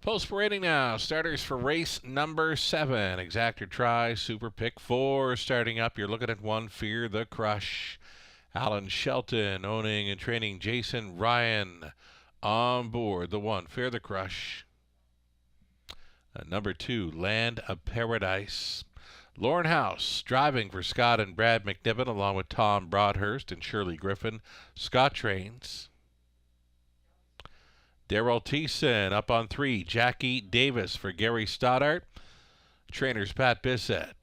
Post parading now. Starters for race number 7. Exactor Try, Super Pick 4. Starting up, you're looking at 1, Fear the Crush. Alan Shelton owning and training Jason Ryan on board. The 1, Fear the Crush. Number 2, Land of Paradise. Lauren House driving for Scott and Brad McNiven along with Tom Broadhurst and Shirley Griffin. Scott trains. Daryl Thiessen up on 3. Jackie Davis for Gary Stoddart. Trainers Pat Bissett.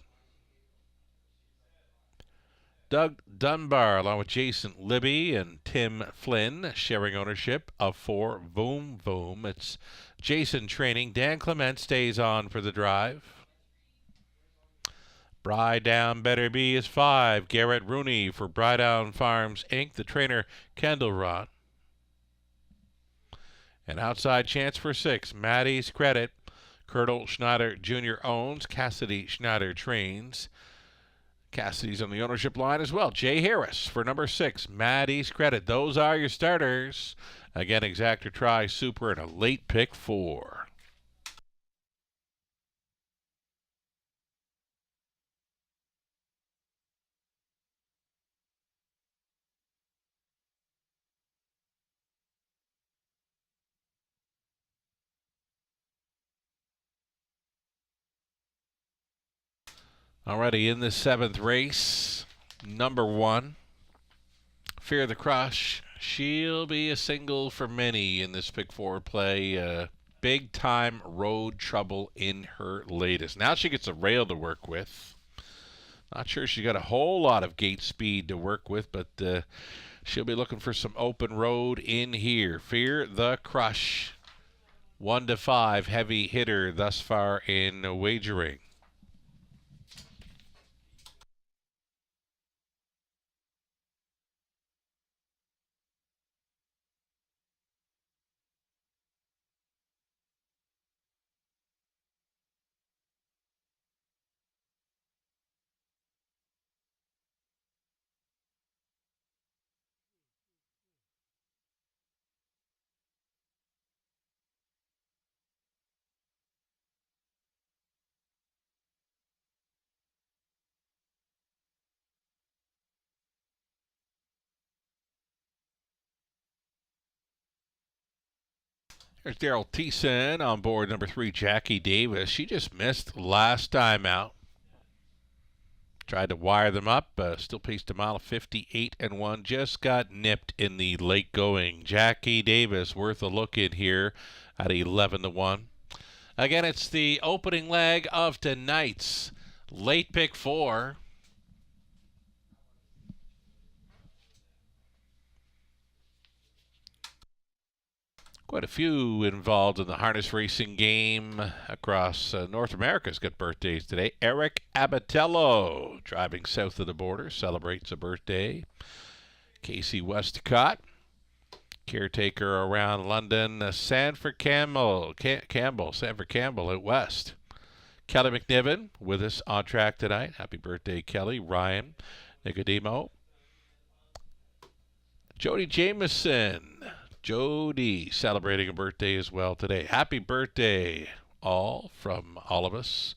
Doug Dunbar along with Jason Libby and Tim Flynn sharing ownership of 4 Voom Voom. It's Jason training. Dan Clement stays on for the drive. Bry Down Better Be is 5. Garrett Rooney for Brydown Farms Inc. The trainer Kendall Rod. An outside chance for 6. Maddie's Credit. Colonel Schneider Jr. owns. Cassidy Schneider trains. Cassidy's on the ownership line as well. Jay Harris for number 6. Maddie's Credit. Those are your starters. Again, Exactor Try, Super, and a late pick 4. Already in the 7th race, number 1, Fear the Crush. She'll be a single for many in this pick 4 play. Big time road trouble in her latest. Now she gets a rail to work with. Not sure she's got a whole lot of gate speed to work with, but she'll be looking for some open road in here. Fear the Crush. 1 to 5 heavy hitter thus far in wagering. There's Daryl Thiessen on board number 3, Jackie Davis. She just missed last time out. Tried to wire them up, still paced a mile of 58-1. Just got nipped in the late going. Jackie Davis worth a look in here at 11-1. Again, it's the opening leg of tonight's late pick 4. Quite a few involved in the harness racing game across North America's got birthdays today. Eric Abatello, driving south of the border, celebrates a birthday. Casey Westcott, caretaker around London. Sanford Campbell out west. Kelly McNiven with us on track tonight. Happy birthday, Kelly. Ryan Nicodemo. Jody Jameson. Jody celebrating a birthday as well today. Happy birthday, all, from all of us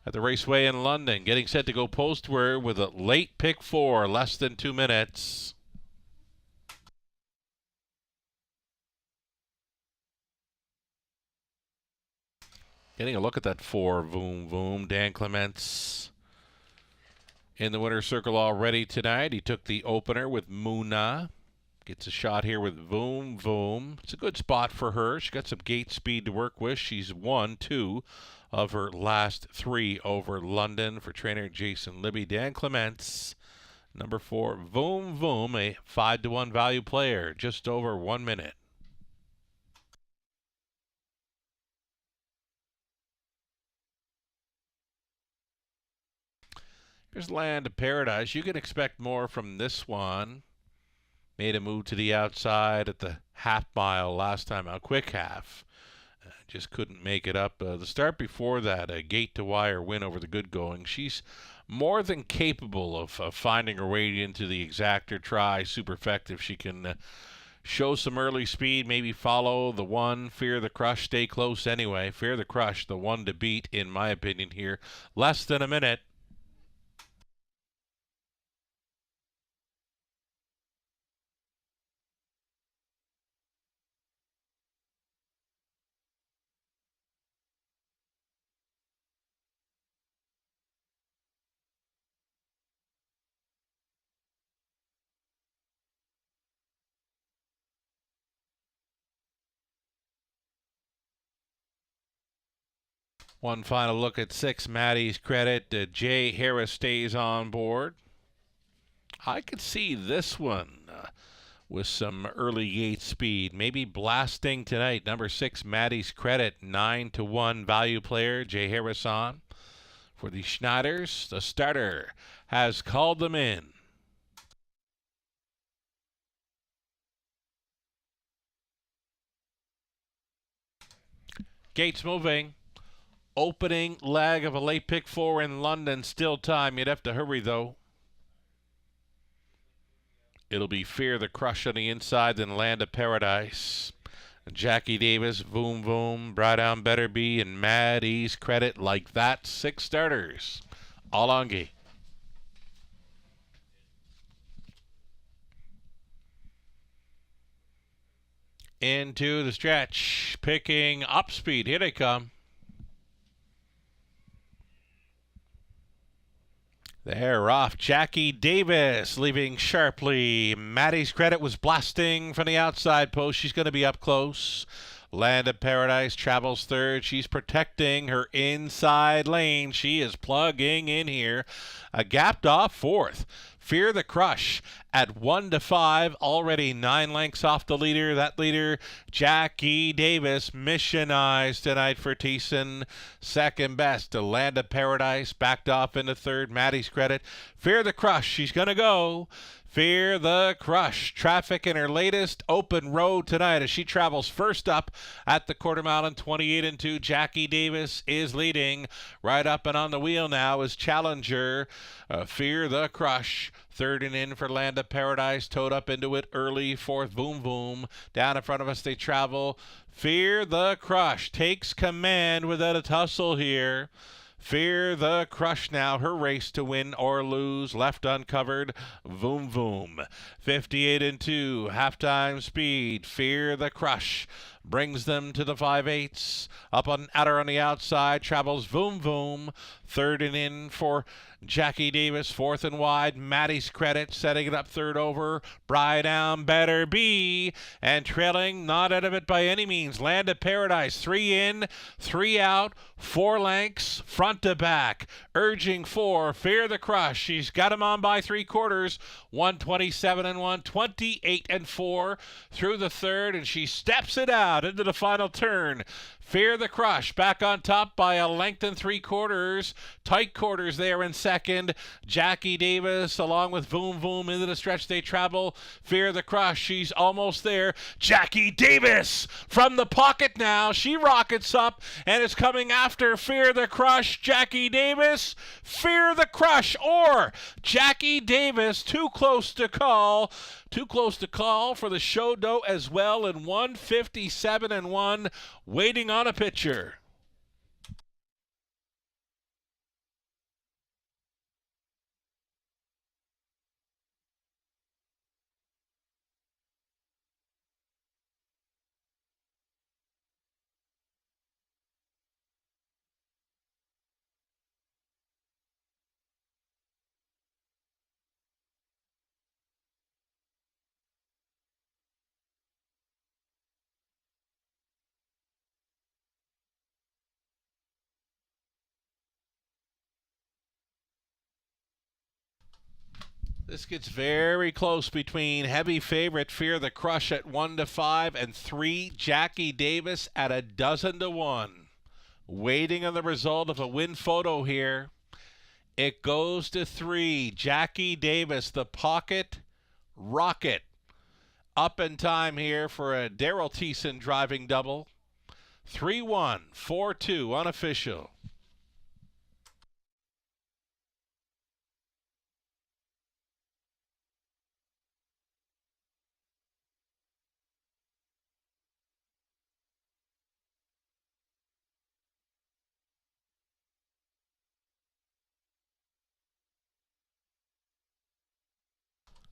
at the Raceway in London. Getting set to go postward with a late pick 4, less than 2 minutes. Getting a look at that 4, Voom Voom. Dan Clements in the winner's circle already tonight. He took the opener with Muna. Gets a shot here with Voom Voom. It's a good spot for her. She's got some gate speed to work with. She's won 2 of her last 3 over London for trainer Jason Libby. Dan Clements, number 4, Voom Voom, a 5-1 value player, just over 1 minute. Here's Land of Paradise. You can expect more from this one. Made a move to the outside at the half mile last time out, quick half. Just couldn't make it up. The start before that, a gate-to-wire win over the good going. She's more than capable of finding her way into the exactor try superfect if she can show some early speed, maybe follow the 1, Fear the Crush, stay close anyway. Fear the Crush, the 1 to beat, in my opinion here. Less than a minute. One final look at 6, Maddie's Credit. Jay Harris stays on board. I could see this one with some early gate speed. Maybe blasting tonight. Number 6, Maddie's Credit, 9-1 value player. Jay Harris on. For the Schneiders, the starter has called them in. Gates moving. Opening leg of a late pick 4 in London. Still time. You'd have to hurry, though. It'll be Fear the Crush on the inside, then Land of Paradise. Jackie Davis, Voom Voom, Brydon Better Be, and Maddie's Credit. Like that, 6 starters. All on gate. Into the stretch. Picking up speed. Here they come. They're off. Jackie Davis leaving sharply. Maddie's Credit was blasting from the outside post. She's going to be up close. Land of Paradise travels third. She's protecting her inside lane. She is plugging in here. Gapped off fourth. Fear the Crush at 1-5, already 9 lengths off the leader. That leader, Jackie Davis, missionized tonight for Thiessen. Second best to Land of Paradise, backed off into third. Maddie's Credit. Fear the Crush, she's going to go. Fear the Crush. Traffic in her latest open road tonight as she travels first up at the quarter mile in 28-2. Jackie Davis is leading. Right up and on the wheel now is Challenger. Fear the Crush. Third and in for Land of Paradise. Towed up into it early. Fourth, Boom Boom. Down in front of us they travel. Fear the Crush takes command without a tussle here. Fear the Crush now, her race to win or lose, left uncovered, Voom Voom. 58-2, halftime speed, Fear the Crush brings them to the 5/8. Up on Adder on the outside, travels Voom Voom. Third and in for Jackie Davis, fourth and wide, Maddie's Credit, setting it up third over, Bride Down Better Be, and trailing, not out of it by any means, Land of Paradise, 3 in, 3 out, 4 lengths, front to back, urging for Fear the Crush. She's got him on by 3/4, 127-1, 28-4 through the third, and she steps it out into the final turn. Fear the Crush back on top by a length and 3/4. Tight quarters there in second. Jackie Davis along with Voom Voom into the stretch they travel. Fear the Crush, she's almost there. Jackie Davis from the pocket now. She rockets up and is coming after Fear the Crush. Jackie Davis, Fear the Crush, or Jackie Davis, too close to call. Too close to call for the show dough as well in 157-1, waiting on a pitcher. This gets very close between heavy favorite Fear the Crush at 1-5 and 3 Jackie Davis at 12-1. Waiting on the result of a win photo here. It goes to 3 Jackie Davis, the pocket rocket. Up in time here for a Daryl Thiessen driving double. 3-1, 4-2 unofficial.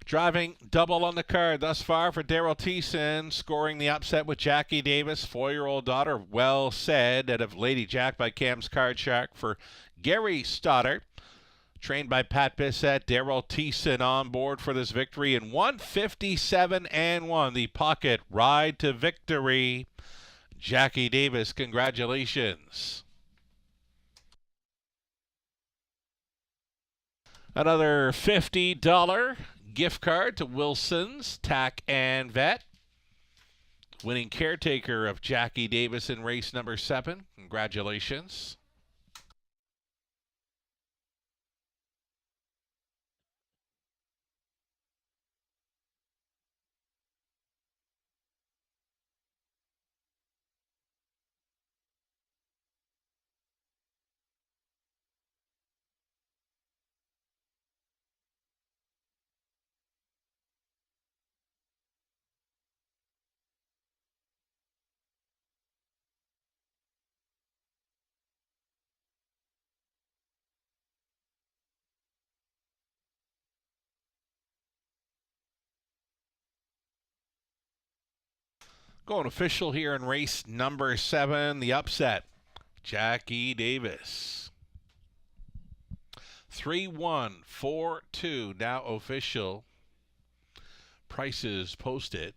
Driving double on the card thus far for Daryl Thiessen, scoring the upset with Jackie Davis, 4-year-old daughter, Well Said, out of Lady Jack by Cam's Card Shark for Gary Stoddart. Trained by Pat Bissett, Daryl Thiessen on board for this victory in 157-1. The pocket ride to victory. Jackie Davis, congratulations. Another $50 gift card to Wilson's Tack and Vet. Winning caretaker of Jackie Davis in race number 7. Congratulations. Going official here in race number 7, the upset, Jackie Davis. 3142 now official. Prices posted.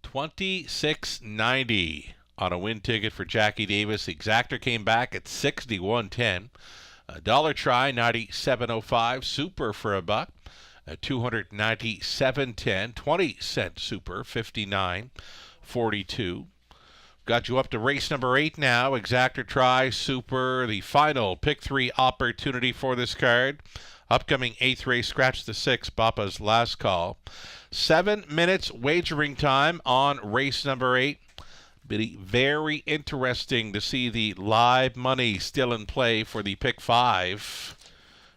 $26.90 on a win ticket for Jackie Davis. Exactor came back at $61.10. A dollar try, $97.05. Super for a buck, $297.10. 20-cent super, $59.42. Got you up to race number 8 now. Exactor try, super, the final pick 3 opportunity for this card. Upcoming 8th race, scratch the 6, Bapa's last call. 7 minutes wagering time on race number 8. Be very interesting to see the live money still in play for the pick 5.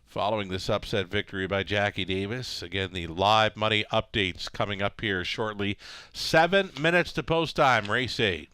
Following this upset victory by Jackie Davis. Again, the live money updates coming up here shortly. 7 minutes to post time, race 8.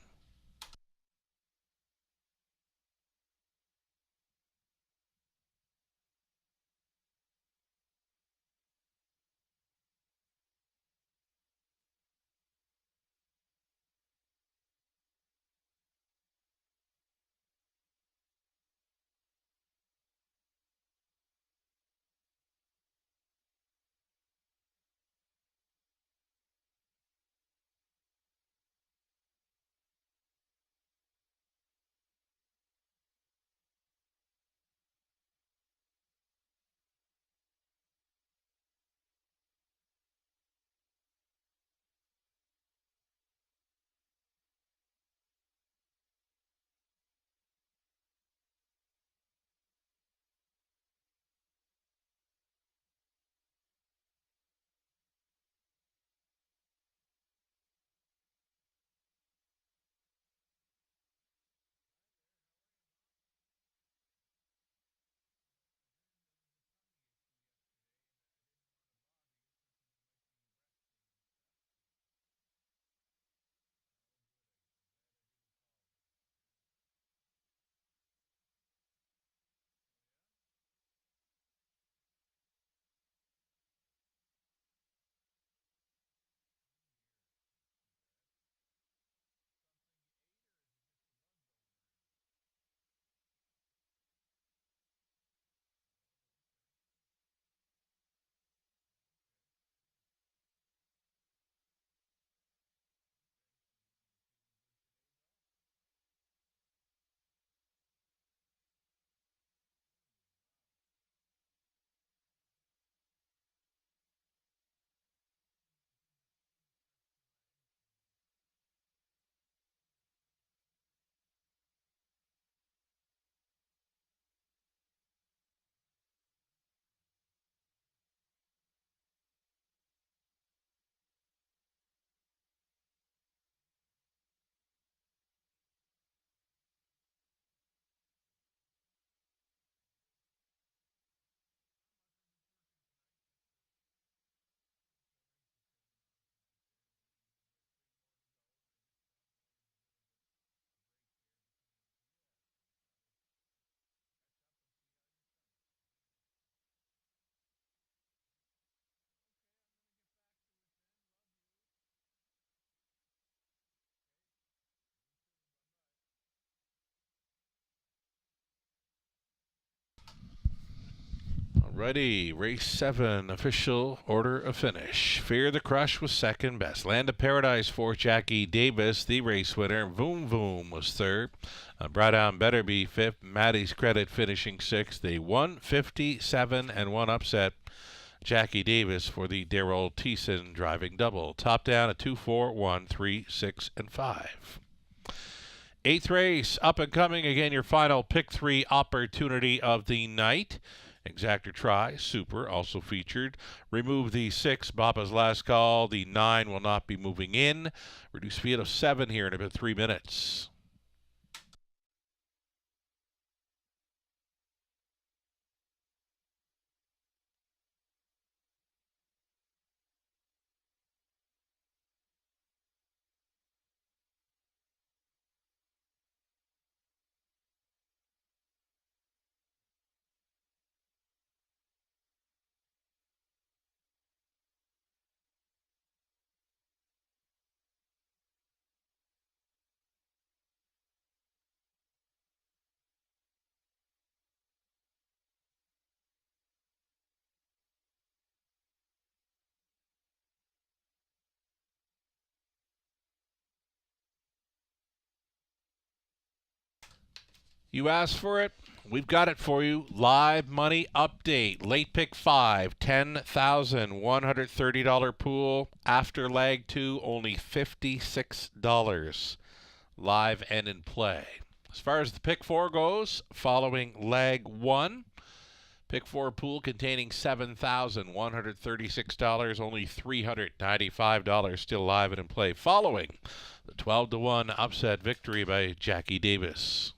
Alrighty, race 7, official order of finish. Fear the Crush was second best. Land of Paradise for Jackie Davis, the race winner. Voom Voom was third. Braddown Better Be fifth. Maddie's Credit finishing sixth. A 157 and 1 upset. Jackie Davis for the Darrell Thiessen driving double. Top down at 2, 4, 1, 3, 6, and 5. 8th race, up and coming. Again, your final pick 3 opportunity of the night. Exactor try, super, also featured. Remove the 6, Bapa's last call. The 9 will not be moving in. Reduced field of 7 here in about 3 minutes. You asked for it. We've got it for you. Live money update. Late pick 5, $10,130 pool. After leg 2, only $56. Live and in play. As far as the pick 4 goes, following leg 1, pick 4 pool containing $7,136, only $395 still live and in play. Following the 12-1 upset victory by Jackie Davis.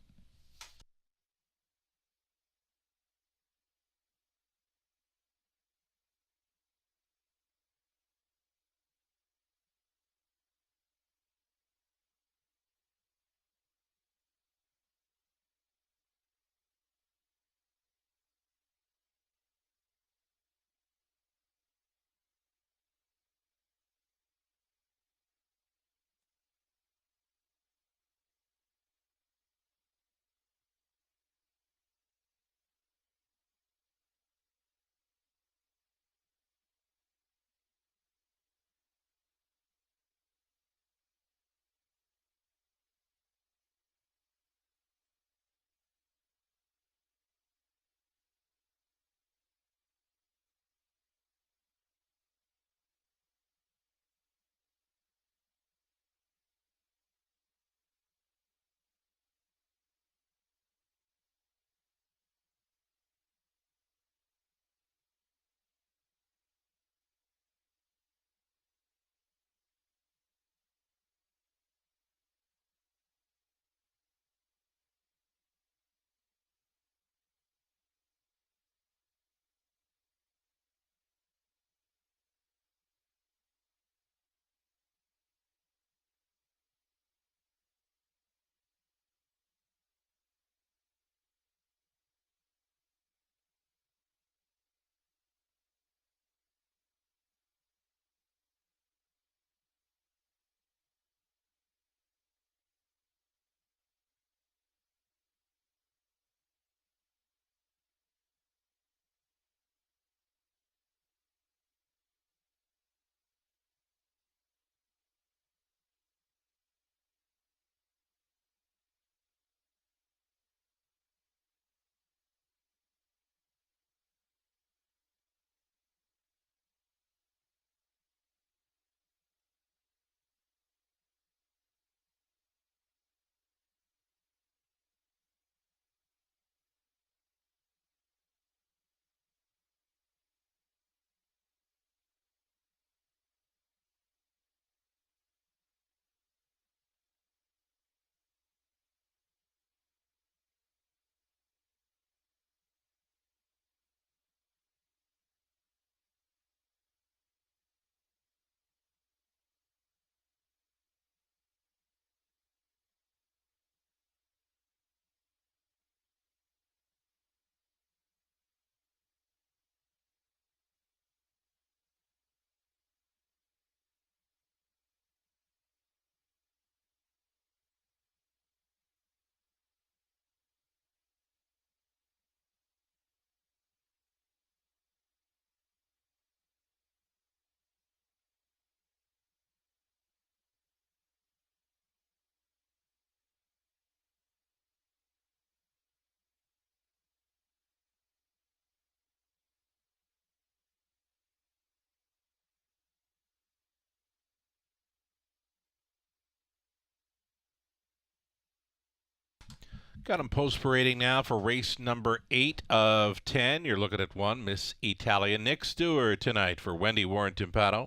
Got them post parading now for race number 8 of 10. You're looking at one, Miss Italia. Nick Stewart tonight for Wendy Warren Timpano.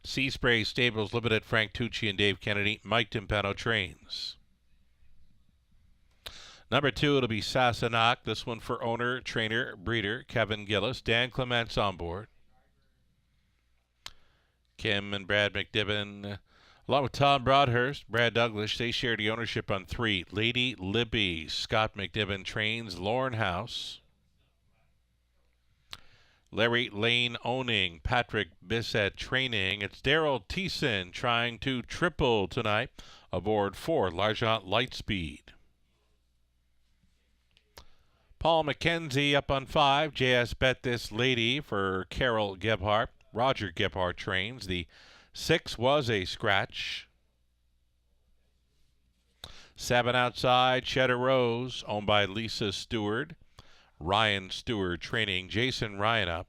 Sea Spray Stables Limited, Frank Tucci and Dave Kennedy. Mike Timpano trains. Number 2, it'll be Sassenach. This one for owner, trainer, breeder, Kevin Gillis. Dan Clements on board. Kim and Brad McDibbin, along with Tom Broadhurst, Brad Douglas, they share the ownership on 3. Lady Libby, Scott McDibbin trains. Lauren House. Larry Lane owning, Patrick Bissett training. It's Daryl Thiessen trying to triple tonight aboard 4, L'Argent Lightspeed. Paul McKenzie up on 5, JS Bet This Lady for Carol Gebhardt. Roger Gebhardt trains. The 6 was a scratch. 7 outside, Cheddar Rose, owned by Lisa Stewart. Ryan Stewart training Jason Ryan up.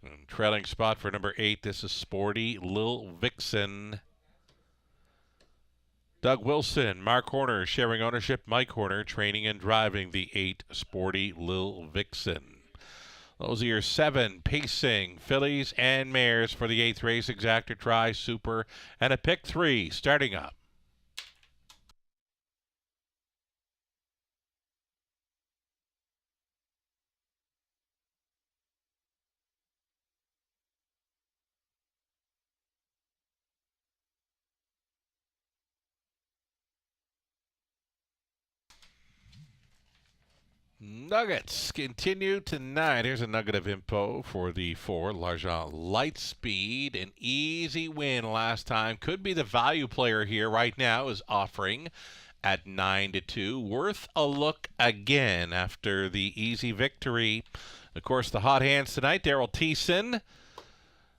And trailing spot for number 8, this is Sporty Lil Vixen. Doug Wilson, Mark Horner sharing ownership, Mike Horner training and driving the 8 Sporty Lil Vixen. Those are your 7 pacing fillies and mares for the 8th race, Exactor, Try, Super, and a pick 3 starting up. Nuggets continue tonight. Here's a nugget of info for the 4, L'Argent Lightspeed. An easy win last time. Could be the value player here right now, is offering at 9-2. Worth a look again after the easy victory. Of course, the hot hands tonight, Daryl Thiessen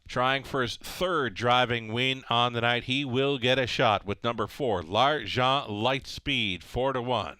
trying for his 3rd driving win on the night. He will get a shot with number 4, L'Argent Lightspeed, 4-1.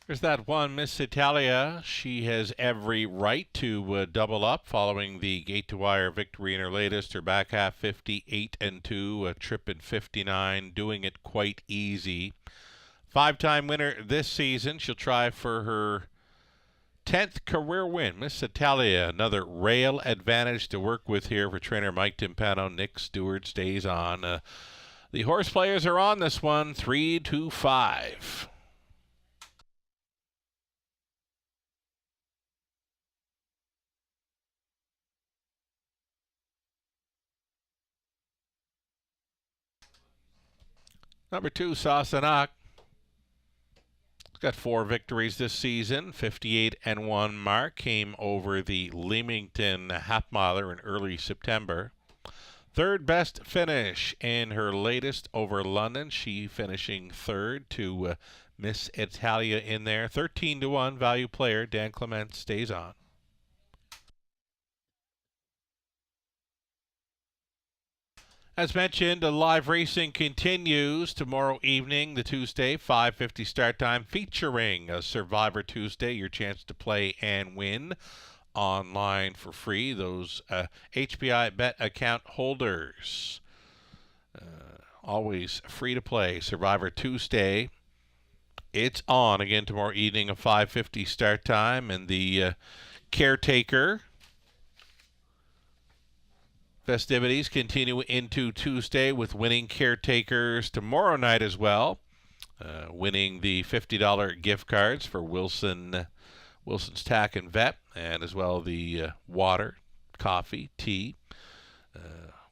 There's that one, Miss Italia. She has every right to double up following the gate-to-wire victory in her latest. Her back half 58-2, a trip in 59, doing it quite easy. 5-time winner this season. She'll try for her 10th career win. Miss Italia, another rail advantage to work with here for trainer Mike Timpano. Nick Stewart stays on. The horse players are on this one, 3-5. Number 2, Sassenach. He's got 4 victories this season. 58-1 mark. Came over the Leamington half-miler in early September. 3rd best finish in her latest over London. She finishing 3rd to Miss Italia in there. 13-1 value player. Dan Clement stays on. As mentioned, live racing continues tomorrow evening, the Tuesday, 5:50 start time, featuring a Survivor Tuesday, your chance to play and win online for free. Those HPI Bet account holders, always free to play. Survivor Tuesday, it's on again tomorrow evening, a 5:50 start time, and the caretaker festivities continue into Tuesday with winning caretakers tomorrow night as well. Winning the $50 gift cards for Wilson's Tack and Vet, and as well the water, coffee, tea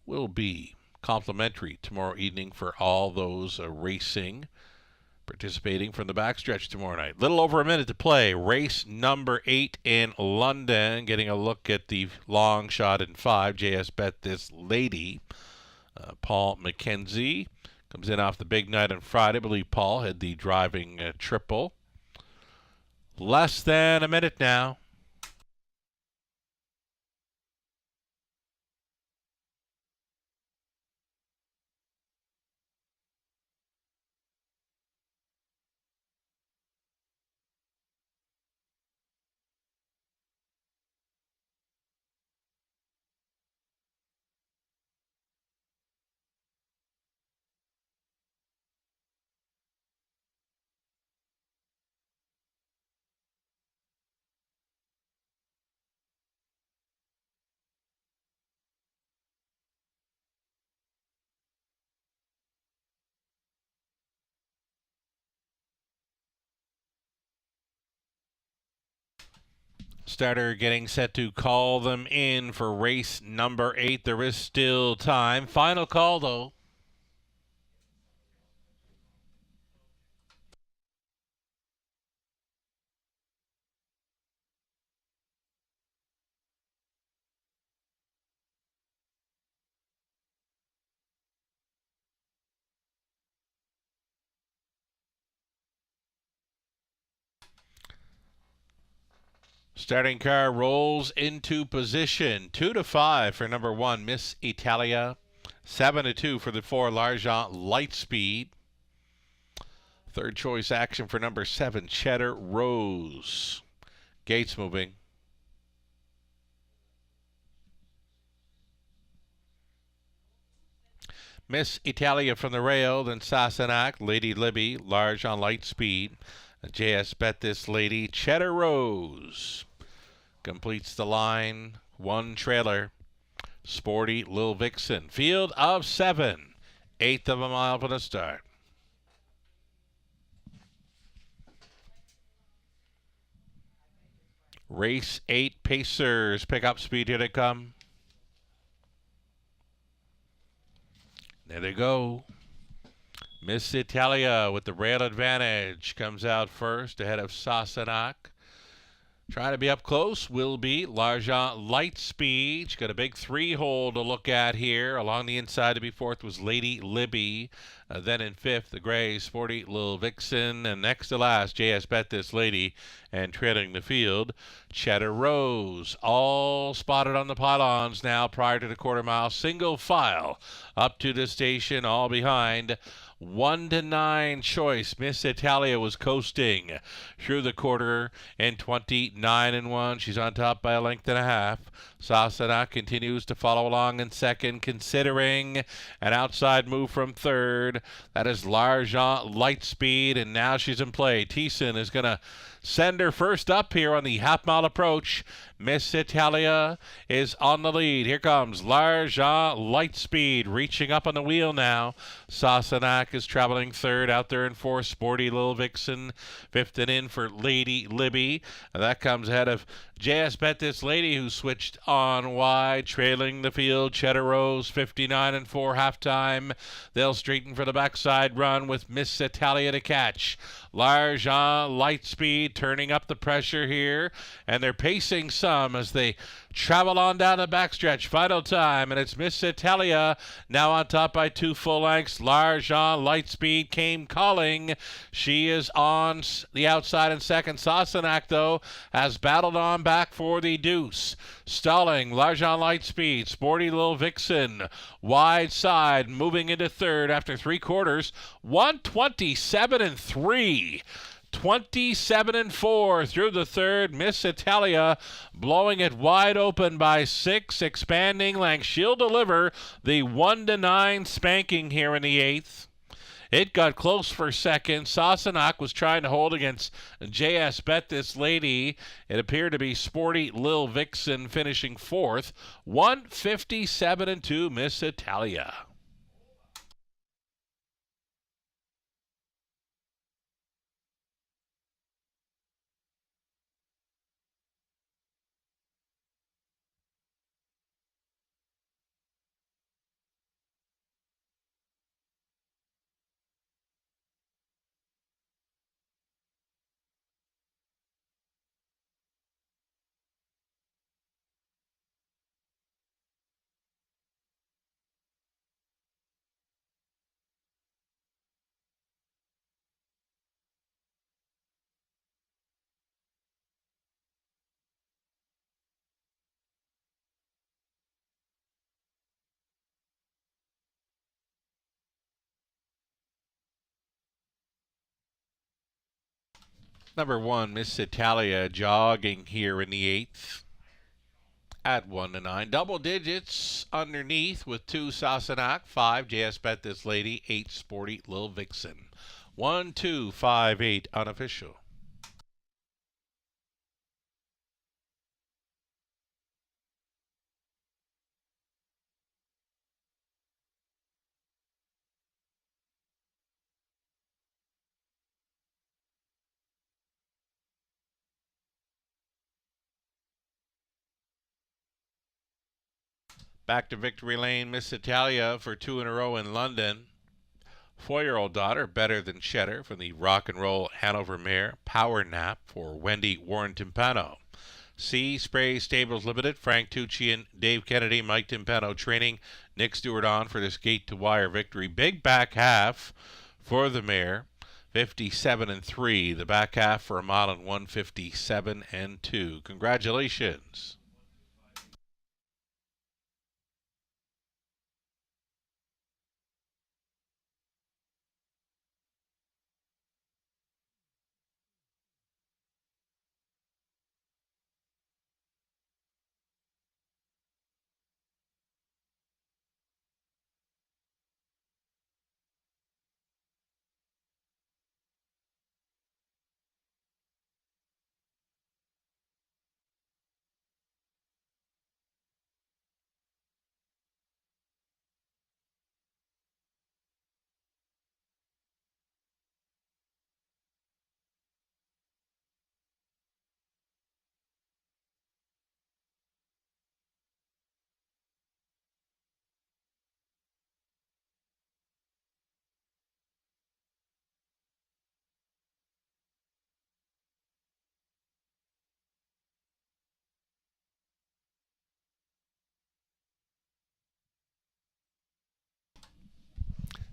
will be complimentary tomorrow evening for all those racing participating from the backstretch tomorrow night. Little over a minute to play. Race number 8 in London. Getting a look at the long shot in 5. JS Bet This Lady. Paul McKenzie comes in off the big night on Friday. I believe Paul had the driving triple. Less than a minute now. Starter getting set to call them in for race number 8. There is still time. Final call, though. Starting car rolls into position. 2 to 5 for number 1, Miss Italia. 7 to 2 for the 4, L'Argent Lightspeed. Third choice action for number 7, Cheddar Rose. Gates moving. Miss Italia from the rail, then Sassenach, Lady Libby, L'Argent Lightspeed. JS Bet This Lady, Cheddar Rose. Completes the line. One trailer. Sporty Lil Vixen. Field of 7. 1/8 of a mile for the start. Race 8 Pacers. Pick up speed. Here they come. There they go. Miss Italia with the rail advantage comes out first ahead of Sassenach. Trying to be up close will be L'Argent Lightspeed. She's got a big 3-hole to look at here. Along the inside to be fourth was Lady Libby. Then in fifth, the gray Sporty Lil Vixen. And next to last, JS Bet This Lady. And trailing the field, Cheddar Rose. All spotted on the pylons now prior to the quarter mile. Single file up to the station, all behind. 1 to 9 choice. Miss Italia was coasting through the quarter in 29-1. She's on top by a length and a half. Sassenach continues to follow along in second, considering an outside move from third. That is L'Argent Lightspeed, and now she's in play. Thiessen is going to send her first up here on the half-mile approach. Miss Italia is on the lead. Here comes L'Argent Lightspeed reaching up on the wheel now. Sassenach is traveling third. Out there in fourth, Sporty Lil Vixen. Fifth and in for Lady Libby. And that comes ahead of JS Bet This Lady, who switched on wide, trailing the field. Cheddar Rose, 59-4 halftime. They'll straighten for the backside run with Miss Italia to catch. L'Argent Lightspeed turning up the pressure here, and they're pacing some as they travel on down the backstretch. Final time, and it's Miss Italia now on top by 2 full lengths. L'Argent Lightspeed came calling. She is on the outside in second. Sassenach, though, has battled on back for the deuce. Stalling, L'Argent Lightspeed, Sporty Lil Vixen, wide side, moving into third after 3 quarters. 127-3. 27-4 through the third. Miss Italia blowing it wide open by 6, expanding length. She'll deliver the 1 to 9 spanking here in the 8th. It got close for second. Sassenach was trying to hold against JS Bet This Lady. It appeared to be Sporty Lil Vixen finishing fourth. 157-2 Miss Italia. Number 1, Miss Italia, jogging here in the 8th at 1 to 9. Double digits underneath with 2 Sassenach, 5 JS Bet This Lady, 8 Sporty Lil Vixen. 1, 2, 5, 8 unofficial. Back to victory lane, Miss Italia for 2 in a row in London. 4-year-old daughter, Better Than Cheddar, from the Rock and Roll Hanover mare, Power Nap for Wendy Warren Timpano. Sea Spray Stables Limited, Frank Tucci and Dave Kennedy, Mike Timpano training. Nick Stewart on for this gate to wire victory. Big back half for the mare. 57 and 3. The back half for a mile in 157 and 2. Congratulations.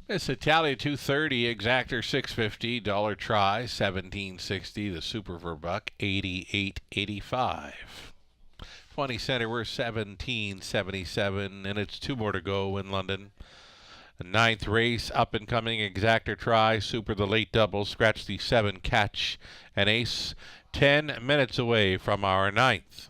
This Italia 230, Exactor 650, dollar try 1760. The Super Verbuck 88.85. 20 center we're 1777, and it's two more to go in London. The ninth race, up and coming Exactor try, Super the late double, scratch the 7 catch, and ace. 10 minutes away from our ninth.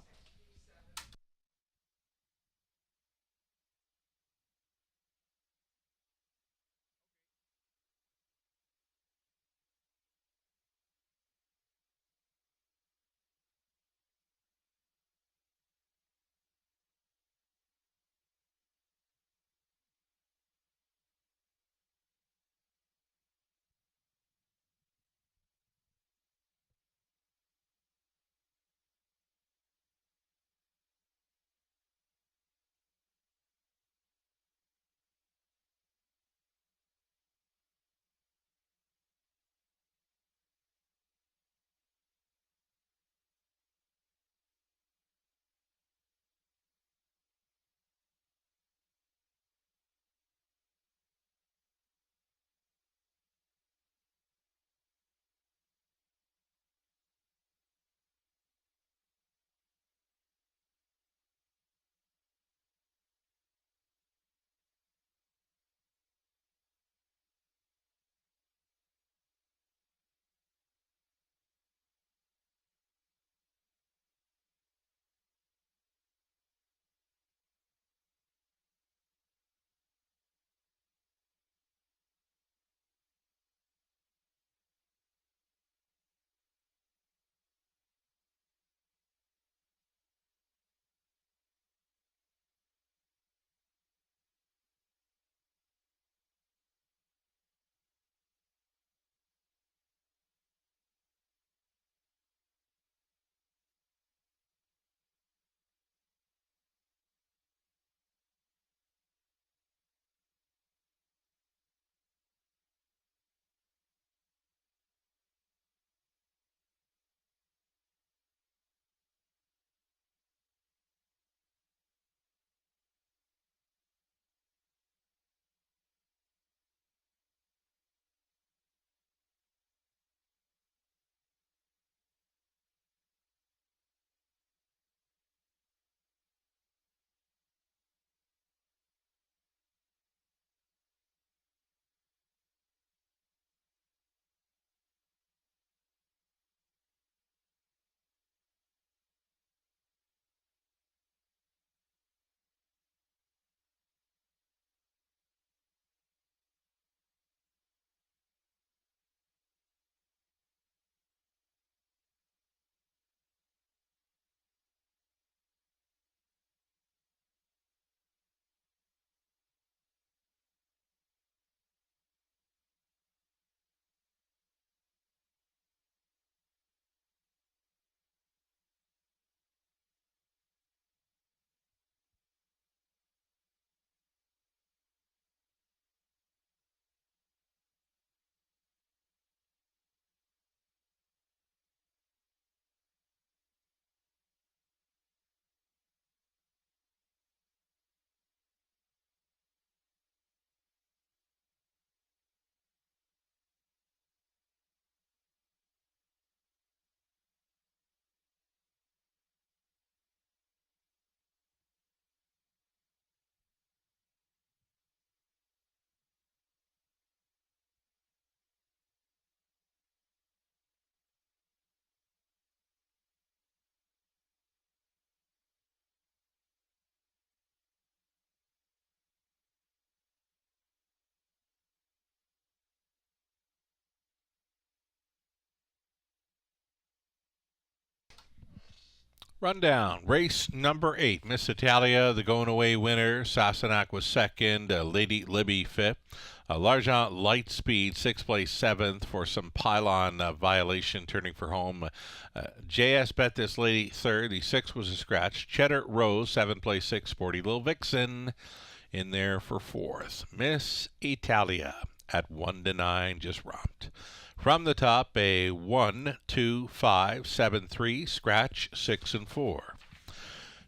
Rundown. Race number 8. Miss Italia, the going away winner. Sassenach was second. Lady Libby fifth. L'Argent Lightspeed, 6th place, 7th for some pylon violation turning for home. JS Bet This Lady 3rd. The 6th was a scratch. Cheddar Rose, 7th place, 6th. Sporty Little Vixen in there for 4th. Miss Italia at 1 to 9 just romped. From the top, a 1, 2, 5, 7, 3, scratch, 6, and 4.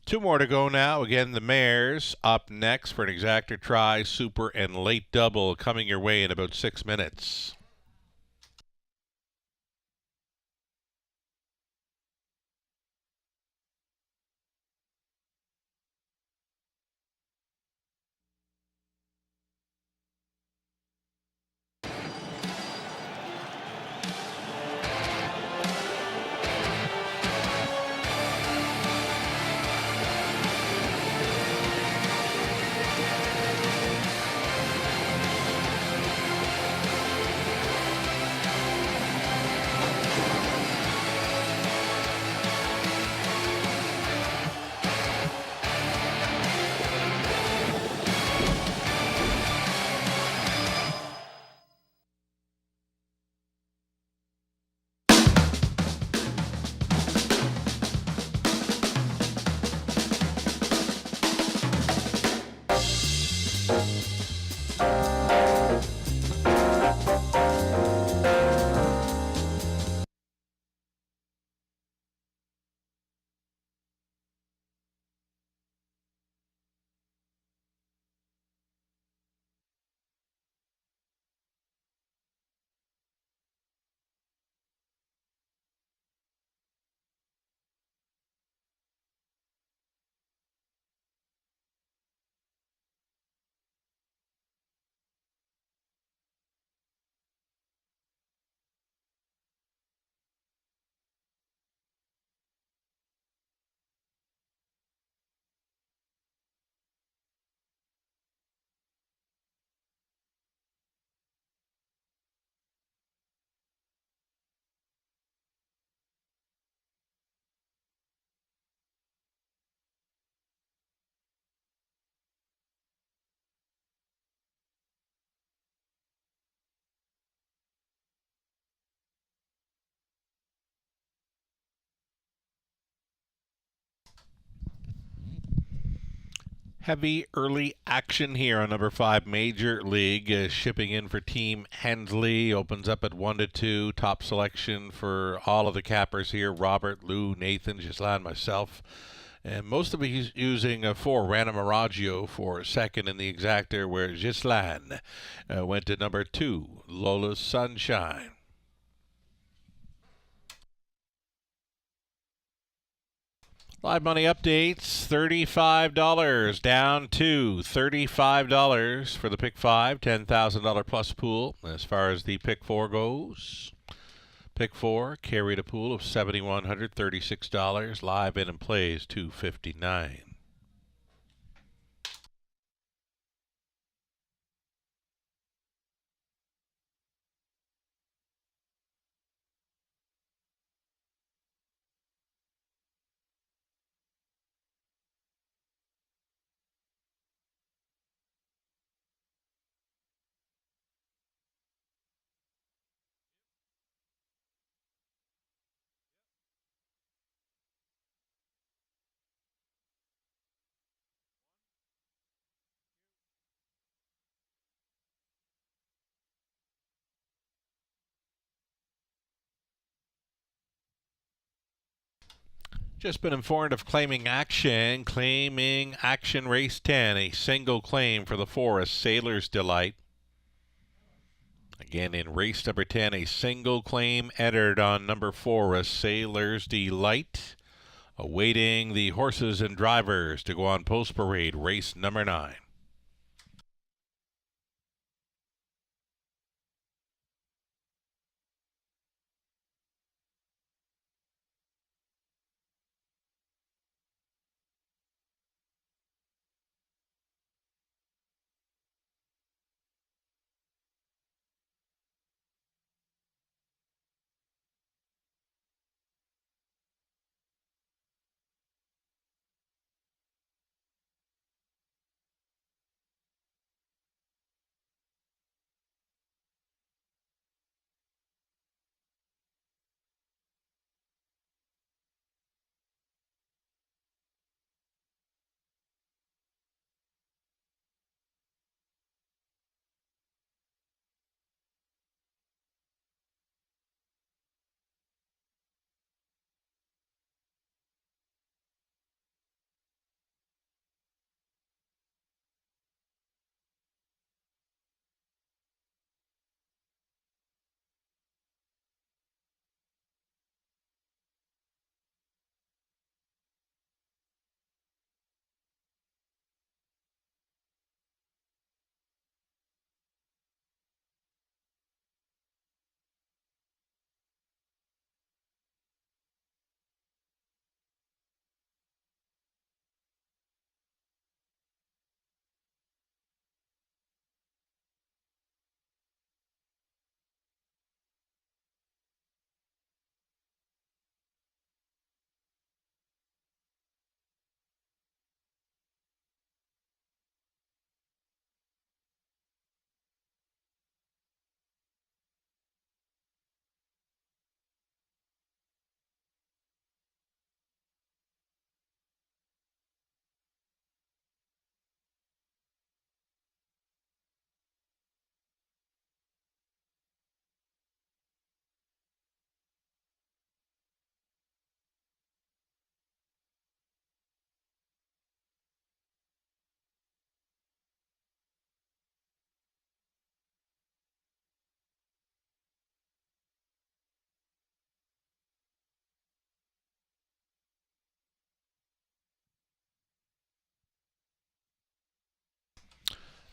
2 more to go now. Again, the mares up next for an exactor try, super, and late double coming your way in about 6 minutes. Heavy early action here on number 5 Major League. Shipping in for Team Hensley. Opens up at 1 to 2. Top selection for all of the cappers here. Robert, Lou, Nathan, Gislan, myself. And most of he's using 4 Random Araggio for second in the exactor, where Gislan went to number 2 Lola's Sunshine. Live money updates, $35 down to $35 for the pick 5, $10,000 plus pool. As far as the pick 4 goes, pick 4 carried a pool of $7,136. Live in and plays $259. Just been informed of claiming action. Claiming action race 10. A single claim for the Forest Sailor's Delight. Again, in race number 10, a single claim entered on number 4, a Sailor's Delight. Awaiting the horses and drivers to go on post parade, race number 9.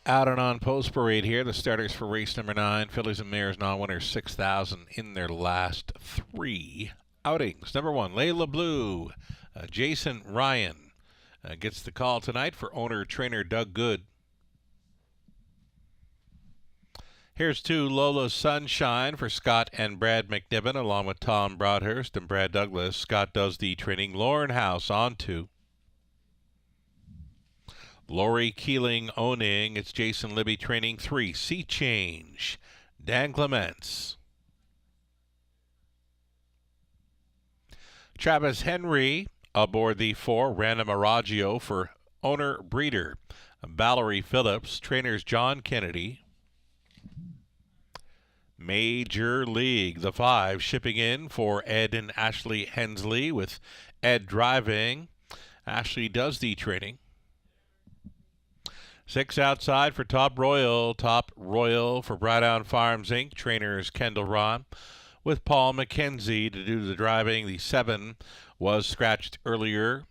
Out and on post parade here. The starters for race number 9. Fillies and Mares non-winners 6,000 in their last 3 outings. Number 1, Layla Blue. Jason Ryan gets the call tonight for owner-trainer Doug Good. Here's 2, Lola Sunshine for Scott and Brad McNiven, along with Tom Broadhurst and Brad Douglas. Scott does the training. Lauren House on 2. Lori Keeling owning. It's Jason Libby training. 3, Sea Change. Dan Clements. Travis Henry aboard the 4, Random Aragio for owner breeder Valerie Phillips. Trainers John Kennedy. Major League, the 5, shipping in for Ed and Ashley Hensley, with Ed driving. Ashley does the training. 6 outside for Top Royal for Brightdown Farms Inc. Trainers Kendall Ron, with Paul McKenzie to do the driving. The 7 was scratched earlier.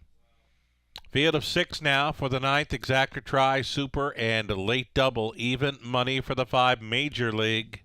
Field of 6 now for the 9th. Exactor Try, Super, and Late Double. Even money for the 5, Major League.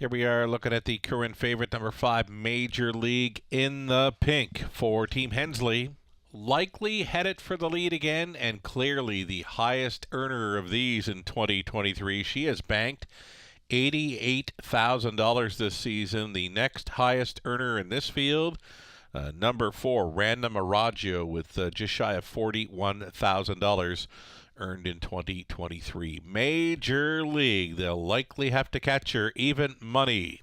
Here we are looking at the current favorite, number 5, Major League, in the pink for Team Hensley. Likely headed for the lead again, and clearly the highest earner of these in 2023. She has banked $88,000 this season. The next highest earner in this field, number 4, Random Aragio, with just shy of $41,000 earned in 2023. Major League, they'll likely have to catch her. Even money.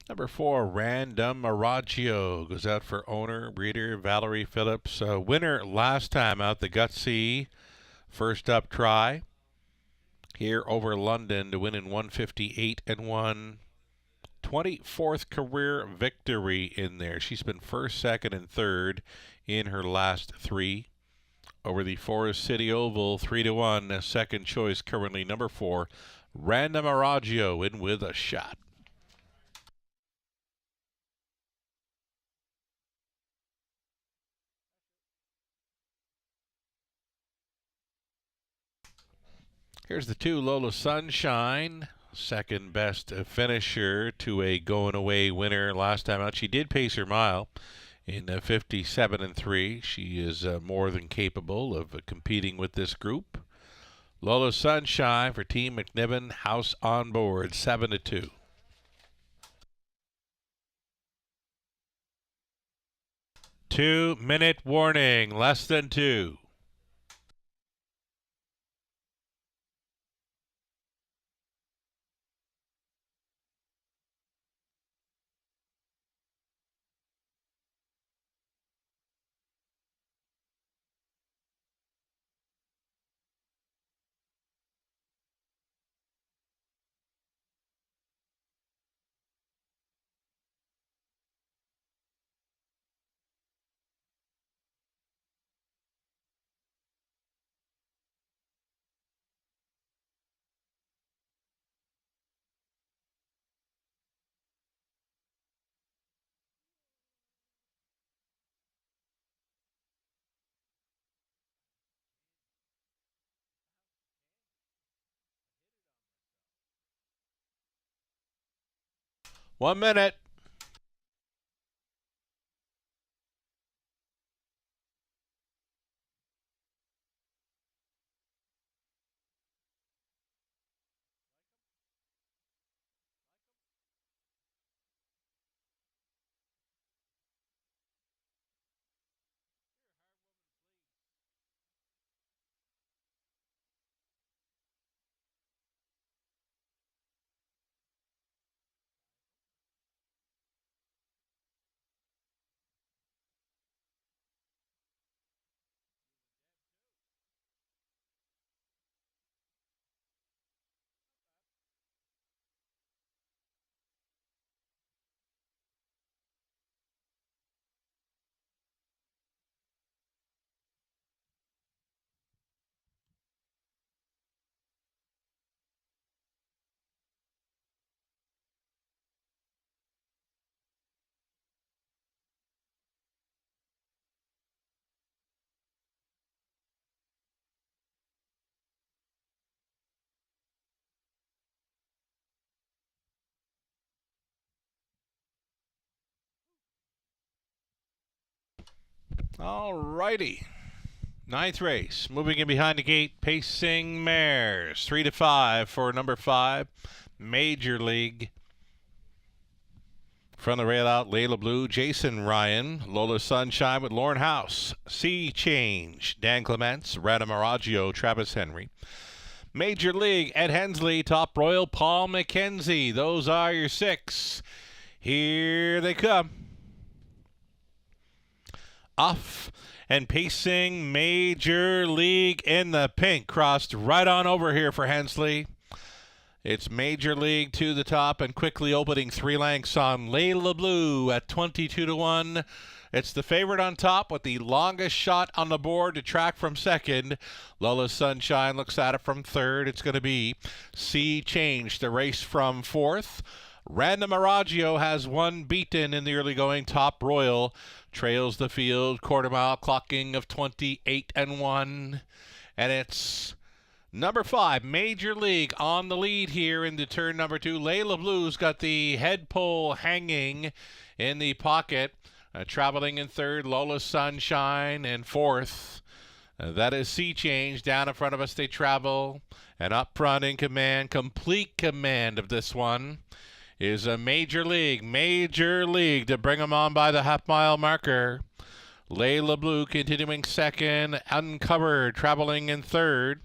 Number 4, Random Aragio, goes out for owner, breeder Valerie Phillips. Winner last time out, the Gutsy. First up try here over London to win in 158 and 1. 24th career victory in there. She's been first, second, and third in her last 3. Over the Forest City Oval, 3-1. Second choice currently number 4, Random Aragio, in with a shot. Here's the 2, Lola Sunshine, second best finisher to a going away winner last time out. She did pace her mile in 57 and 3. She is more than capable of competing with this group. Lola Sunshine for Team McNiven, house on board, 7-2. Two-minute warning, less than 2. One minute. All righty. Ninth race. Moving in behind the gate, Pacing Mares. 3 to 5 for number 5, Major League. From the rail out, Layla Blue, Jason Ryan, Lola Sunshine with Lauren House, Sea Change, Dan Clements, Rana Maraggio, Travis Henry. Major League, Ed Hensley, Top Royal, Paul McKenzie. Those are your 6. Here they come. Off and pacing, Major League in the pink. Crossed right on over here for Hensley. It's Major League to the top and quickly opening 3 lengths on Layla Blue at 22 to 1. It's the favorite on top with the longest shot on the board to track from second. Lola Sunshine looks at it from third. It's going to be Sea Change, the race from fourth. Rana Maraggio has 1 beaten in the early going. Top Royal trails the field, quarter mile clocking of 28 and 1. And it's number 5, Major League on the lead here into turn number 2. Layla Blue's got the head pole hanging in the pocket. Traveling in third, Lola Sunshine in fourth. That is Sea Change. Down in front of us they travel. And up front in command, complete command of this one, is a Major League. Major League to bring them on by the half-mile marker. Layla Blue continuing second. Uncovered traveling in third.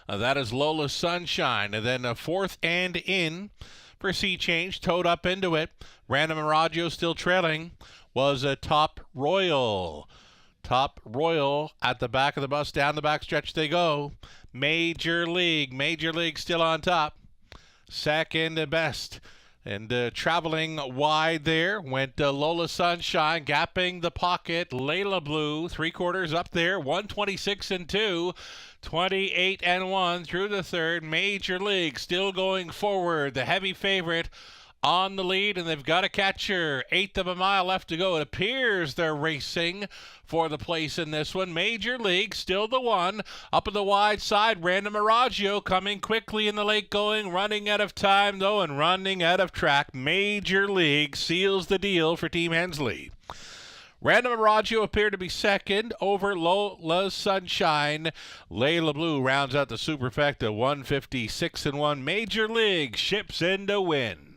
That is Lola Sunshine. And then a fourth and in for Sea Change. Towed up into it. Rana Maraggio still trailing. Was a Top Royal. Top Royal at the back of the bus. Down the back stretch they go. Major League. Major League still on top. Second best. And traveling wide there went Lola Sunshine, gapping the pocket. Layla Blue, 3/4 up there, 126 and 2, 28 and 1 through the third. Major League still going forward. The heavy favorite on the lead, and they've got a catcher. 1/8 of a mile left to go. It appears they're racing for the place in this one. Major League still the one. Up on the wide side, Rana Maraggio coming quickly in the late going. Running out of time, though, and running out of track. Major League seals the deal for Team Hensley. Rana Maraggio appeared to be second over Lola Sunshine. Layla Blue rounds out the superfecta, 156 and 1. Major League ships in to win.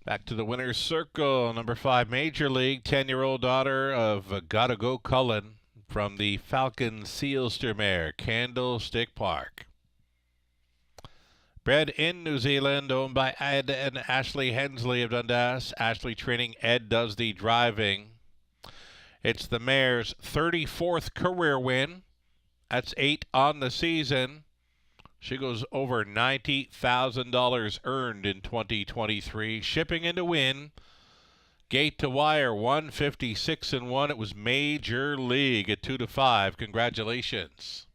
Back to the winner's circle. Number 5, Major League, 10-year-old daughter of Gotta Go Cullen from the Falcon Sealster mare, Candlestick Park. Bred in New Zealand, owned by Ed and Ashley Hensley of Dundas. Ashley training, Ed does the driving. It's the mare's 34th career win. That's 8 on the season. She goes over $90,000 earned in 2023. Shipping in to win. Gate to wire, 156 and 1. It was Major League at 2 to 5. Congratulations.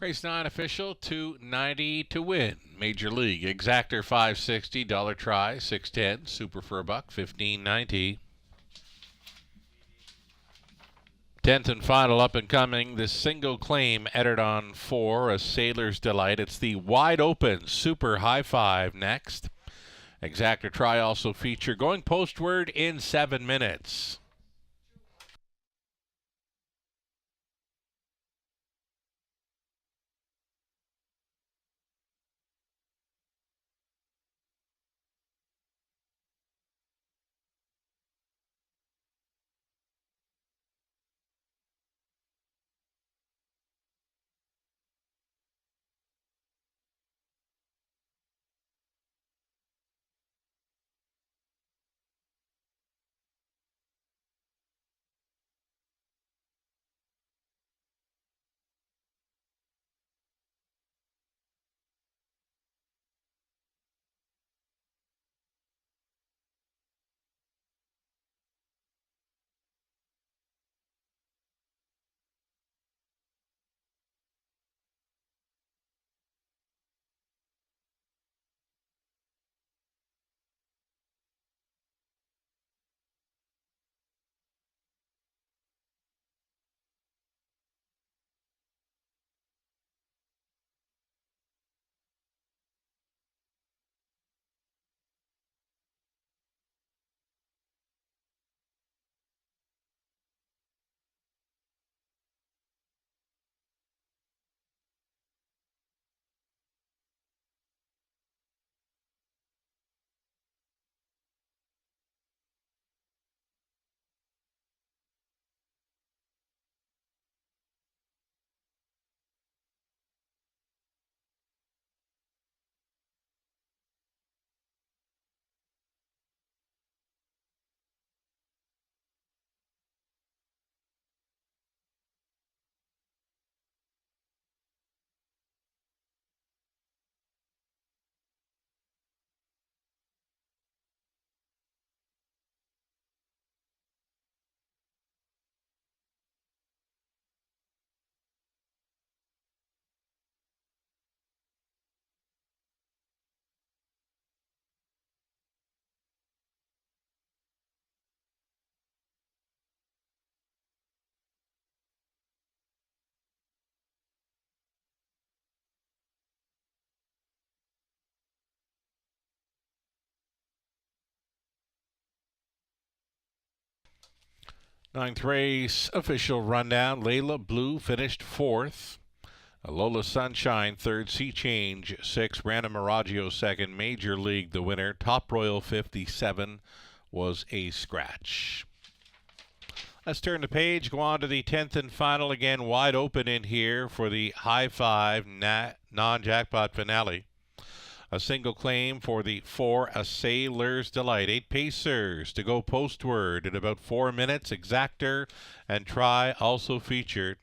Race 9 official, 290 to win. Major League, exactor 560, dollar try, 610, super for a buck, 1590. 10th and final up and coming, this single claim entered on 4, a Sailor's Delight. It's the wide open super high five next. Exactor try also feature going postward in 7 minutes. Ninth race official rundown. Layla Blue finished 4th. Lola Sunshine, 3rd. Sea Change, 6th. Random Miraggio, 2nd. Major League, the winner. Top Royal, 57, was a scratch. Let's turn the page, go on to the 10th and final. Again, wide open in here for the high five non-jackpot finale. A single claim for the 4, a Sailor's Delight. 8 pacers to go postward in about 4 minutes. Exactor and try also featured.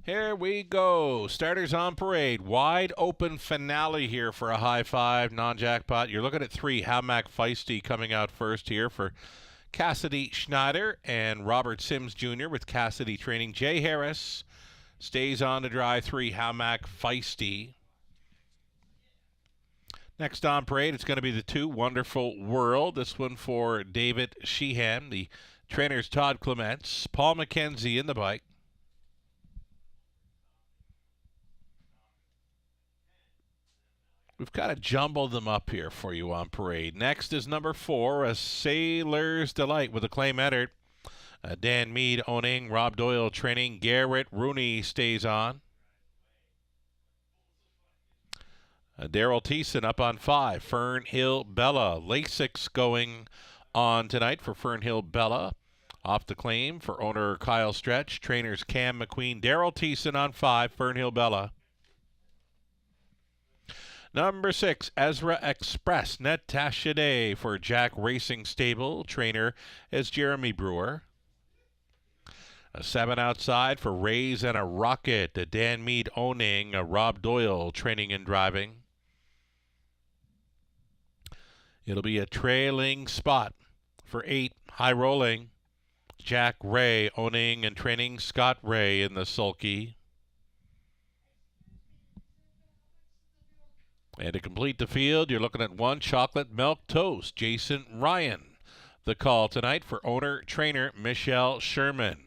Here we go. Starters on parade. Wide open finale here for a high five non-jackpot. You're looking at 3. Hamac Feisty coming out first here for Cassidy Schneider and Robert Sims Jr. with Cassidy training. Jay Harris stays on to dry 3. Hamac Feisty. Next on parade, it's going to be the 2. Wonderful World. This one for David Sheehan. The trainers Todd Clements. Paul McKenzie in the bike. We've kind of jumbled them up here for you on parade. Next is number 4, A Sailor's Delight with a claim entered. Dan Mead owning, Rob Doyle training, Garrett Rooney stays on. Daryl Thiessen up on 5, Fern Hill Bella. Lasix going on tonight for Fern Hill Bella. Off the claim for owner Kyle Stretch, trainers Cam McQueen, Daryl Thiessen on 5, Fern Hill Bella. Number 6, Ezra Express, Natasha Day for Jack Racing Stable. Trainer is Jeremy Brewer. A 7 outside for Rays and a Rocket. Dan Mead owning, Rob Doyle training and driving. It'll be a trailing spot for 8, High Rolling. Jack Ray owning and training, Scott Ray in the sulky. And to complete the field, you're looking at 1, Chocolate Milk Toast, Jason Ryan. The call tonight for owner-trainer Michelle Sherman.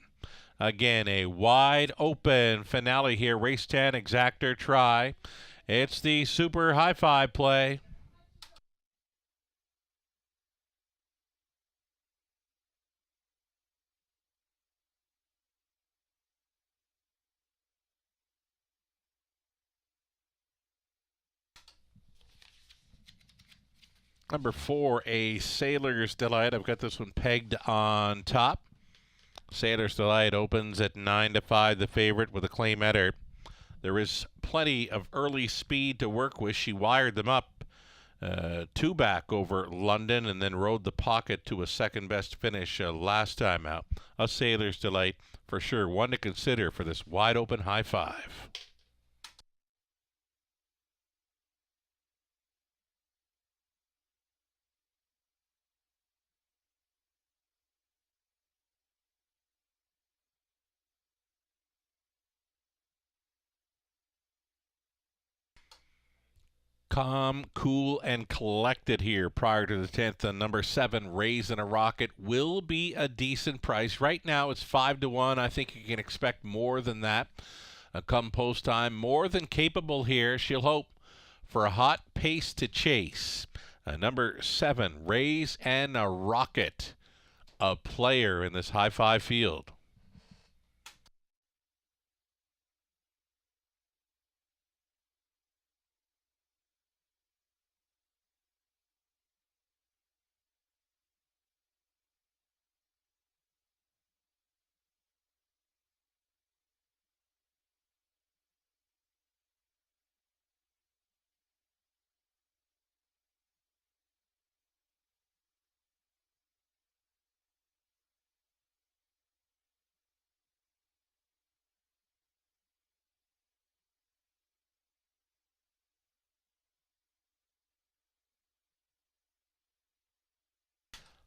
Again, a wide open finale here. Race 10, Exactor Try. It's the Super High Five play. Number 4, A Sailor's Delight. I've got this one pegged on top. Sailor's Delight opens at 9-5, the favorite with a claim enter. There is plenty of early speed to work with. She wired them up 2 back over London and then rode the pocket to a second-best finish last time out. A Sailor's Delight for sure. One to consider for this wide-open high five. Calm, cool, and collected here prior to the 10th. Number 7, Rays and a Rocket, will be a decent price. Right now it's 5-1. I think you can expect more than that. Come post time, more than capable here. She'll hope for a hot pace to chase. Number 7, Rays and a Rocket, a player in this high five field.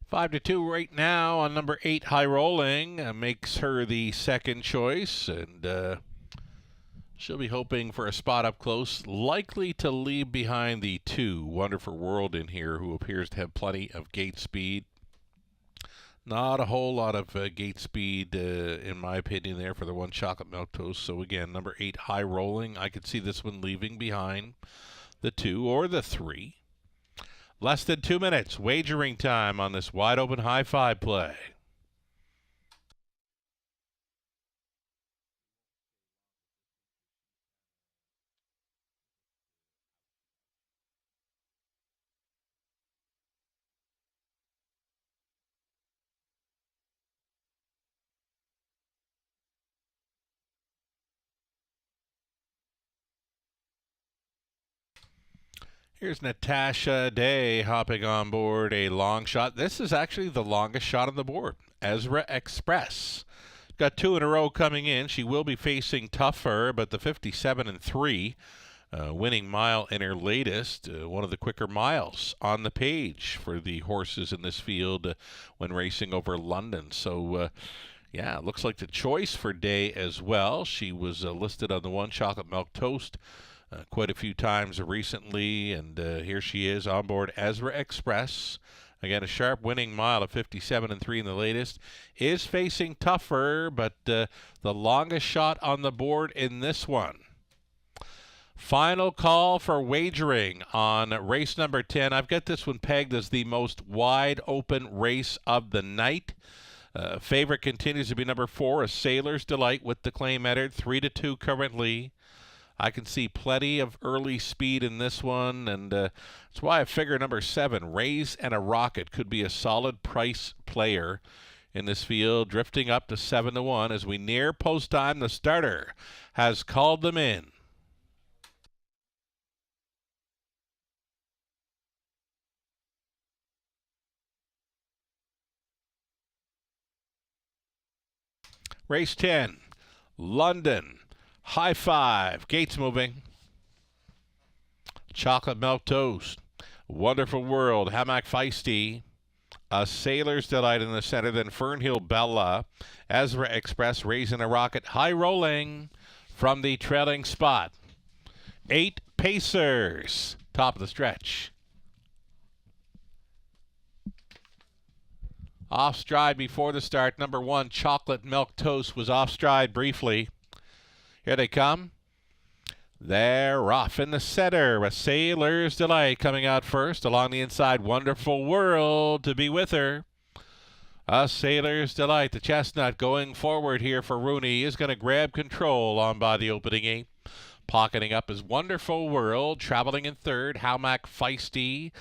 Five to 2 right now on number 8, High Rolling. Makes her the second choice, and she'll be hoping for a spot up close. Likely to leave behind the 2, Wonderful World in here, who appears to have plenty of gate speed. Not a whole lot of gate speed, in my opinion, there for the 1, Chocolate Milk Toast. So again, number 8, High Rolling. I could see this one leaving behind the 2 or the 3. Less than 2 minutes, wagering time on this wide open high five play. Here's Natasha Day hopping on board a long shot. This is actually the longest shot on the board. Ezra Express. Got 2 in a row coming in. She will be facing tougher, but the 57-3 winning mile in her latest, one of the quicker miles on the page for the horses in this field when racing over London. So, yeah, looks like the choice for Day as well. She was listed on the One Chocolate Milk Toast quite a few times recently, and here she is on board Ezra Express. Again, a sharp winning mile of 57-3 in the latest. Is facing tougher, but the longest shot on the board in this one. Final call for wagering on race number 10. I've got this one pegged as the most wide open race of the night. Favorite continues to be number 4, A Sailor's Delight with the claim entered, 3-2 currently. I can see plenty of early speed in this one, and that's why I figure number 7, Raise and a Rocket, could be a solid price player in this field, drifting up to 7-1 as we near post time. The starter has called them in. Race 10, London, High Five, gates moving. Chocolate Milk Toast, Wonderful World, Hammock Feisty, A Sailor's Delight in the center, then Fernhill Bella, Ezra Express, Raising a Rocket, High Rolling from the trailing spot. 8 Pacers, top of the stretch. Off stride before the start. Number 1, Chocolate Milk Toast, was off stride briefly. Here they come. They're off in the center. A Sailor's Delight coming out first. Along the inside, Wonderful World to be with her. A Sailor's Delight, the chestnut, going forward here for Rooney, is going to grab control on by the opening 8. Pocketing up is Wonderful World. Traveling in third, Hammock Feisty.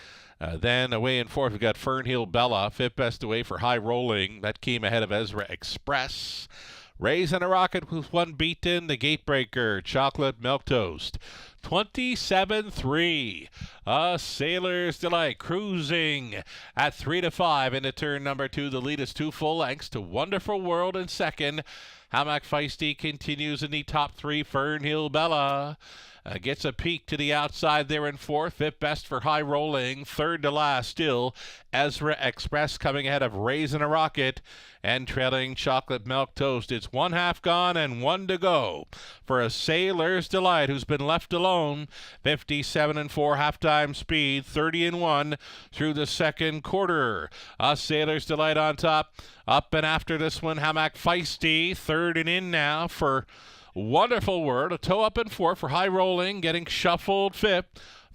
Then away in fourth, we've got Fernhill Bella, 5th best away for High Rolling. That came ahead of Ezra Express. Raising a Rocket with 1 beaten, the Gatebreaker, Chocolate Milk Toast. 27-3. A Sailor's Delight cruising at 3-5 into turn number 2. The lead is 2 full lengths to Wonderful World in second. Hammock Feisty continues in the top 3. Fernhill Bella gets a peek to the outside there in fourth. 5th best for High Rolling. Third to last still Ezra Express coming ahead of Raising a Rocket and trailing Chocolate Milk Toast. It's 1/2 gone and 1 to go for A Sailor's Delight, who's been left alone. 57-4 halftime speed, 30-1 through the second quarter. A Sailor's Delight on top. Up and after this one, Hammock Feisty, third and in now for Wonderful World. A toe up and 4 for High Rolling, getting shuffled 5th.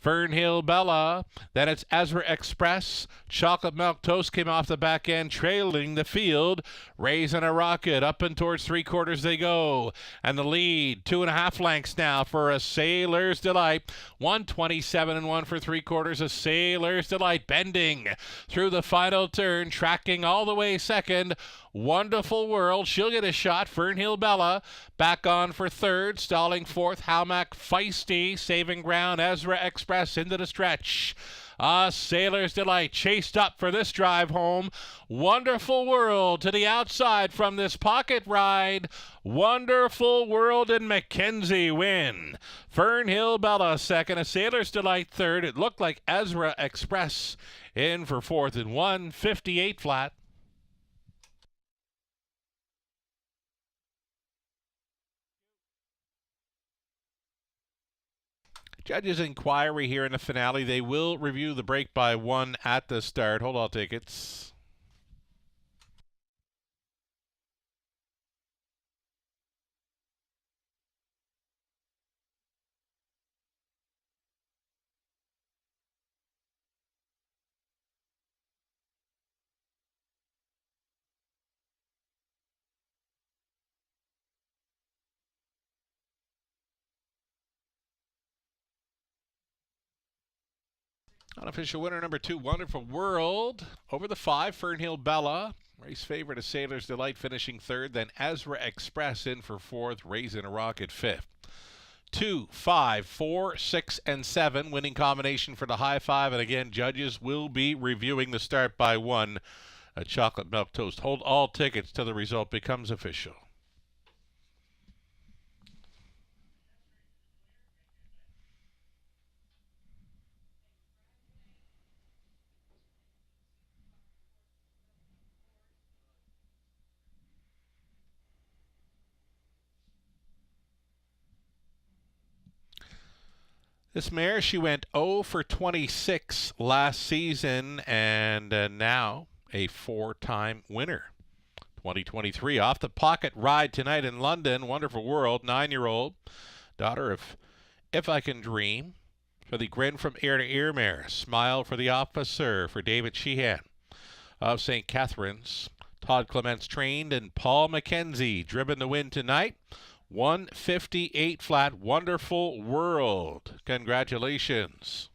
Fernhill Bella. Then it's Ezra Express. Chocolate Milk Toast came off the back end, trailing the field. Raising a Rocket. Up and towards 3/4 they go. And the lead, 2.5 lengths now for A Sailor's Delight. 127-1 for 3/4. A Sailor's Delight bending through the final turn, tracking all the way second. Wonderful World, she'll get a shot. Fernhill Bella back on for third, stalling fourth. Hammock Feisty saving ground. Ezra Express into the stretch. A Sailor's Delight chased up for this drive home. Wonderful World to the outside from this pocket ride. Wonderful World and Mackenzie win. Fernhill Bella second. A Sailor's Delight third. It looked like Ezra Express in for fourth and 158 flat. Judges' inquiry here in the finale. They will review the break by 1 at the start. Hold all tickets. Unofficial winner number 2, Wonderful World. Over the 5, Fernhill Bella. Race favorite, A Sailor's Delight finishing third. Then Ezra Express in for fourth. Raising a Rocket 5th. 2, 5, 4, 6, and 7. Winning combination for the High Five. And again, judges will be reviewing the start by 1. A Chocolate Milk Toast. Hold all tickets till the result becomes official. This mare, she went 0 for 26 last season and now a 4-time winner. 2023 off the pocket ride tonight in London. Wonderful World, 9-year-old, daughter of If I Can Dream. For the Grin from Ear to Ear mare, Smile for the Officer for David Sheehan of St. Catharines. Todd Clements trained and Paul McKenzie driven to win tonight. 158 flat, Wonderful World. Congratulations.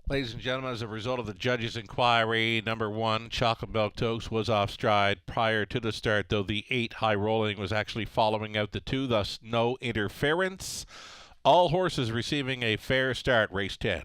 Ladies and gentlemen, as a result of the judge's inquiry, number 1, Chocolate Milk Toast, was off stride prior to the start, though the 8 High Rolling was actually following out the 2, thus no interference. All horses receiving a fair start, race 10.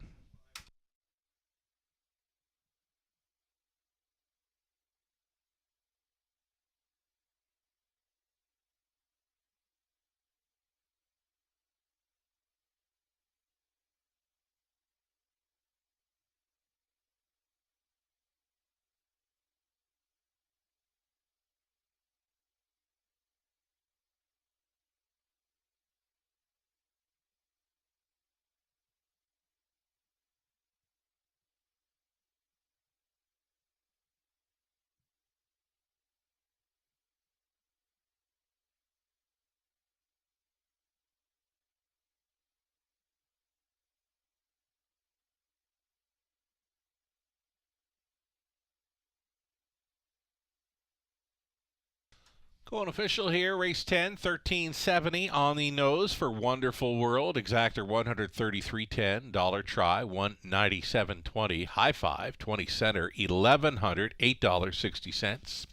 Going official here, race 10, 1370 on the nose for Wonderful World. Exactor 133.10, dollar try 197.20, high five 20 center 1100, $8.60.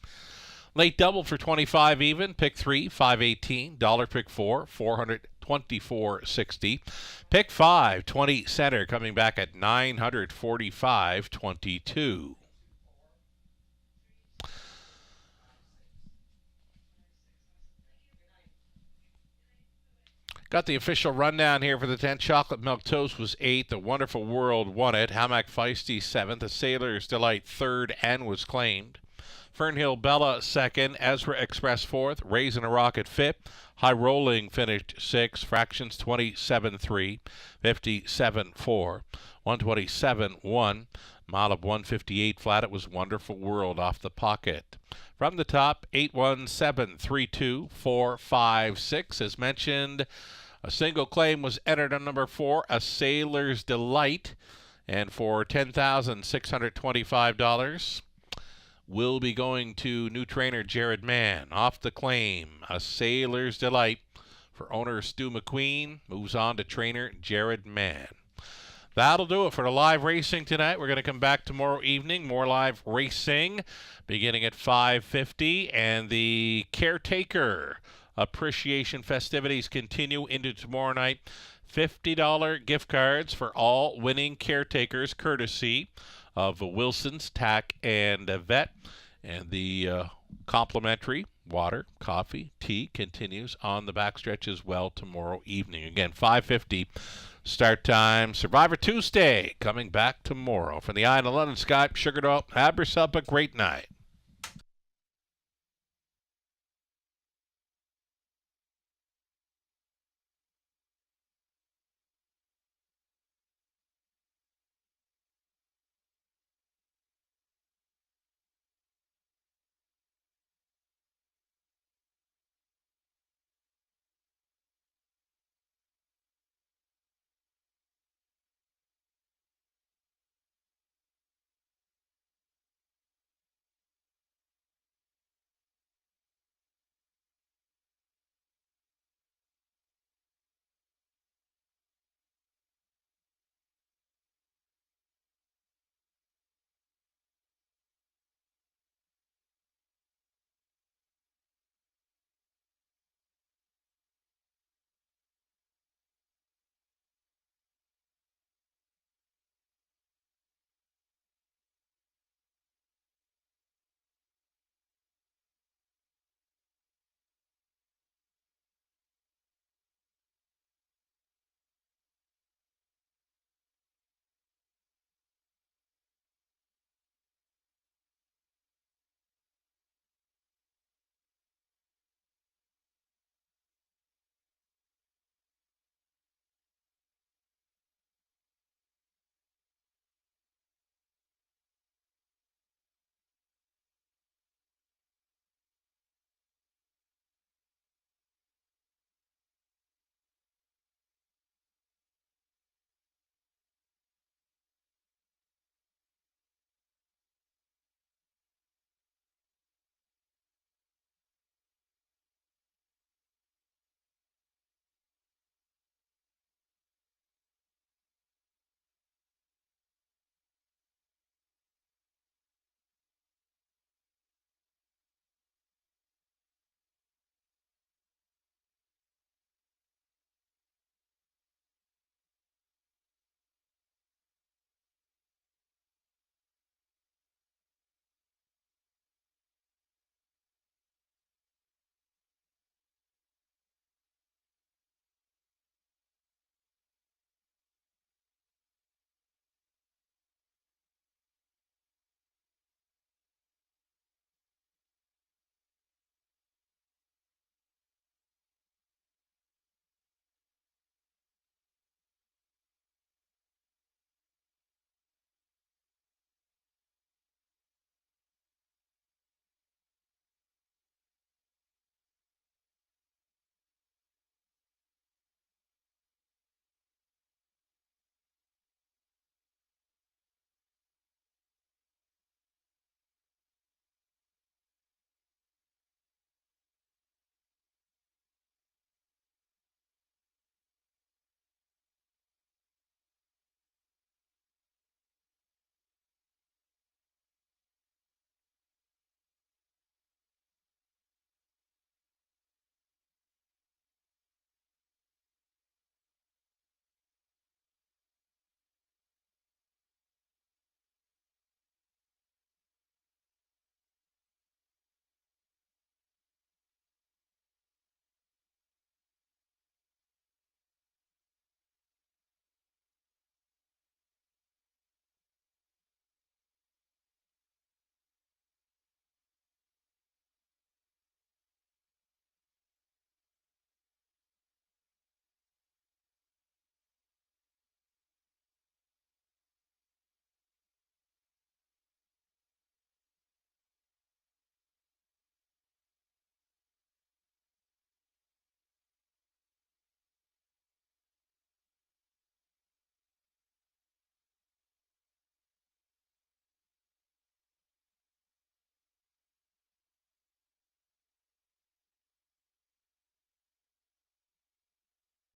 Late double for 25 even, pick 3 518, dollar pick 4 424.60, pick 5 20 center coming back at 945.22. Got the official rundown here for the 10. Chocolate Milk Toast was 8th. The Wonderful World won it. Hamac Feisty 7th. The Sailor's Delight 3rd and was claimed. Fernhill Bella 2nd. Ezra Express 4th. Raisin a Rocket 5th. High Rolling finished 6th. Fractions 27.3. 57.4. 127.1. Mile of 158 flat. It was Wonderful World off the pocket. From the top, 8173245 as mentioned. A single claim was entered on number 4, A Sailor's Delight, and for $10,625 will be going to new trainer Jared Mann. Off the claim, A Sailor's Delight for owner Stu McQueen, moves on to trainer Jared Mann. That'll do it for the live racing tonight. We're going to come back tomorrow evening. More live racing beginning at 5:50. And the Caretaker Appreciation festivities continue into tomorrow night. $50 gift cards for all winning caretakers, courtesy of Wilson's Tack and Vet. And the complimentary water, coffee, tea continues on the backstretch as well tomorrow evening. Again, 5:50 start time. Survivor Tuesday coming back tomorrow. From the Eye on the London Sky, Sugar Doll, have yourself a great night.